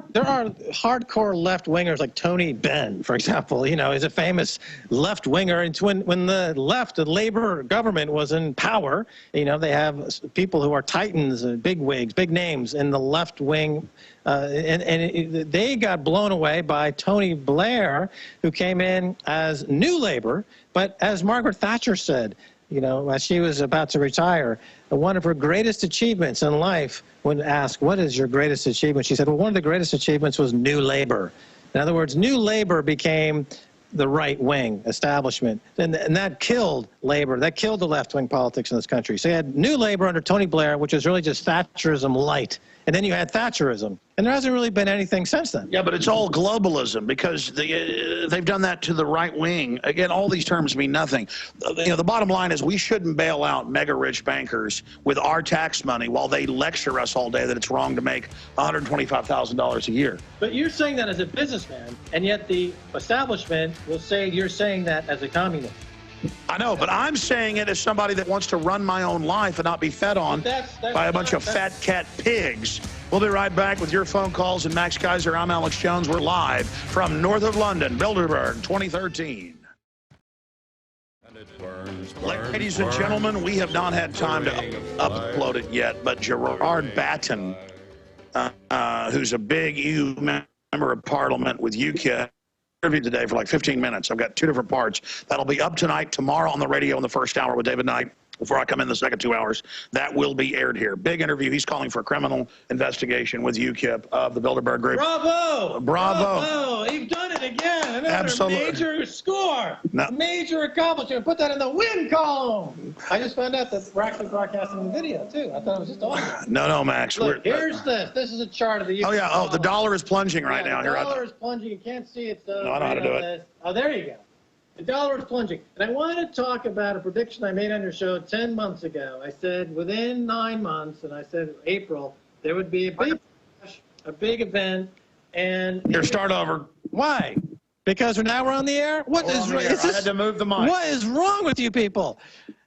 Speaker 16: hardcore left-wingers like Tony Benn, for example. He's a famous left-winger. It's when the left, the Labor government was in power, they have people who are titans, big wigs, big names in the left wing. And they got blown away by Tony Blair, who came in as New Labour. But as Margaret Thatcher said, as she was about to retire, one of her greatest achievements in life, when asked, what is your greatest achievement? She said, well, one of the greatest achievements was New Labour. In other words, New Labour became the right-wing establishment, and that killed Labour. That killed the left-wing politics in this country. So you had New Labour under Tony Blair, which was really just Thatcherism light. and then you had Thatcherism. And there hasn't really been anything since then.
Speaker 1: Yeah, but it's all globalism because they've done that to the right wing. Again, all these terms mean nothing. You know, the bottom line is we shouldn't bail out mega-rich bankers with our tax money while they lecture us all day that it's wrong to make $125,000 a year.
Speaker 16: But you're saying that as a businessman, and yet the establishment will say you're saying that as a communist.
Speaker 1: I know, but I'm saying it as somebody that wants to run my own life and not be fed on by a bunch of fat cat pigs. We'll be right back with your phone calls. And Max Keiser, I'm Alex Jones. We're live from north of London, Bilderberg, 2013. Ladies and gentlemen, we have not had time to upload it yet, but Gerard Batten, who's a big EU member of Parliament with UKIP, interviewed today for like 15 minutes. I've got 2 different parts. That'll be up tonight, tomorrow on the radio in the first hour with David Knight. Before I come in the second 2 hours, that will be aired here. Big interview. He's calling for a criminal investigation with UKIP of the Bilderberg Group.
Speaker 16: Bravo!
Speaker 1: Bravo!
Speaker 16: Bravo! You've done it again. Another
Speaker 1: Absolutely.
Speaker 16: major score.
Speaker 1: No.
Speaker 16: Major accomplishment. Put that in the win column. I just found out that we're actually broadcasting the video, too. I thought it was just audio.
Speaker 1: No, Max.
Speaker 16: Look, here's this. This is a chart of the US.
Speaker 1: Oh, yeah. Oh, the dollar is plunging right now.
Speaker 16: The dollar is plunging. You can't see it, so
Speaker 1: No, I know how to do it.
Speaker 16: Oh, there you go. The dollar is plunging. And I want to talk about a prediction I made on your show 10 months ago. I said within 9 months, and I said April, there would be a big crash, a big event, and...
Speaker 1: Here, start over.
Speaker 16: Why? Because now we're on the air? What is wrong?
Speaker 1: I had to move the mic.
Speaker 16: What is wrong with you people?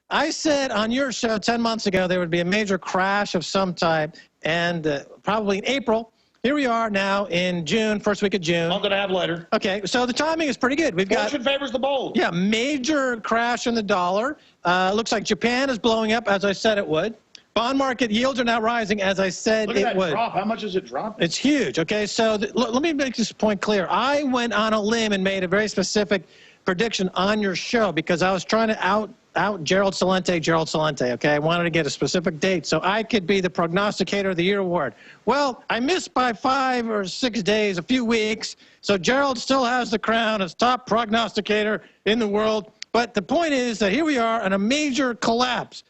Speaker 16: I said on your show 10 months ago there would be a major crash of some type, and probably in April. Here we are now in June, first week of June.
Speaker 1: I'm going to have later.
Speaker 16: Okay, so the timing is pretty good. We've got
Speaker 1: Fortune favors the bold.
Speaker 16: Yeah, major crash in the dollar. Looks like Japan is blowing up, as I said it would. Bond market yields are now rising, as I said
Speaker 1: Look at
Speaker 16: it
Speaker 1: that
Speaker 16: would.
Speaker 1: drop. How much is it dropping?
Speaker 16: It's huge. Okay, so let me make this point clear. I went on a limb and made a very specific prediction on your show because I was trying to out Gerald Celente, okay? I wanted to get a specific date so I could be the Prognosticator of the Year award. Well, I missed by 5 or 6 days, a few weeks, so Gerald still has the crown as top prognosticator in the world. But the point is that here we are on a major collapse.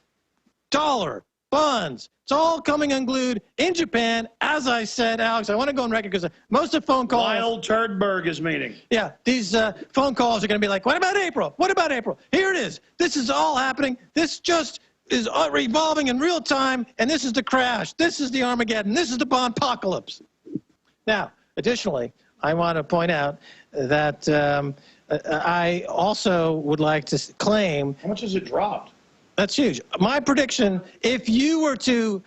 Speaker 16: Dollar, bonds, it's all coming unglued in Japan. As I said, Alex, I want to go on record because most of the phone calls...
Speaker 1: Lyle Turdberg is meeting.
Speaker 16: Yeah, these phone calls are going to be like, what about April? What about April? Here it is. This is all happening. This just is revolving in real time, and this is the crash. This is the Armageddon. This is the bond-apocalypse. Now, additionally, I want to point out that I also would like to claim...
Speaker 1: How much has it dropped?
Speaker 16: That's huge. My prediction, if you were to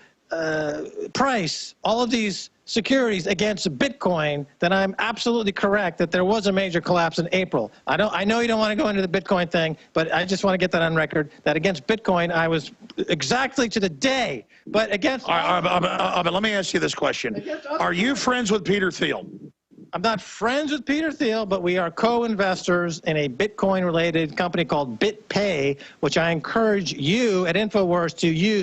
Speaker 16: price all of these securities against Bitcoin, then I'm absolutely correct that there was a major collapse in April. I know you don't want to go into the Bitcoin thing, but I just want to get that on record, that against Bitcoin, I was exactly to the day. But against...
Speaker 1: but let me ask you this question. Are you friends with Peter Thiel?
Speaker 16: I'm not friends with Peter Thiel, but we are co-investors in a Bitcoin-related company called BitPay, which I encourage you at Infowars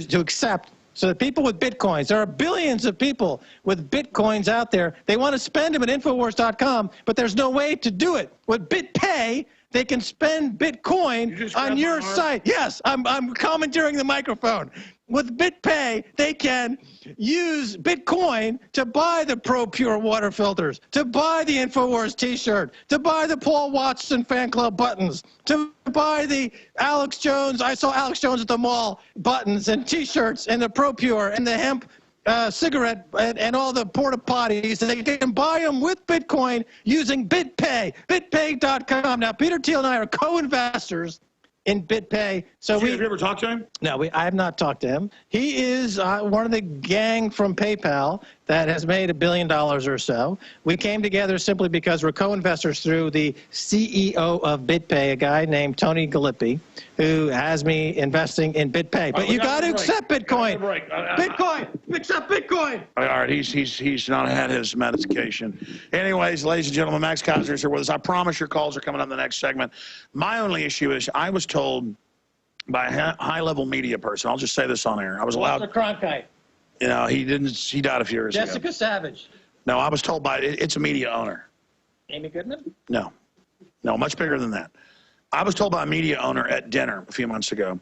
Speaker 16: to accept, so that people with Bitcoins, there are billions of people with Bitcoins out there. They want to spend them at Infowars.com, but there's no way to do it. With BitPay, they can spend Bitcoin on your site. Yes, I'm commandeering the microphone. With BitPay, they can use Bitcoin to buy the Pro Pure water filters, to buy the Infowars t-shirt, to buy the Paul Watson fan club buttons, to buy the Alex Jones, I saw Alex Jones at the mall buttons and t-shirts and the Pro Pure and the hemp cigarette and all the porta potties, and they can buy them with Bitcoin using BitPay, BitPay.com. Now, Peter Thiel and I are co-investors in BitPay. So
Speaker 1: Have you ever talked to him?
Speaker 16: No, I have not talked to him. He is one of the gang from PayPal that has made $1 billion or so. We came together simply because we're co-investors through the CEO of BitPay, a guy named Tony Galippi, who has me investing in BitPay. But you got to accept Bitcoin. Bitcoin. Accept Bitcoin.
Speaker 1: All right, he's not had his medication. Anyways, ladies and gentlemen, Max Keiser is here with us. I promise your calls are coming up in the next segment. My only issue is I was told by a high-level media person, I'll just say this on air. I was allowed.
Speaker 16: Walter Cronkite.
Speaker 1: You know, he died a few years ago.
Speaker 16: Jessica Savage.
Speaker 1: No, I was told by, it's a media owner.
Speaker 16: Amy Goodman?
Speaker 1: No, much bigger than that. I was told by a media owner at dinner a few months ago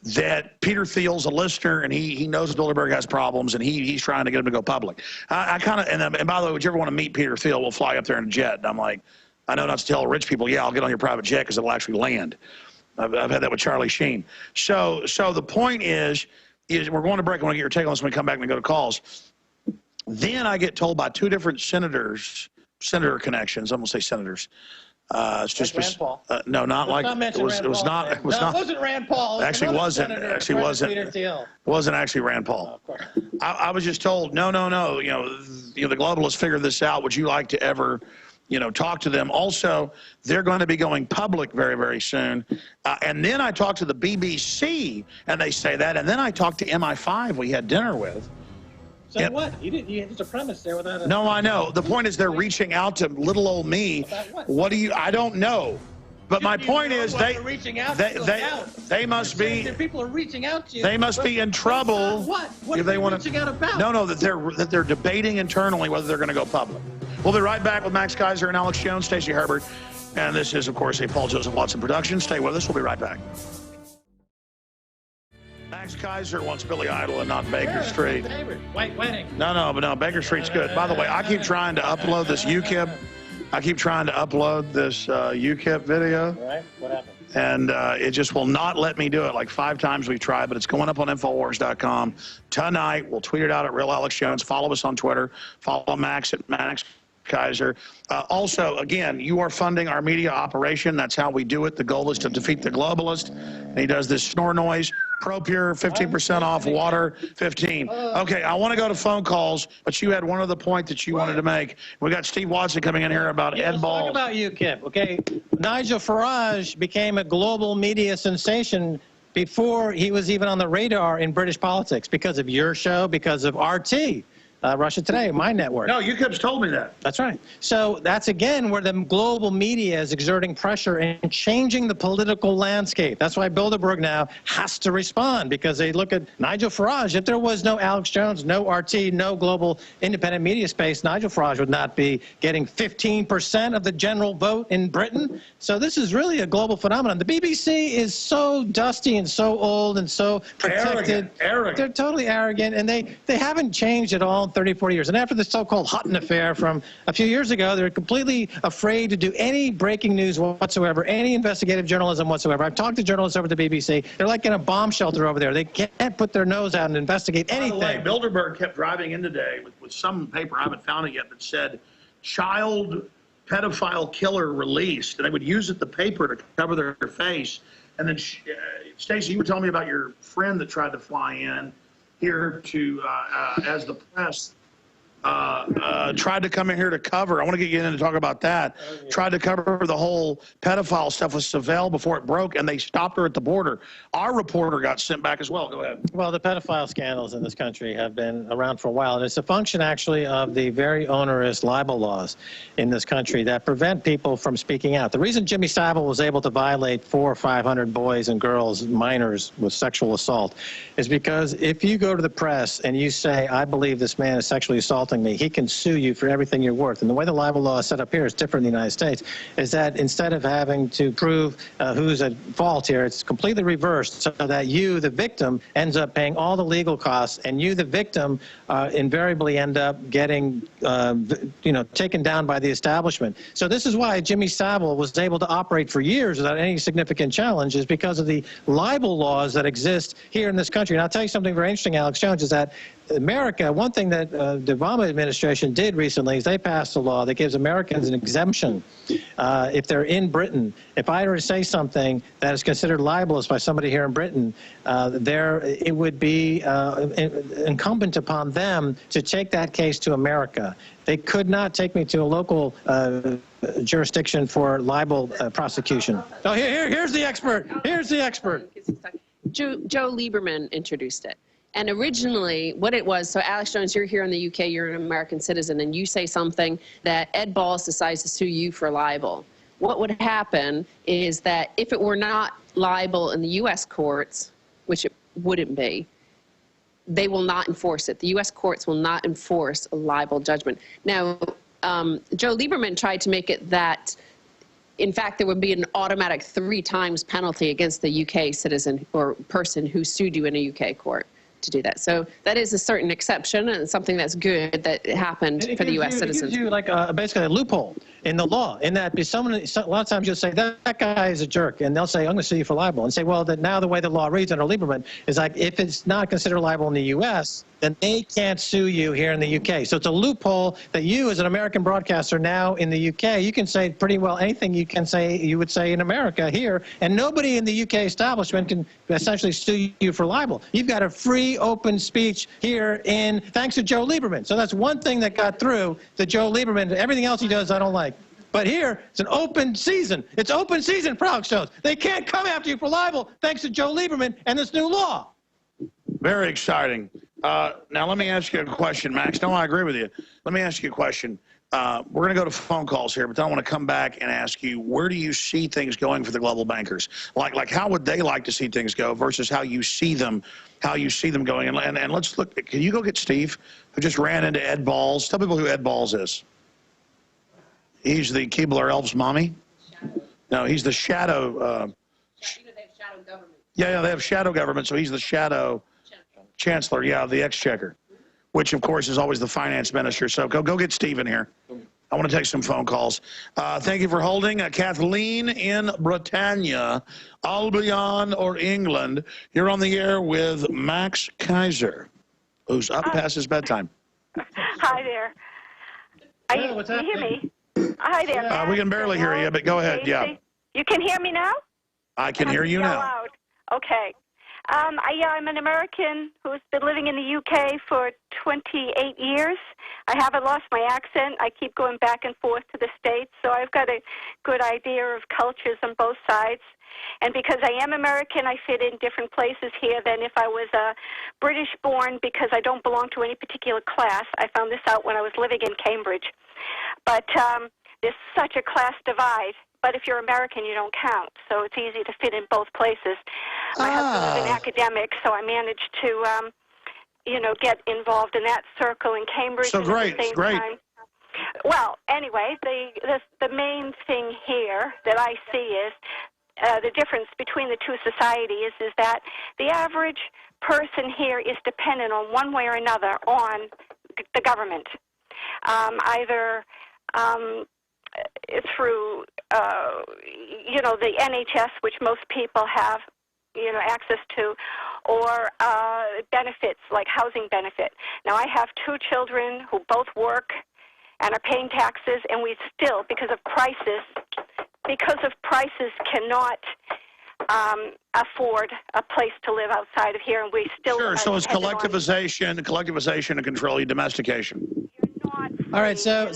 Speaker 1: that Peter Thiel's a listener and he knows Bilderberg has problems and he's trying to get him to go public. I kind of, and by the way, would you ever want to meet Peter Thiel? We'll fly up there in a jet. And I'm like, I know not to tell rich people, yeah, I'll get on your private jet because it'll actually land. I've had that with Charlie Sheen. So the point is we're going to break. I want to get your take on this when we come back and go to calls. Then I get told by two different senator connections. I'm going to say senators. It's just
Speaker 16: Rand Paul.
Speaker 1: No, not like
Speaker 16: it was not. It wasn't Rand Paul.
Speaker 1: Actually, wasn't. Actually, wasn't actually Rand Paul.
Speaker 16: Oh, of course.
Speaker 1: I was just told, no. You know, the globalists figured this out. Would you like to ever, talk to them? Also, they're going to be going public very, very soon. And then I talked to the BBC, and they say that. And then I talked to MI5. We had dinner with.
Speaker 16: So what? You had a premise there without a...
Speaker 1: No, I know. The point is they're reaching out to little old me. What do you... I don't know. But my point is they must be...
Speaker 16: People are reaching out to you.
Speaker 1: They must be in trouble.
Speaker 16: What? What
Speaker 1: if
Speaker 16: are
Speaker 1: they
Speaker 16: they
Speaker 1: want
Speaker 16: reaching out about?
Speaker 1: No, that they're debating internally whether they're going to go public. We'll be right back with Max Keiser and Alex Jones, Stacey Herbert. And this is, of course, a Paul Joseph Watson production. Stay with us. We'll be right back. Max Keiser wants Billy Idol and not Baker Street.
Speaker 16: White wedding.
Speaker 1: No, Baker Street's good. By the way, I keep trying to upload this UKIP. I keep trying to upload this UKIP video.
Speaker 16: Right? What happened?
Speaker 1: And it just will not let me do it. Like 5 times we've tried, but it's going up on Infowars.com tonight. We'll tweet it out at Real Alex Jones. Follow us on Twitter. Follow Max at Max Keiser. Also, again, you are funding our media operation. That's how we do it. The goal is to defeat the globalist. And he does this snore noise. ProPure, 15% off. Water, 15. Okay, I want to go to phone calls, but you had one other point that you wanted to make. We got Steve Watson coming in here about Ed Balls.
Speaker 16: Talk about UKIP, okay? Nigel Farage became a global media sensation before he was even on the radar in British politics because of your show, because of RT. Russia Today, my network.
Speaker 1: No, UKIP's told me that.
Speaker 16: That's right. So that's, again, where the global media is exerting pressure and changing the political landscape. That's why Bilderberg now has to respond, because they look at Nigel Farage. If there was no Alex Jones, no RT, no global independent media space, Nigel Farage would not be getting 15% of the general vote in Britain. So this is really a global phenomenon. The BBC is so dusty and so old and so protected.
Speaker 1: Arrogant.
Speaker 16: They're totally arrogant, and they haven't changed at all in 30, 40 years. And after the so-called Hutton affair from a few years ago, they're completely afraid to do any breaking news whatsoever, any investigative journalism whatsoever. I've talked to journalists over at the BBC. They're like in a bomb shelter over there. They can't put their nose out and investigate anything.
Speaker 1: By the way, Bilderberg kept driving in today with some paper, I haven't found it yet, that said child pedophile killer released. And they would use the paper to cover their face. And then, Stacey, you were telling me about your friend that tried to fly in here to, as the press, tried to come in here to cover. I want to get you in to talk about that. Tried to cover the whole pedophile stuff with Savelle before it broke, and they stopped her at the border. Our reporter got sent back as well. Go ahead.
Speaker 16: Well, the pedophile scandals in this country have been around for a while, and it's a function, actually, of the very onerous libel laws in this country that prevent people from speaking out. The reason Jimmy Savile was able to violate 400 or 500 boys and girls, minors, with sexual assault is because if you go to the press and you say, I believe this man is sexually assaulting me, he can sue you for everything you're worth. And the way the libel law is set up here is different in the United States, is that instead of having to prove who's at fault here, it's completely reversed, so that you, the victim, ends up paying all the legal costs, and you, the victim, invariably end up getting, taken down by the establishment. So this is why Jimmy Savile was able to operate for years without any significant challenge, is because of the libel laws that exist here in this country. And I'll tell you something very interesting, Alex Jones, is that America, one thing that the Obama administration did recently is they passed a law that gives Americans an exemption if they're in Britain. If I were to say something that is considered libelous by somebody here in Britain, it would be incumbent upon them to take that case to America. They could not take me to a local jurisdiction for libel prosecution. Oh, here's the expert. Here's the expert.
Speaker 17: Joe Lieberman introduced it. And originally, what it was, so Alex Jones, you're here in the UK, you're an American citizen, and you say something that Ed Balls decides to sue you for libel. What would happen is that if it were not libel in the U.S. courts, which it wouldn't be, they will not enforce it. The U.S. courts will not enforce a libel judgment. Now, Joe Lieberman tried to make it that in fact, there would be an automatic 3 times penalty against the UK citizen or person who sued you in a UK court to do that. So that is a certain exception and something that's good that happened for the U.S. citizens.
Speaker 16: It gives you like basically a loophole in the law, in that a lot of times you'll say that guy is a jerk, and they'll say I'm going to sue you for libel, and say, well, that now the way the law reads under Lieberman is like if it's not considered libel in the U.S., then they can't sue you here in the UK. So it's a loophole that you, as an American broadcaster now in the UK, you can say pretty well anything you can say, you would say in America here, and nobody in the UK establishment can essentially sue you for libel. You've got a free, open speech here thanks to Joe Lieberman. So that's one thing that got through to Joe Lieberman. Everything else he does, I don't like. But here, it's an open season. It's open season for Alex Jones. They can't come after you for libel thanks to Joe Lieberman and this new law.
Speaker 1: Very exciting. Now, let me ask you a question, Max. No, I agree with you. Let me ask you a question. We're going to go to phone calls here, but then I want to come back and ask you, where do you see things going for the global bankers? Like how would they like to see things go versus how you see them going? And let's look. Can you go get Steve, who just ran into Ed Balls? Tell people who Ed Balls is. He's the Keebler Elves' mommy. No, he's the shadow.
Speaker 17: They have shadow government.
Speaker 1: Yeah, they have shadow government, so he's the shadow chancellor, yeah, of the exchequer, which, of course, is always the finance minister. So go get Stephen here. I want to take some phone calls. Thank you for holding. Kathleen in Britannia, Albion or England. You're on the air with Max Keiser, who's up past his bedtime.
Speaker 19: Hi there. Can you hear me? Hi there.
Speaker 1: We can barely hear you, but go ahead. Yeah.
Speaker 19: You can hear me now?
Speaker 1: I can hear you now.
Speaker 19: Loud. Okay. I'm an American who's been living in the UK for 28 years. I haven't lost my accent. I keep going back and forth to the States, so I've got a good idea of cultures on both sides. And because I am American, I fit in different places here than if I was British-born, because I don't belong to any particular class. I found this out when I was living in Cambridge. But there's such a class divide. But if you're American, you don't count, so it's easy to fit in both places. My husband is an academic, so I managed to, get involved in that circle in Cambridge.
Speaker 1: So great, great.
Speaker 19: Time. Well, anyway, the main thing here that I see is the difference between the two societies is that the average person here is dependent on one way or another on the government, either through the NHS, which most people have access to, or benefits like housing benefit. Now, I have 2 children who both work and are paying taxes, and we still, because of prices, cannot afford a place to live outside of here, and we still
Speaker 1: sure. So it's collectivization and control, domestication.
Speaker 16: All right, so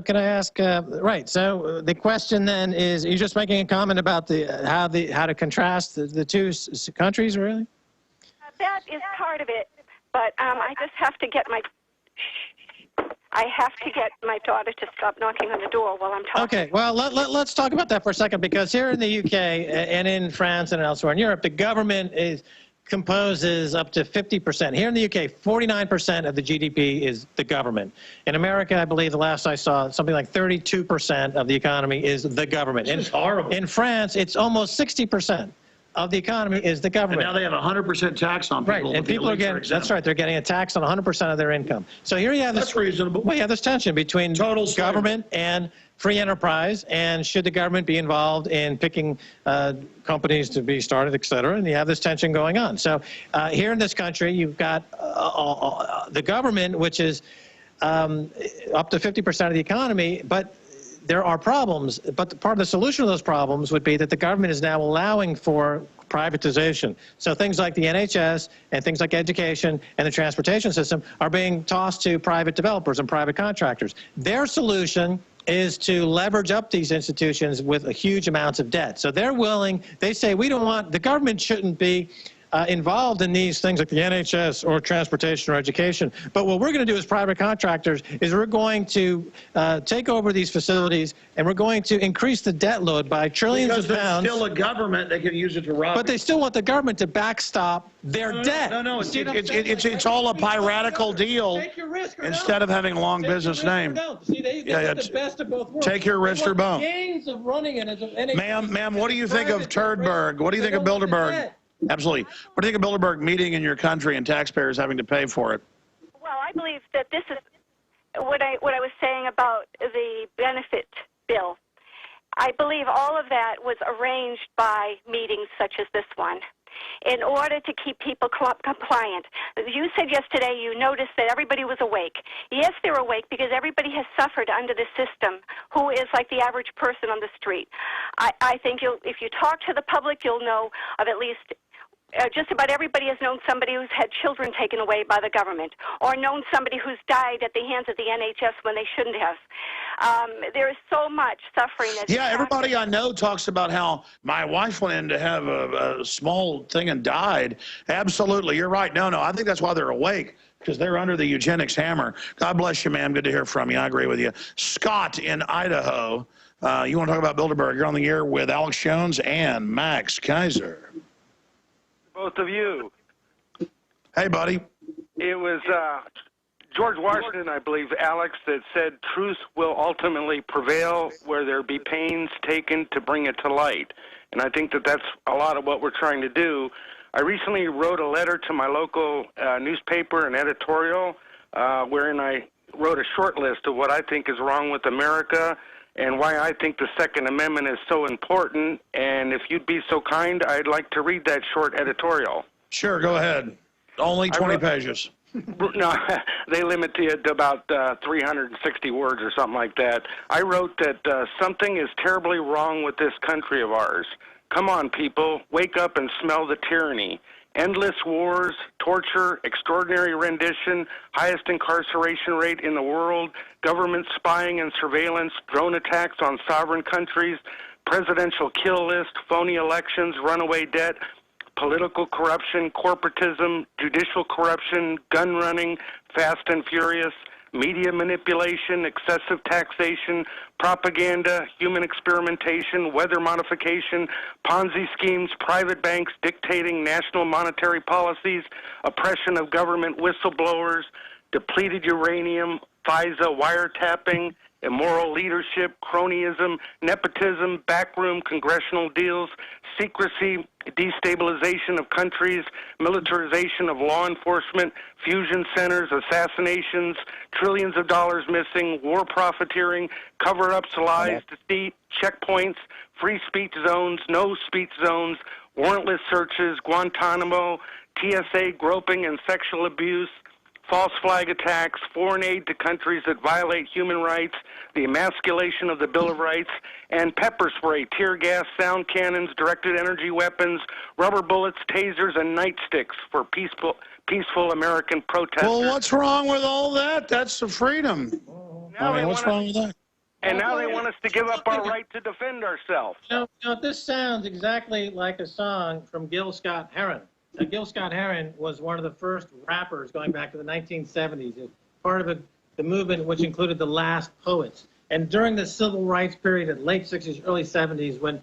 Speaker 16: can I ask? Right. So the question then is: you're just making a comment about how to contrast the two countries, really?
Speaker 19: That is part of it, but I just have to get my daughter to stop knocking on the door while I'm talking.
Speaker 16: Okay. Well, let's talk about that for a second, because here in the UK and in France and elsewhere in Europe, the government composes up to 50%. Here in the UK, 49% of the GDP is the government. In America, I believe the last I saw, something like 32% of the economy is the government.
Speaker 1: It's horrible.
Speaker 16: In France, it's almost 60% of the economy is the government.
Speaker 1: And now they have 100% tax on people.
Speaker 16: Right, and people are getting, that's right, they're getting a tax on 100% of their income. So here you have this.
Speaker 1: That's reasonable.
Speaker 16: Well, you have this tension between
Speaker 1: total
Speaker 16: government and free enterprise, and should the government be involved in picking companies to be started, et cetera, and you have this tension going on. So here in this country, you've got the government, which is up to 50% of the economy, but there are problems, but part of the solution to those problems would be that the government is now allowing for privatization. So things like the NHS and things like education and the transportation system are being tossed to private developers and private contractors. Their solution is to leverage up these institutions with huge amounts of debt. So they're willing, they say, we don't want, the government shouldn't be involved in these things like the NHS or transportation or education. But what we're going to do as private contractors is we're going to take over these facilities, and we're going to increase the debt load by trillions of pounds.
Speaker 20: Because there's still a government that can use it to rob.
Speaker 16: But they still want the government to backstop their debt.
Speaker 20: No, it's all a piratical deal.
Speaker 16: Take your risk or
Speaker 20: instead of having a long business name.
Speaker 16: See, they want the best of both worlds.
Speaker 20: Take your risk or don't.
Speaker 16: Gains of running it as a
Speaker 20: Ma'am, what do you think of Turdberg? What do you think of Bilderberg? Absolutely. What do you think of Bilderberg meeting in your country and taxpayers having to pay for it?
Speaker 19: Well, I believe that this is what I was saying about the benefit bill. I believe all of that was arranged by meetings such as this one in order to keep people compliant. You said yesterday you noticed that everybody was awake. Yes, they're awake because everybody has suffered under the system who is like the average person on the street. I think if you talk to the public, you'll know of at least just about everybody has known somebody who's had children taken away by the government or known somebody who's died at the hands of the NHS when they shouldn't have. There is so much suffering.
Speaker 20: Everybody I know talks about how my wife went in to have a small thing and died. Absolutely. You're right. No, I think that's why they're awake, because they're under the eugenics hammer. God bless you, ma'am. Good to hear from you. I agree with you. Scott in Idaho. You want to talk about Bilderberg? You're on the air with Alex Jones and Max Keiser.
Speaker 21: Both of you.
Speaker 20: Hey, buddy.
Speaker 21: It was George Washington, I believe, Alex, that said truth will ultimately prevail where there be pains taken to bring it to light. And I think that that's a lot of what we're trying to do. I recently wrote a letter to my local newspaper, an editorial, wherein I wrote a short list of what I think is wrong with America and why I think the Second Amendment is so important. And if you'd be so kind, I'd like to read that short editorial.
Speaker 20: Sure, go ahead. Only 20 pages.
Speaker 21: No, they limit it to about 360 words or something like that. I wrote that something is terribly wrong with this country of ours. Come on, people, wake up and smell the tyranny. Endless wars, torture, extraordinary rendition, highest incarceration rate in the world, government spying and surveillance, drone attacks on sovereign countries, presidential kill list, phony elections, runaway debt, political corruption, corporatism, judicial corruption, gun running, fast and furious, media manipulation, excessive taxation, propaganda, human experimentation, weather modification, Ponzi schemes, private banks dictating national monetary policies, oppression of government whistleblowers, depleted uranium, FISA wiretapping, immoral leadership, cronyism, nepotism, backroom congressional deals, secrecy, destabilization of countries, militarization of law enforcement, fusion centers, assassinations, trillions of dollars missing, war profiteering, cover-ups, lies, deceit, checkpoints, free speech zones, no speech zones, warrantless searches, Guantanamo, TSA groping and sexual abuse, false flag attacks, foreign aid to countries that violate human rights, the emasculation of the Bill of Rights, and pepper spray, tear gas, sound cannons, directed energy weapons, rubber bullets, tasers, and nightsticks for peaceful American protesters.
Speaker 20: Well, what's wrong with all that? That's the freedom. What's wrong with that?
Speaker 21: And now they want us to give up our right to defend ourselves.
Speaker 16: This sounds exactly like a song from Gil Scott-Heron. Gil Scott-Heron was one of the first rappers going back to the 1970s, part of the movement which included the Last Poets. And during the civil rights period of the late 60s, early 70s, when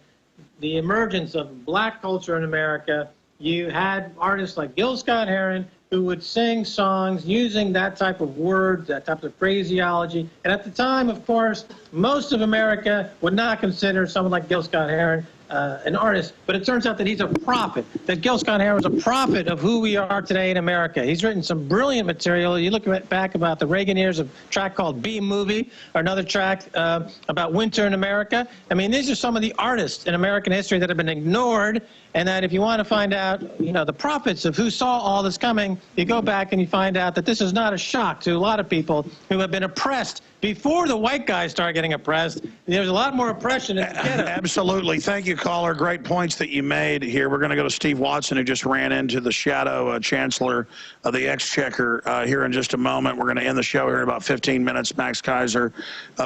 Speaker 16: the emergence of black culture in America, you had artists like Gil Scott-Heron who would sing songs using that type of words, that type of phraseology. And at the time, of course, most of America would not consider someone like Gil Scott-Heron an artist, but it turns out that he's a prophet, that Gil Scott-Heron was a prophet of who we are today in America. He's written some brilliant material. You look back about the Reagan years, a track called B-Movie, or another track about winter in America. I mean, these are some of the artists in American history that have been ignored, and that if you want to find out, the prophets of who saw all this coming, you go back and you find out that this is not a shock to a lot of people who have been oppressed before the white guys started getting oppressed, there was a lot more oppression in the ghetto.
Speaker 20: Absolutely. Thank you, caller. Great points that you made here. We're going to go to Steve Watson, who just ran into the shadow chancellor of the Exchequer here in just a moment. We're going to end the show here in about 15 minutes. Max Keiser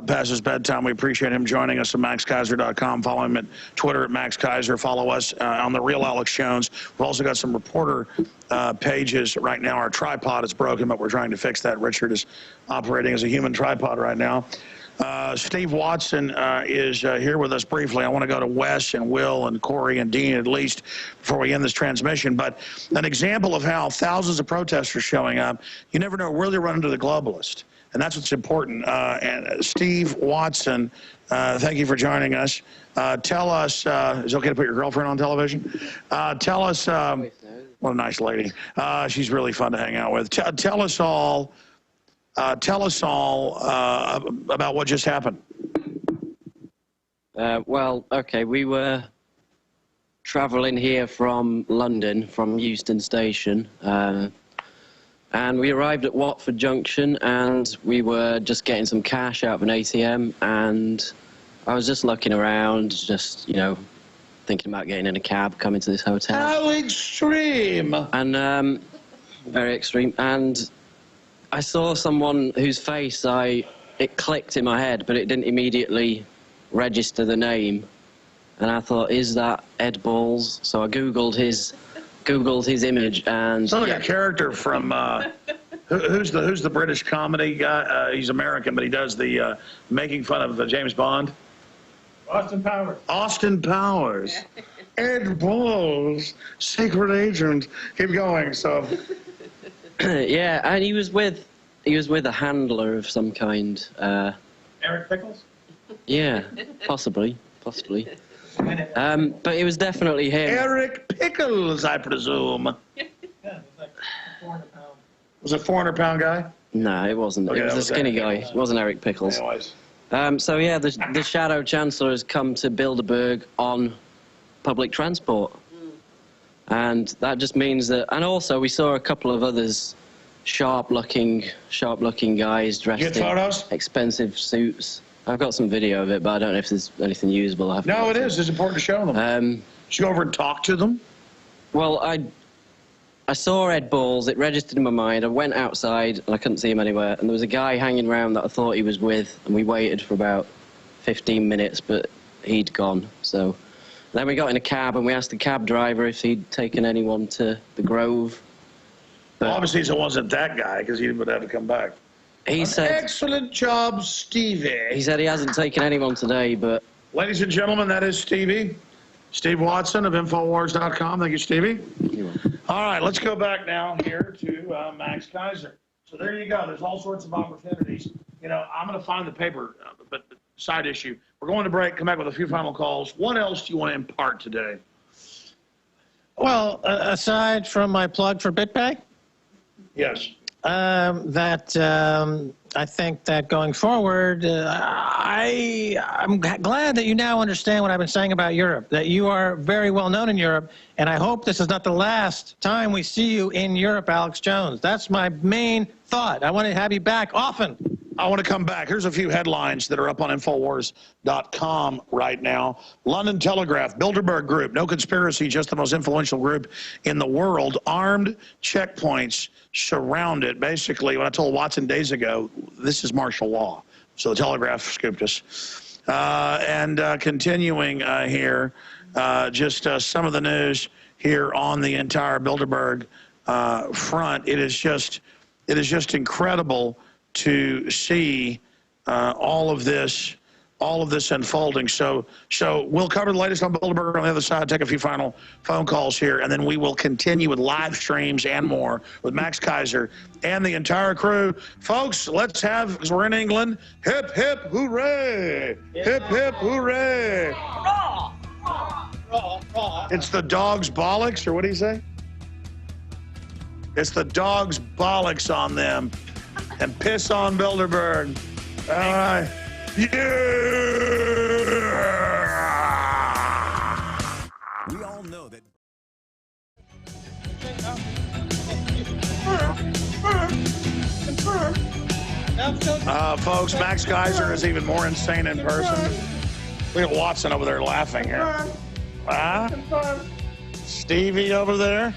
Speaker 20: past his bedtime. We appreciate him joining us at maxkeiser.com. Follow him at Twitter at Max Keiser. Follow us on The Real Alex Jones. We've also got some reporter pages right now. Our tripod is broken, but we're trying to fix that. Richard is operating as a human tripod right now. Steve Watson is here with us briefly. I want to go to Wes and Will and Corey and Dean at least before we end this transmission. But an example of how thousands of protesters showing up, you never know where they run into the globalist. And that's what's important. And Steve Watson, thank you for joining us. Tell us, is it okay to put your girlfriend on television? Tell us, what a nice lady. She's really fun to hang out with. Tell us all about what just happened.
Speaker 6: Well, okay, we were traveling here from London, from Euston Station, and we arrived at Watford Junction, and we were just getting some cash out of an ATM, and I was just looking around, just, you know, thinking about getting in a cab, coming to this hotel.
Speaker 20: How extreme!
Speaker 6: And, very extreme, and I saw someone whose face it clicked in my head, but it didn't immediately register the name. And I thought, is that Ed Balls? So I Googled his image, and
Speaker 20: sounds like a character from who's the British comedy guy? He's American, but he does the making fun of James Bond.
Speaker 16: Austin Powers.
Speaker 20: Austin Powers. Ed Balls, secret agent. Keep going. So.
Speaker 6: Yeah, and he was with a handler of some kind.
Speaker 16: Eric Pickles?
Speaker 6: Yeah, possibly. But it was definitely him.
Speaker 20: Eric Pickles, I presume.
Speaker 16: Yeah, it was like 400 pounds.
Speaker 20: Was it a 400-pound guy?
Speaker 6: No, it wasn't.
Speaker 20: Okay,
Speaker 6: it was a skinny guy. It wasn't Eric Pickles.
Speaker 20: Anyways.
Speaker 6: So yeah, the Shadow Chancellor has come to Bilderberg on public transport. And that just means that, and also we saw a couple of others, sharp-looking guys dressed in expensive suits. I've got some video of it, but I don't know if there's anything usable.
Speaker 20: No, it is. It's important to show them. Should you go over and talk to them?
Speaker 6: Well, I saw Ed Balls. It registered in my mind. I went outside, and I couldn't see him anywhere. And there was a guy hanging around that I thought he was with, and we waited for about 15 minutes, but he'd gone. So then we got in a cab, and we asked the cab driver if he'd taken anyone to the Grove. But
Speaker 20: well, obviously, it wasn't that guy, because he would have to come back.
Speaker 6: He said,
Speaker 20: excellent job, Stevie.
Speaker 6: He said he hasn't taken anyone today, but...
Speaker 20: Ladies and gentlemen, that is Stevie. Steve Watson of Infowars.com. Thank you, Stevie. All right, let's go back now here to Max Keiser. So there you go. There's all sorts of opportunities. You know, I'm going to find the paper, but side issue. We're going to break, come back with a few final calls. What else do you want to impart today?
Speaker 16: Well, aside from my plug for BitPay?
Speaker 20: Yes.
Speaker 16: I think that going forward, I'm glad that you now understand what I've been saying about Europe, that you are very well known in Europe, and I hope this is not the last time we see you in Europe, Alex Jones. That's my main thought. I want to have you back often.
Speaker 20: I want to come back. Here's a few headlines that are up on Infowars.com right now. London Telegraph, Bilderberg Group, no conspiracy, just the most influential group in the world. Armed checkpoints surround it. Basically, what I told Watson days ago, this is martial law. So the Telegraph scooped us. Continuing here, just some of the news here on the entire Bilderberg front. It is just incredible to see all of this unfolding. So we'll cover the latest on Bilderberg on the other side, take a few final phone calls here, and then we will continue with live streams and more with Max Keiser and the entire crew. Folks, let's have, because we're in England, hip, hip, hooray! Hip, hip, hooray! It's the dog's bollocks, or what do you say? It's the dog's bollocks on them. And piss on Bilderberg. All right. Yeah!
Speaker 22: We all know that.
Speaker 20: Folks, Max Keiser is even more insane in person. Look at Watson over there laughing here. Stevie over there.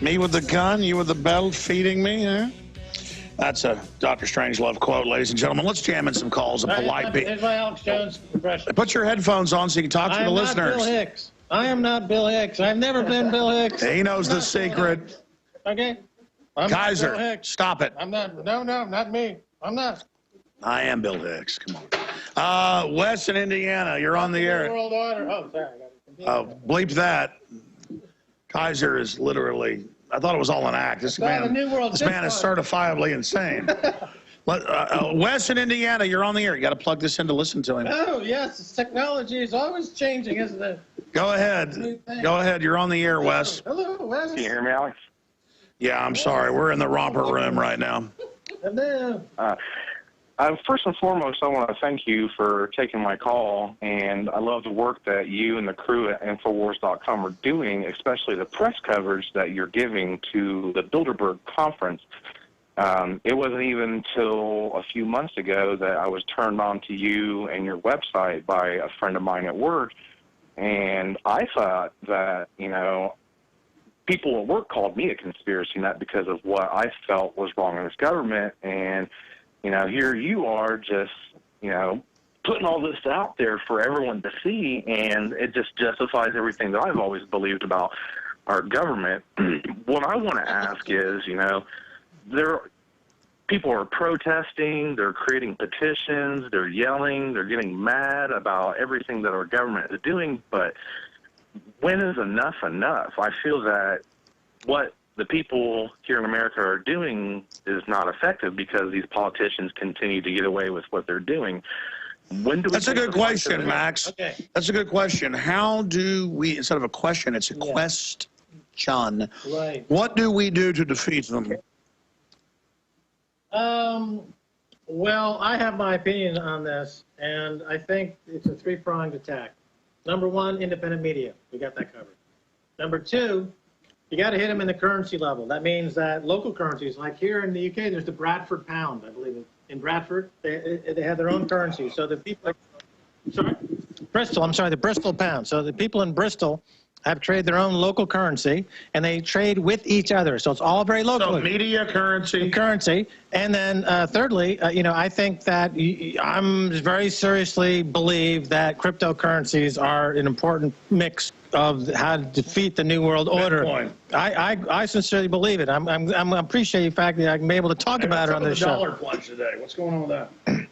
Speaker 20: Me with the gun, you with the belt feeding me, huh? That's a Dr. Strangelove quote, ladies and gentlemen. Let's jam in some calls of polite people.
Speaker 16: Here's my Alex Jones impression.
Speaker 20: Put your headphones on so you can talk to the listeners.
Speaker 16: I am not Bill Hicks. I am not Bill Hicks. I've never been Bill Hicks.
Speaker 20: He knows the secret.
Speaker 16: Okay? I'm
Speaker 20: Keiser,
Speaker 16: not Bill Hicks.
Speaker 20: stop it.
Speaker 16: I'm not. No, not me. I'm not.
Speaker 20: I am Bill Hicks. Come on. Wes in Indiana, you're on the air.
Speaker 16: World order. Oh, sorry.
Speaker 20: Bleep that. Keiser is literally, I thought it was all an act. This man is certifiably insane. Wes in Indiana, you're on the air. You got to plug this in to listen to him.
Speaker 16: Oh, yes. Technology is always changing, isn't it?
Speaker 20: Go ahead. Go ahead. You're on the air, Wes.
Speaker 16: Hello, Wes.
Speaker 21: Can you hear me, Alex?
Speaker 20: Yeah, I'm sorry. We're in the romper room right now.
Speaker 16: Hello.
Speaker 21: First and foremost, I want to thank you for taking my call, and I love the work that you and the crew at Infowars.com are doing, especially the press coverage that you're giving to the Bilderberg conference. It wasn't even until a few months ago that I was turned on to you and your website by a friend of mine at work, and I thought that, you know, people at work called me a conspiracy nut because of what I felt was wrong in this government, and you know, here you are just, you know, putting all this out there for everyone to see, and it just justifies everything that I've always believed about our government. What I want to ask is, you know, people are protesting, they're creating petitions, they're yelling, they're getting mad about everything that our government is doing, but when is enough enough? I feel that what the people here in America are doing is not effective because these politicians continue to get away with what they're doing. When do we
Speaker 20: That's a good question, Max.
Speaker 16: Okay.
Speaker 20: That's a good question. How do we, instead of a question, it's a question.
Speaker 16: Right.
Speaker 20: What do we do to defeat them?
Speaker 16: Well, I have my opinion on this, and I think it's a three-pronged attack. Number one, independent media. We got that covered. Number two, you got to hit them in the currency level. That means that local currencies, like here in the UK, there's the Bradford pound, I believe. In Bradford, they have their own currency. So the people, Bristol, I'm sorry, the Bristol pound. So the people in Bristol have traded their own local currency, and they trade with each other. So it's all very local.
Speaker 20: So media, currency.
Speaker 16: And then thirdly, you know, I think that I'm very seriously believe that cryptocurrencies are an important mix of how to defeat the New World Order. I sincerely believe it. I'm appreciate the fact that I can be able to talk about it on this show.
Speaker 20: Dollar plunge today. What's going on with that?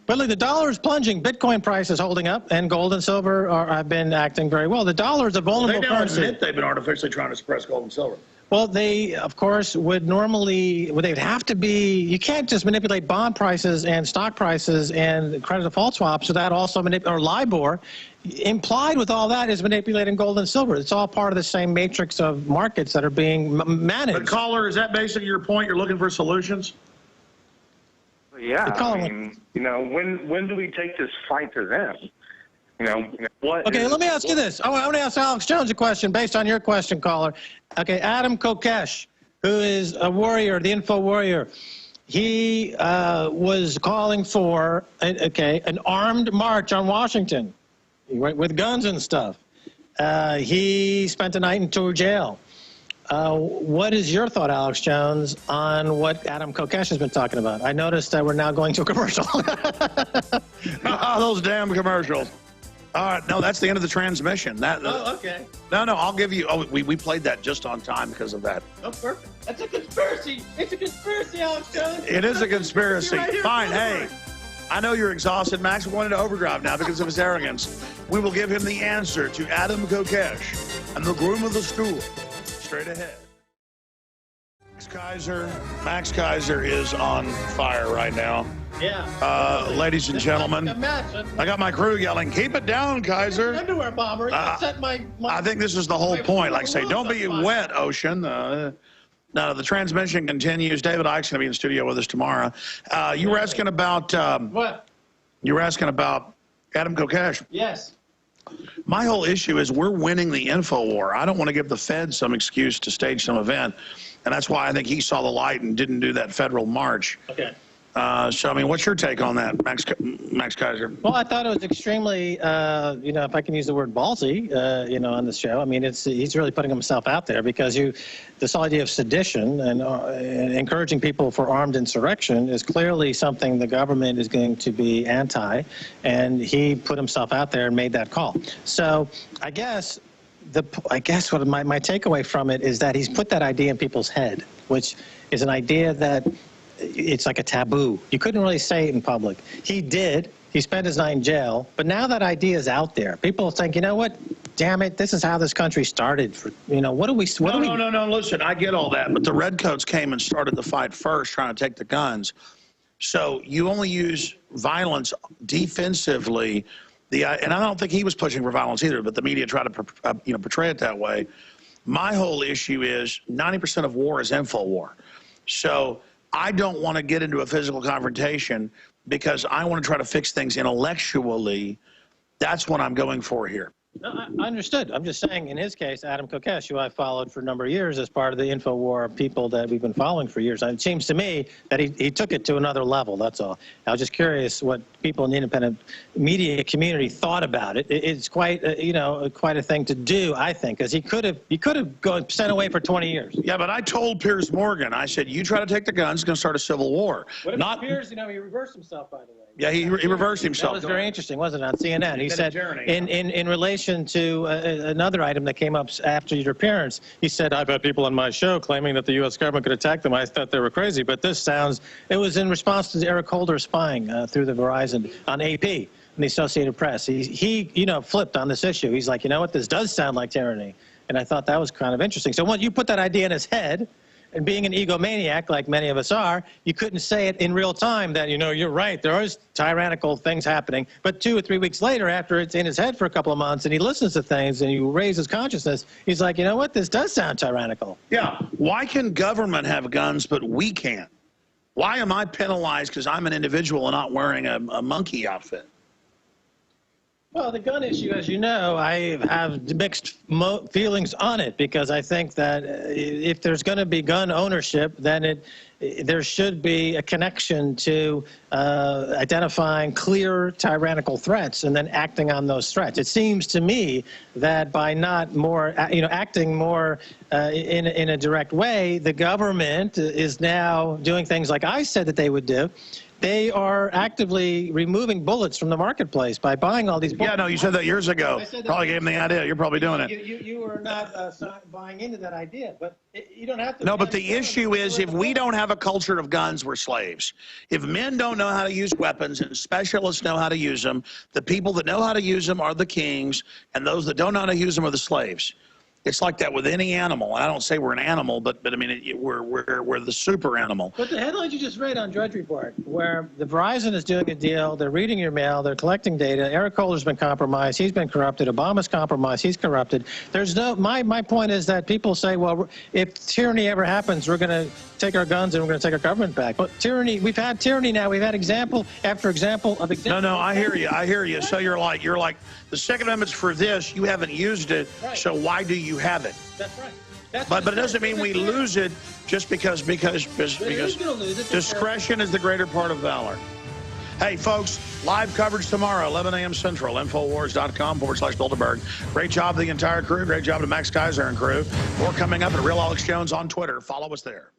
Speaker 16: But look, the dollar is plunging. Bitcoin price is holding up, and gold and silver have been acting very well. The dollar is a vulnerable currency.
Speaker 20: They've been artificially trying to suppress gold and silver.
Speaker 16: Well, they, of course, would normally, they'd have to be, you can't just manipulate bond prices and stock prices and credit default swaps without also or LIBOR. Implied with all that is manipulating gold and silver. It's all part of the same matrix of markets that are being managed.
Speaker 20: But caller, is that basically your point? You're looking for solutions?
Speaker 21: Yeah, I mean, you know, when do we take this fight to them? You know, what?
Speaker 16: Okay, let me ask you this. I want to ask Alex Jones a question based on your question, caller. Okay, Adam Kokesh, who is a warrior, the info warrior, he was calling for, an armed march on Washington with guns and stuff. He spent the night in Tour jail. What is your thought, Alex Jones, on what Adam Kokesh has been talking about? I noticed that we're now going to a commercial.
Speaker 20: Those damn commercials. All right, no, that's the end of the transmission.
Speaker 16: Okay.
Speaker 20: No, I'll give you, we played that just on time because of that.
Speaker 16: Oh, perfect. That's a conspiracy. It's a conspiracy, Alex Jones.
Speaker 20: It is a conspiracy.
Speaker 16: Right here,
Speaker 20: fine, hey. I know you're exhausted, Max. We're going into overdrive now because of his arrogance. We will give him the answer to Adam Kokesh and the groom of the stool. Straight ahead. Max Keiser is on fire right now.
Speaker 16: Yeah.
Speaker 20: Ladies and gentlemen, I got my crew yelling, "Keep it down, Keiser."
Speaker 16: Underwear bomber.
Speaker 20: I think this is the whole point. Like say, don't be wet, Ocean. No, the transmission continues. David Icke's going to be in the studio with us tomorrow. You were asking about
Speaker 16: what?
Speaker 20: You were asking about Adam Kokesh.
Speaker 16: Yes.
Speaker 20: My whole issue is we're winning the info war. I don't want to give the Fed some excuse to stage some event, and that's why I think he saw the light and didn't do that federal march.
Speaker 16: Okay.
Speaker 20: So, I mean, what's your take on that, Max Keiser?
Speaker 16: Well, I thought it was extremely, if I can use the word ballsy, on this show. I mean, he's really putting himself out there because this idea of sedition and encouraging people for armed insurrection is clearly something the government is going to be anti, and he put himself out there and made that call. So I guess what my takeaway from it is that he's put that idea in people's head, which is an idea that it's like a taboo. You couldn't really say it in public. He did. He spent his night in jail. But now that idea is out there. People think, you know what? Damn it, this is how this country started. What do we...
Speaker 20: No, listen, I get all that. But the Redcoats came and started the fight first, trying to take the guns. So you only use violence defensively. And I don't think he was pushing for violence either, but the media tried to portray it that way. My whole issue is 90% of war is Infowar. So I don't want to get into a physical confrontation because I want to try to fix things intellectually. That's what I'm going for here.
Speaker 16: No, I understood. I'm just saying, in his case, Adam Kokesh, who I followed for a number of years as part of the Infowar people that we've been following for years, and it seems to me that he took it to another level, that's all. I was just curious what people in the independent media community thought about it. It's quite, quite a thing to do, I think, because he could have gone sent away for 20 years.
Speaker 20: Yeah, but I told Piers Morgan, I said, you try to take the guns, it's going to start a civil war.
Speaker 16: What about Piers? He reversed himself, by the way.
Speaker 20: Yeah, he reversed himself.
Speaker 16: That was very interesting, wasn't it, on CNN? He said, in relation to another item that came up after your appearance, he said, I've had people on my show claiming that the U.S. government could attack them. I thought they were crazy, but this sounds, it was in response to Eric Holder's spying through the Verizon on AP and the Associated Press. He flipped on this issue. He's like, you know what, this does sound like tyranny. And I thought that was kind of interesting. So when you put that idea in his head, and being an egomaniac, like many of us are, you couldn't say it in real time that, you're right, there is tyrannical things happening. But 2 or 3 weeks later, after it's in his head for a couple of months and he listens to things and you raise his consciousness, he's like, you know what, this does sound tyrannical.
Speaker 20: Yeah, why can government have guns but we can't? Why am I penalized because I'm an individual and not wearing a monkey outfit?
Speaker 16: Well, the gun issue, as you know, I have mixed feelings on it because I think that if there's going to be gun ownership, then there should be a connection to identifying clear tyrannical threats and then acting on those threats. It seems to me that by not more, acting more in a direct way, the government is now doing things like I said that they would do. They are actively removing bullets from the marketplace by buying all these bullets.
Speaker 20: Yeah, no, you said that years ago. Probably gave them the idea. You're probably doing it.
Speaker 16: You were not buying into that idea, but you don't have to.
Speaker 20: No, but the issue is if we don't have a culture of guns, we're slaves. If men don't know how to use weapons and specialists know how to use them, the people that know how to use them are the kings, and those that don't know how to use them are the slaves. It's like that with any animal. I don't say we're an animal, but I mean we're the super animal.
Speaker 16: But the headlines you just read on Drudge Report, where the Verizon is doing a deal, they're reading your mail, they're collecting data. Eric Holder's been compromised, he's been corrupted. Obama's compromised, he's corrupted. There's no. My point is that people say, well, if tyranny ever happens, we're going to take our guns and we're going to take our government back. But tyranny, we've had tyranny now. We've had example after example of example.
Speaker 20: No, I hear you. I hear you. So you're like the Second Amendment's for this. You haven't used it,
Speaker 16: right.
Speaker 20: So why do you have it?
Speaker 16: That's right.
Speaker 20: But it doesn't mean we lose it just because discretion is the greater part of valor. Hey, folks, live coverage tomorrow, 11 a.m. Central, Infowars.com/Bilderberg. Great job to the entire crew. Great job to Max Keiser and crew. More coming up at Real Alex Jones on Twitter. Follow us there.